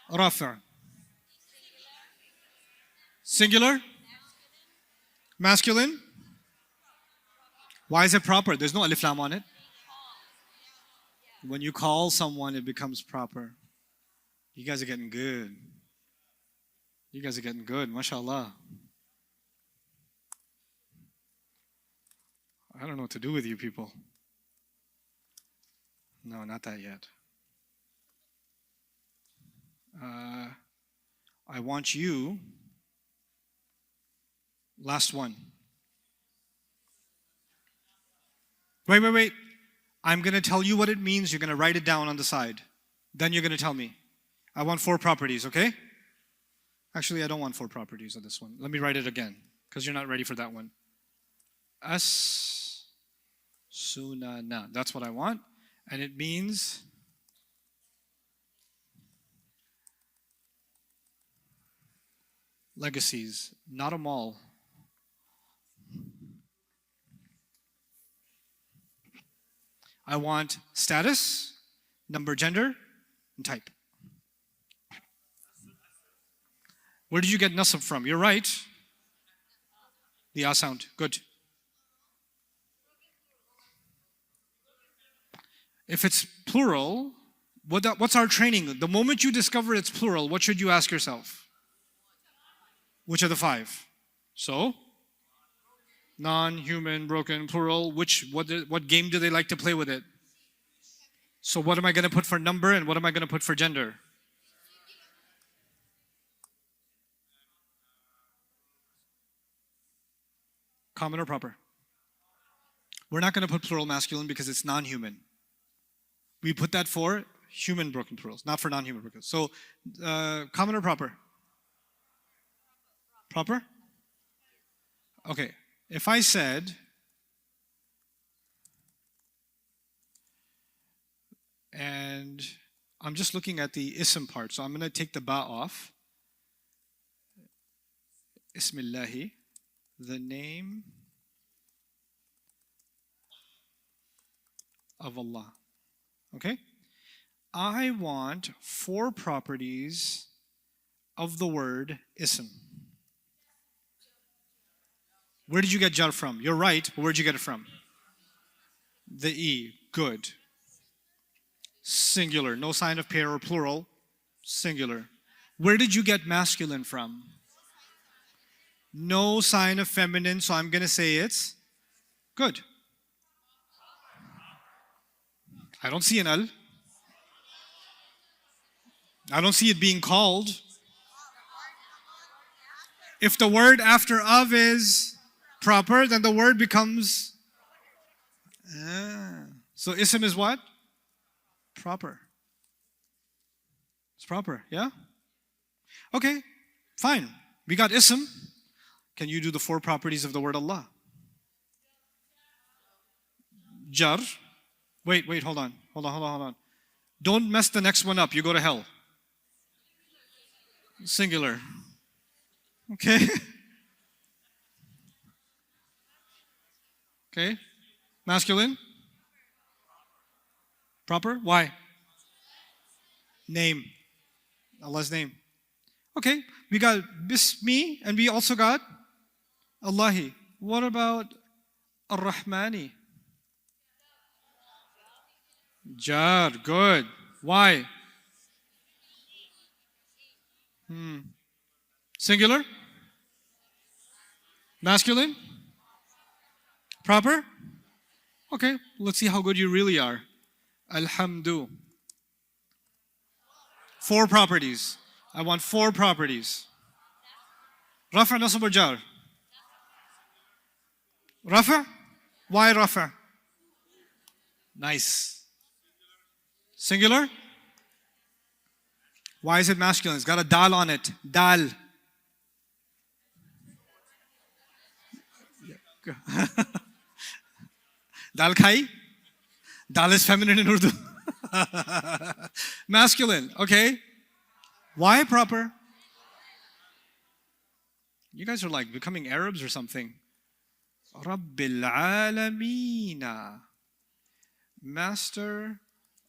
Rafa. Singular? Masculine? Why is it proper? There's no alif lam on it. When you call someone, it becomes proper. You guys are getting good. You guys are getting good, mashallah. I don't know what to do with you people. No, not that yet. I want you. Last one. Wait. I'm going to tell you what it means. You're going to write it down on the side. Then you're going to tell me. I want 4 properties, okay? Actually, I don't want 4 properties on this one. Let me write it again, because you're not ready for that one. As-sunana. That's what I want. And it means legacies, not a mall. I want status, number, gender, and type. Where did you get nasab from? You're right. The ah sound. Good. If it's plural, what's our training? The moment you discover it's plural, what should you ask yourself? Which are the 5? So? Non-human, broken, plural. What game do they like to play with it? So what am I going to put for number and what am I going to put for gender? Common or proper? We're not going to put plural masculine because it's non-human. We put that for human broken plurals, not for non-human broken. So common or proper? Proper? Okay. If I said, and I'm just looking at the ism part, so I'm going to take the ba off. Ismillahi, the name of Allah. Okay? I want 4 properties of the word ism. Where did you get jar from? You're right, but where did you get it from? The E. Good. Singular. No sign of pair or plural. Singular. Where did you get masculine from? No sign of feminine, so I'm going to say it's good. I don't see an al. I don't see it being called. If the word after of is proper, then the word becomes so ism is what? Proper. It's proper, yeah? Okay, fine. We got ism. Can you do the 4 properties of the word Allah? Jar. Wait, hold on. Don't mess the next one up. You go to hell. Singular. Okay. Okay. Masculine? Proper? Why? Name. Allah's name. Okay. We got Bismi and we also got Alladhee. What about Ar-Rahmani? Jar. Good. Why? Singular? Masculine? Proper? Okay, let's see how good you really are. Alhamdu. 4 properties. I want 4 properties. Rafa, nasab or jar? Rafa? Why Rafa? Nice. Singular? Why is it masculine? It's got a dal on it. Dal. Dal khai? Dal is feminine in Urdu. Masculine, okay. Why proper? You guys are like becoming Arabs or something. Rabbil Alameen. Master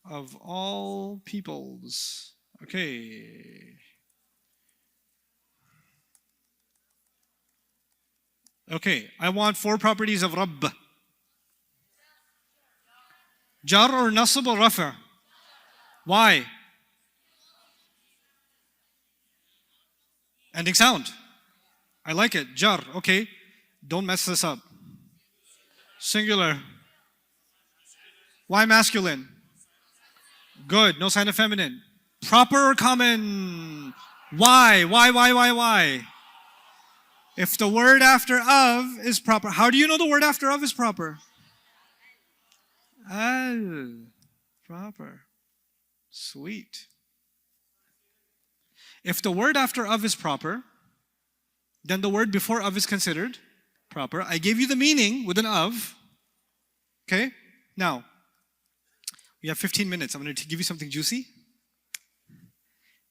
of all peoples. Okay. Okay, I want 4 properties of Rabb. Jar or nasab or rafa? Why? Ending sound. I like it. Jar. Okay. Don't mess this up. Singular. Why masculine? Good. No sign of feminine. Proper or common? Why? Why? If the word after of is proper. How do you know the word after of is proper? Al. Proper. Sweet. If the word after of is proper, then the word before of is considered proper. I gave you the meaning with an of. Okay? Now, we have 15 minutes. I'm going to give you something juicy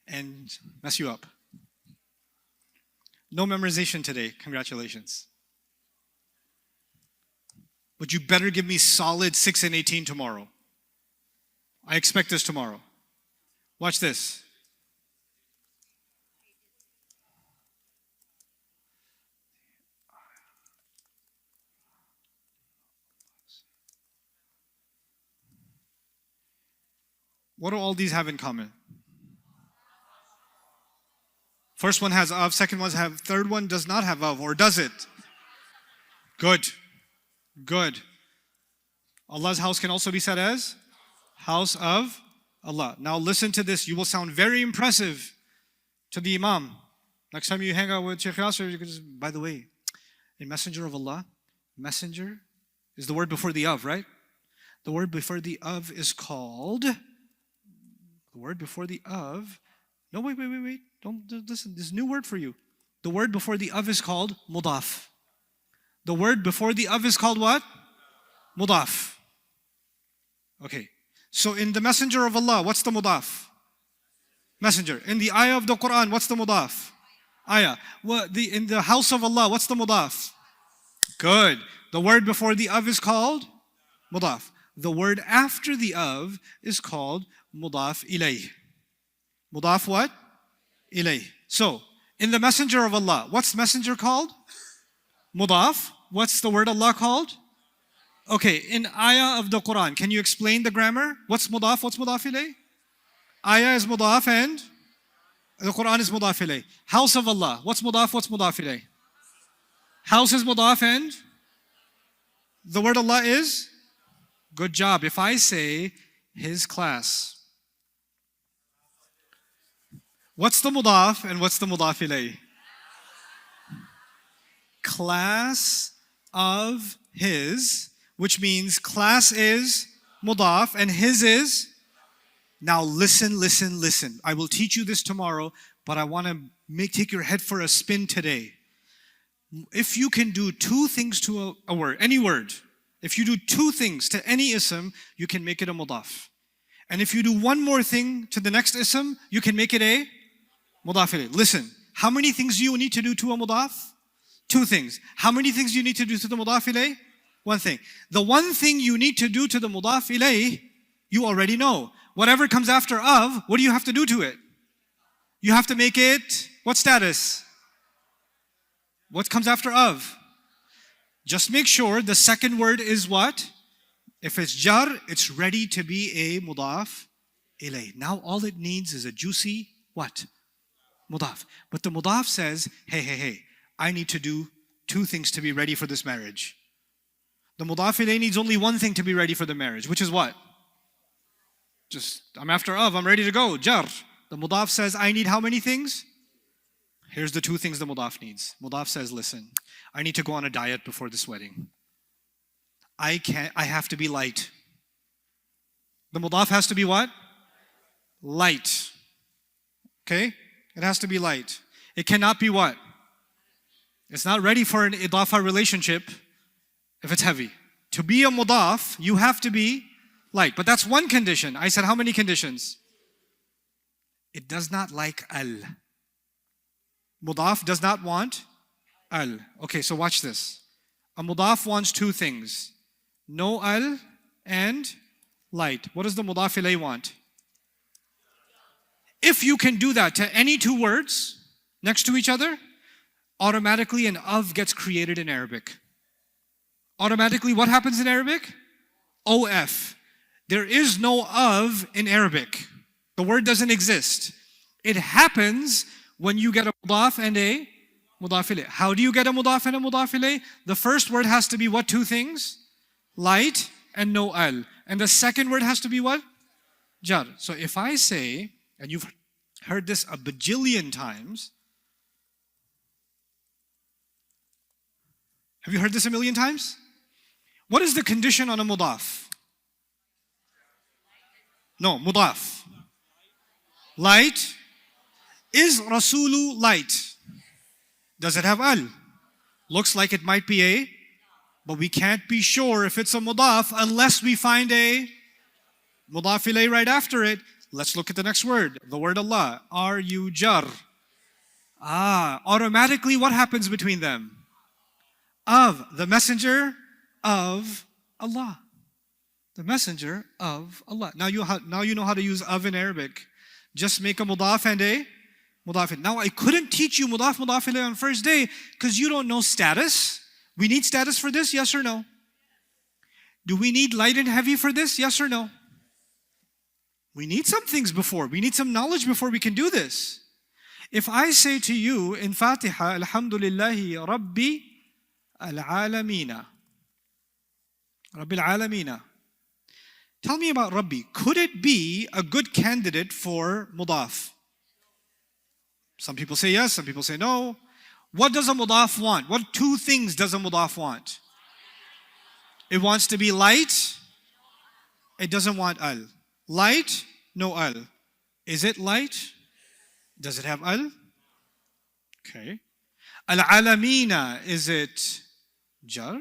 and mess you up. No memorization today. Congratulations. But you better give me solid 6 and 18 tomorrow. I expect this tomorrow. Watch this. What do all these have in common? First one has of, second one have, third one does not have of, or does it? Good. Good. Allah's house can also be said as house of Allah. Now listen to this. You will sound very impressive to the Imam. Next time you hang out with Sheikh Yasser, you can just, by the way, a messenger of Allah, messenger is the word before the of, right? The word before the of is called, the word before the of, no, wait. Don't listen. This is a new word for you. The word before the of is called Mudhaf. The word before the of is called what? Mudhaf. Okay. So in the messenger of Allah, what's the Mudhaf? Messenger. In the ayah of the Quran, what's the Mudhaf? Ayah. In the house of Allah, what's the Mudhaf? Good. The word before the of is called Mudhaf. The word after the of is called Mudhaf Ilayh. Mudhaf what? Ilayh. So, in the messenger of Allah, what's messenger called? Mudhaf. What's the word Allah called? Okay, in ayah of the Quran, can you explain the grammar? What's mudhaf? What's mudhaf ilayh? Ayah is mudhaf and the Quran is mudhaf ilayh. House of Allah, what's mudhaf? What's mudhaf ilayh? House is mudhaf and the word Allah is? Good job. If I say his class, what's the mudhaf and what's the mudhaf ilayh? Class of his, which means class is mudhaf and his is. Now listen. I will teach you this tomorrow, but I want to take your head for a spin today. If you can do two things to a word, any word, if you do two things to any ism, you can make it a mudhaf. And if you do one more thing to the next ism, you can make it a mudhaf ilayh. Listen, how many things do you need to do to a mudhaf? Two things. How many things do you need to do to the mudhaf ilayh? One thing. The one thing you need to do to the mudhaf ilayh, you already know. Whatever comes after of, what do you have to do to it? You have to make it, what status? What comes after of? Just make sure the second word is what? If it's jar, it's ready to be a mudhaf ilayh. Now all it needs is a juicy what? Mudhaf. But the mudhaf says, hey, I need to do two things to be ready for this marriage. The mudhaf ilayh needs only one thing to be ready for the marriage, which is what? Just, I'm after of, I'm ready to go, jar. The mudhaf says, I need how many things? Here's the two things the mudhaf needs. Mudhaf says, listen, I need to go on a diet before this wedding. I have to be light. The mudhaf has to be what? Light. Okay? It has to be light. It cannot be what? It's not ready for an Idhafa relationship if it's heavy. To be a mudhaf, you have to be light. But that's one condition. I said how many conditions? It does not like al. Mudhaf does not want al. Okay, so watch this. A mudhaf wants two things. No al and light. What does the mudhaf ilayh want? If you can do that to any two words next to each other, automatically an of gets created in Arabic. Automatically what happens in Arabic? OF. There is no of in Arabic. The word doesn't exist. It happens when you get a mudaf and a mudaf ilayh. How do you get a mudaf and a mudaf ilayh? The first word has to be what two things? Light and no al. And the second word has to be what? Jar. So if I say, and you've heard this a bajillion times. Have you heard this a million times? What is the condition on a mudaf? No, mudaf. Light. Is Rasulu light? Does it have al? Looks like it might be a, but we can't be sure if it's a mudaf unless we find a mudaf ilayh right after it. Let's look at the next word, the word Allah. Are you jar? Automatically what happens between them? Of, the messenger of Allah. The messenger of Allah. Now you know how to use of in Arabic. Just make a mudaf and a mudaf ilayh. Now I couldn't teach you mudaf ilayh on first day because you don't know status. We need status for this, yes or no? Do we need light and heavy for this, yes or no? We need some things before. We need some knowledge before we can do this. If I say to you in Fatiha, Alhamdulillahi Rabbi al-Alamina. Rabbil Alamina. Tell me about Rabbi. Could it be a good candidate for mudaf? Some people say yes, some people say no. What does a mudaf want? What two things does a mudaf want? It wants to be light. It doesn't want al. Light, no al. Is it light? Does it have al? Okay. Al-alamina, is it jar?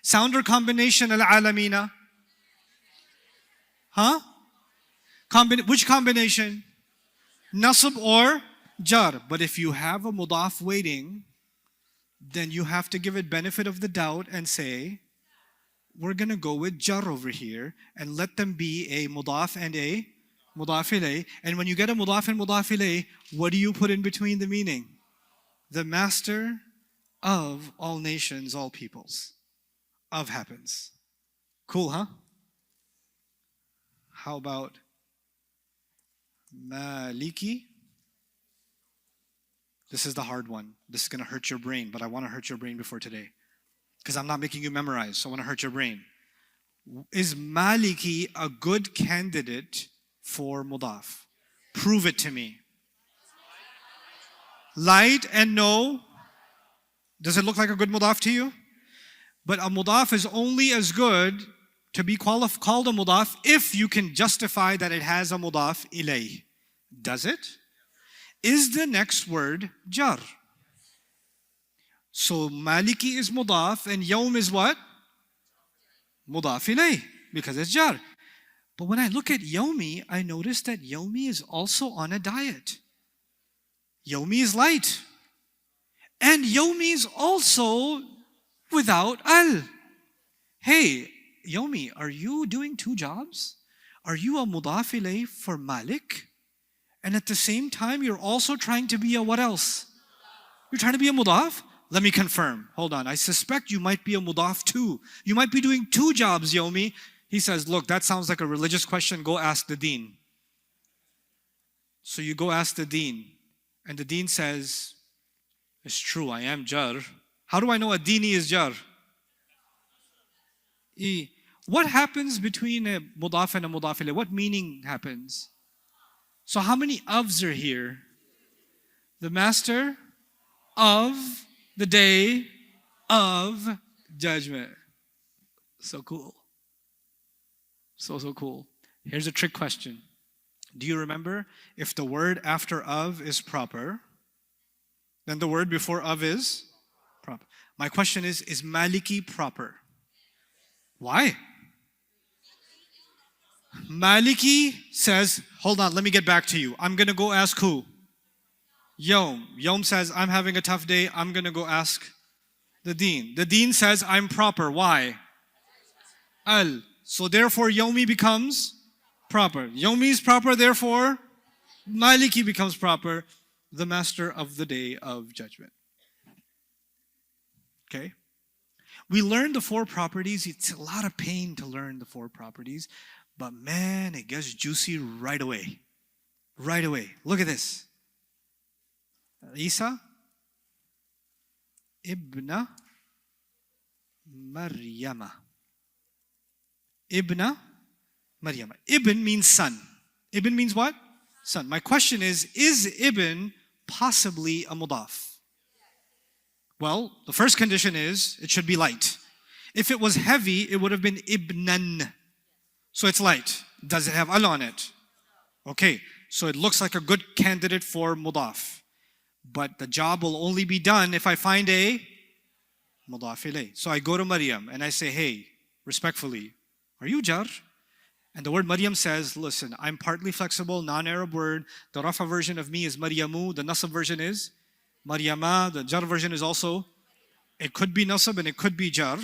Sounder combination, al-alamina. Huh? Which combination? Nasab or jar. But if you have a mudaf waiting, then you have to give it benefit of the doubt and say, we're going to go with jar over here and let them be a mudaf and a mudaf ilayh. And when you get a mudaf and mudaf ilayh, what do you put in between the meaning? The master of all nations, all peoples. Of happens. Cool, huh? How about Maliki? This is the hard one. This is going to hurt your brain, but I want to hurt your brain before today. Because I'm not making you memorize, so I want to hurt your brain. Is Maliki a good candidate for mudaf? Prove it to me. Light and no. Does it look like a good mudaf to you? But a mudaf is only as good to be called a mudaf if you can justify that it has a mudaf ilayh. Does it? Is the next word jar? So Maliki is mudaf and Yawm is what? Mudaf ilayh, because it's jar. But when I look at Yawmi, I notice that Yawmi is also on a diet. Yawmi is light. And Yawmi is also without al. Hey, Yawmi, are you doing two jobs? Are you a mudaf ilayh for Malik? And at the same time, you're also trying to be a what else? You're trying to be a mudaf? Let me confirm. Hold on. I suspect you might be a mudaf too. You might be doing two jobs, Yawmi. He says, look, that sounds like a religious question. Go ask the deen. So you go ask the deen. And the deen says, it's true, I am jar. How do I know a dini is jar? What happens between a mudaf and a mudaf ilayh? What meaning happens? So how many ofs are here? The master of the day of judgment. So cool. So cool. Here's a trick question. Do you remember if the word after of is proper, then the word before of is proper? My question is Maliki proper? Why? Maliki says, hold on, let me get back to you. I'm going to go ask who? Yawm. Yawm says, I'm having a tough day. I'm going to go ask the deen. The deen says, I'm proper. Why? Al. So therefore, Yawmi becomes proper. Yawmi is proper, therefore, Maliki becomes proper, the master of the day of judgment. Okay? We learned the four properties. It's a lot of pain to learn the four properties. But man, it gets juicy right away. Right away. Look at this. Isa ibn Maryama. Ibn Maryama. Ibn means son. Ibn means what? Son. My question is Ibn possibly a mudaf? Well, the first condition is it should be light. If it was heavy, it would have been ibnan. So it's light. Does it have al on it? Okay, so it looks like a good candidate for mudaf. But the job will only be done if I find a mudaf ilayh. So I go to Maryam and I say, hey, respectfully, are you jar? And the word Maryam says, listen, I'm partly flexible, non-Arab word. The Rafa version of me is Maryamu. The Nasab version is Maryama. The Jar version is also, it could be Nasab and it could be Jar.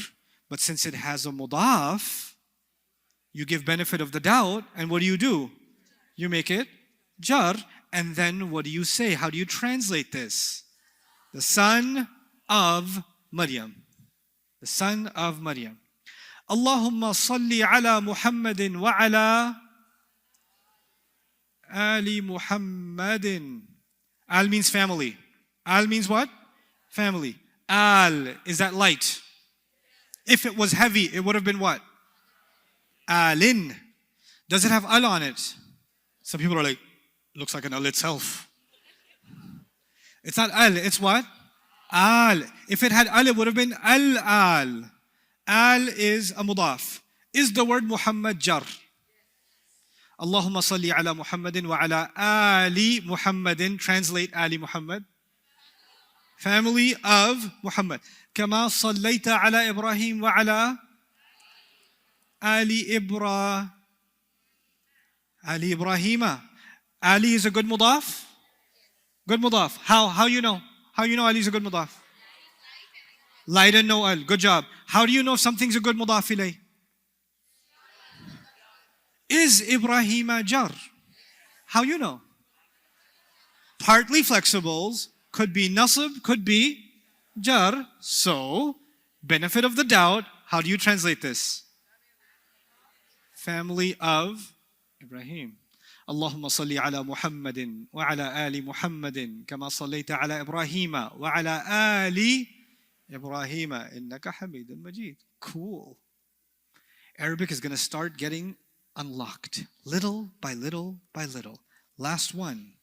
But since it has a mudaf, you give benefit of the doubt. And what do? You make it Jar. And then what do you say? How do you translate this? The son of Maryam. The son of Maryam. Allahumma salli ala Muhammadin wa ala ali Muhammadin. Al means family. Al means what? Family. Al, is that light? If it was heavy, it would have been what? Alin. Does it have al on it? Some people are like, looks like an al itself. It's not al, it's what? Al. If it had al, it would have been al-al. Al is a mudaf. Is the word Muhammad jar? Allahumma salli ala Muhammadin wa ala ali Muhammadin. Translate Ali Muhammad. Family of Muhammad. Kama sallaita ala Ibrahim wa ala Ali Ibrahima. Ali is a good mudaf? Good mudaf. How you know? How you know Ali is a good mudaf? Light and no al. Good job. How do you know if something's a good mudaf ilayh? Is Ibrahima jar? How you know? Partly flexibles, could be nasab, could be jar. So, benefit of the doubt, how do you translate this? Family of Ibrahim. Allahumma salli ala Muhammadin wa ala ali Muhammadin kama sallaita ala Ibrahima wa ala ali Ibrahima innaka hamidun majid. Cool. Arabic is going to start getting unlocked little by little by little. Last one.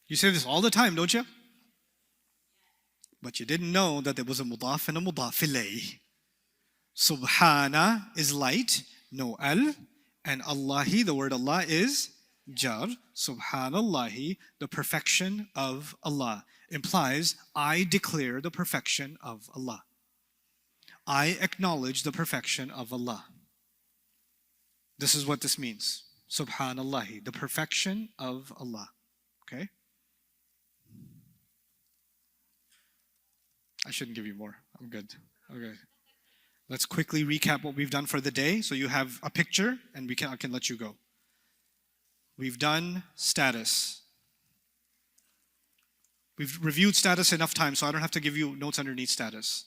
You say this all the time, don't you? But you didn't know that there was a mudaf and a mudaf ilayh. Subhana is light, no al, and Allahi, the word Allah is jar. Subhanallahi, the perfection of Allah, implies I declare the perfection of Allah. I acknowledge the perfection of Allah. This is what this means. Subhanallahi, the perfection of Allah. Okay? I shouldn't give you more. I'm good. Okay. Let's quickly recap what we've done for the day so you have a picture and I can let you go. We've done status. We've reviewed status enough times so I don't have to give you notes underneath status.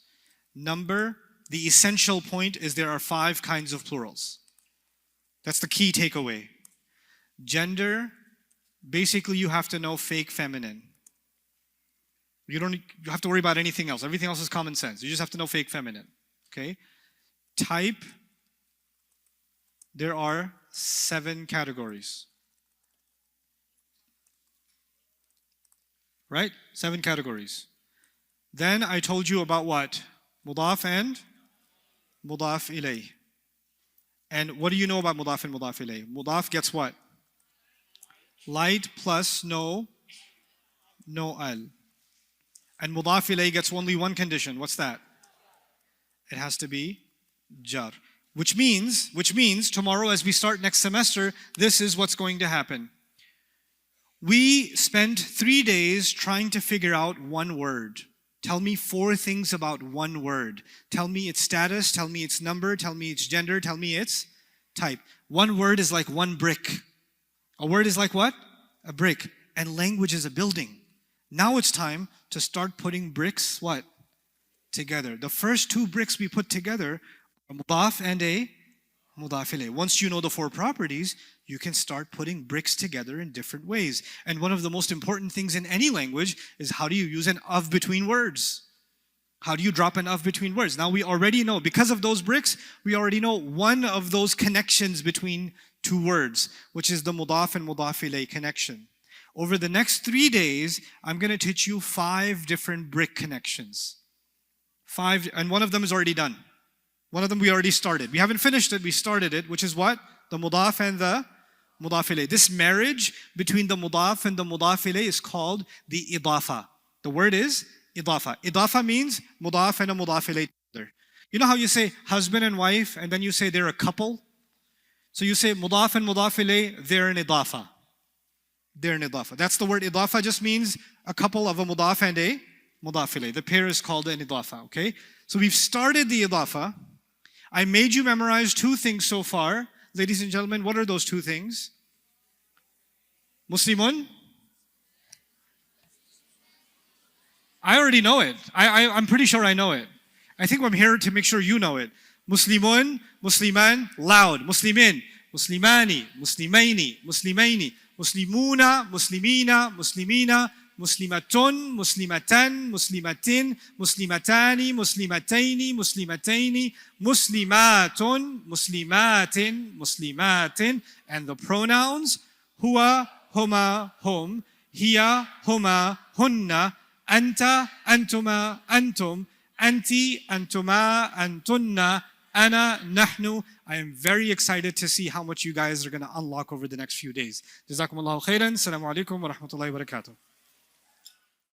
Number, the essential point is there are 5 kinds of plurals. That's the key takeaway. Gender, basically you have to know fake feminine. You don't have to worry about anything else. Everything else is common sense. You just have to know fake feminine. Okay? Type, there are 7 categories. Right? 7 categories. Then I told you about what? Mudaf and Mudaf ilayh. And what do you know about Mudaf and Mudaf ilayh? Mudaf gets what? Light plus no al. And Mudaf ilayh gets only one condition. What's that? It has to be jar. Which means tomorrow as we start next semester, this is what's going to happen. We spent 3 days trying to figure out one word. Tell me 4 things about one word. Tell me its status, tell me its number, tell me its gender, tell me its type. One word is like one brick. A word is like what? A brick. And language is a building. Now it's time to start putting bricks, what? together. The first two bricks we put together are mudhaf and a mudhaf ilayh. Once you know the four properties, you can start putting bricks together in different ways. And one of the most important things in any language is how do you use an of between words? How do you drop an of between words? Now we already know, because of those bricks, we already know one of those connections between two words, which is the mudhaf and mudhaf ilayh connection. Over the next 3 days, I'm going to teach you 5 different brick connections. 5, and one of them is already done. One of them we already started. We haven't finished it, we started it, which is what? The mudhaf and the mudhaf ilayh. This marriage between the mudhaf and the mudhaf ilayh is called the Idhafa. The word is Idhafa. Idhafa means mudhaf and a mudhaf ilayh together. You know how you say husband and wife and then you say they're a couple? So you say mudhaf and mudhaf ilayh, they're an Idhafa. They're an Idhafa. That's the word Idhafa, just means a couple of a mudhaf and a mudhaf ilayh. The pair is called an Idhafa, okay? So we've started the Idhafa. I made you memorize 2 things so far. Ladies and gentlemen, what are those 2 things? Muslimun? I already know it. I'm pretty sure I know it. I think I'm here to make sure you know it. Muslimun, Musliman, loud. Muslimin, Muslimani, Muslimaini, Muslimaini, Muslimuna, Muslimina, Muslimina, Muslimatun, Muslimatan, Muslimatin, Muslimatani, Muslimataini, Muslimataini, Muslimatun, Muslimatin, Muslimatin, and the pronouns huwa, huma, hum, hiya, huma, hunna, anta, antuma, antum, anti, antuma, antunna, ana, nahnu. I am very excited to see how much you guys are going to unlock over the next few days. Jazakumullahu khairan. Assalamu alaikum wa rahmatullahi wa barakatuh.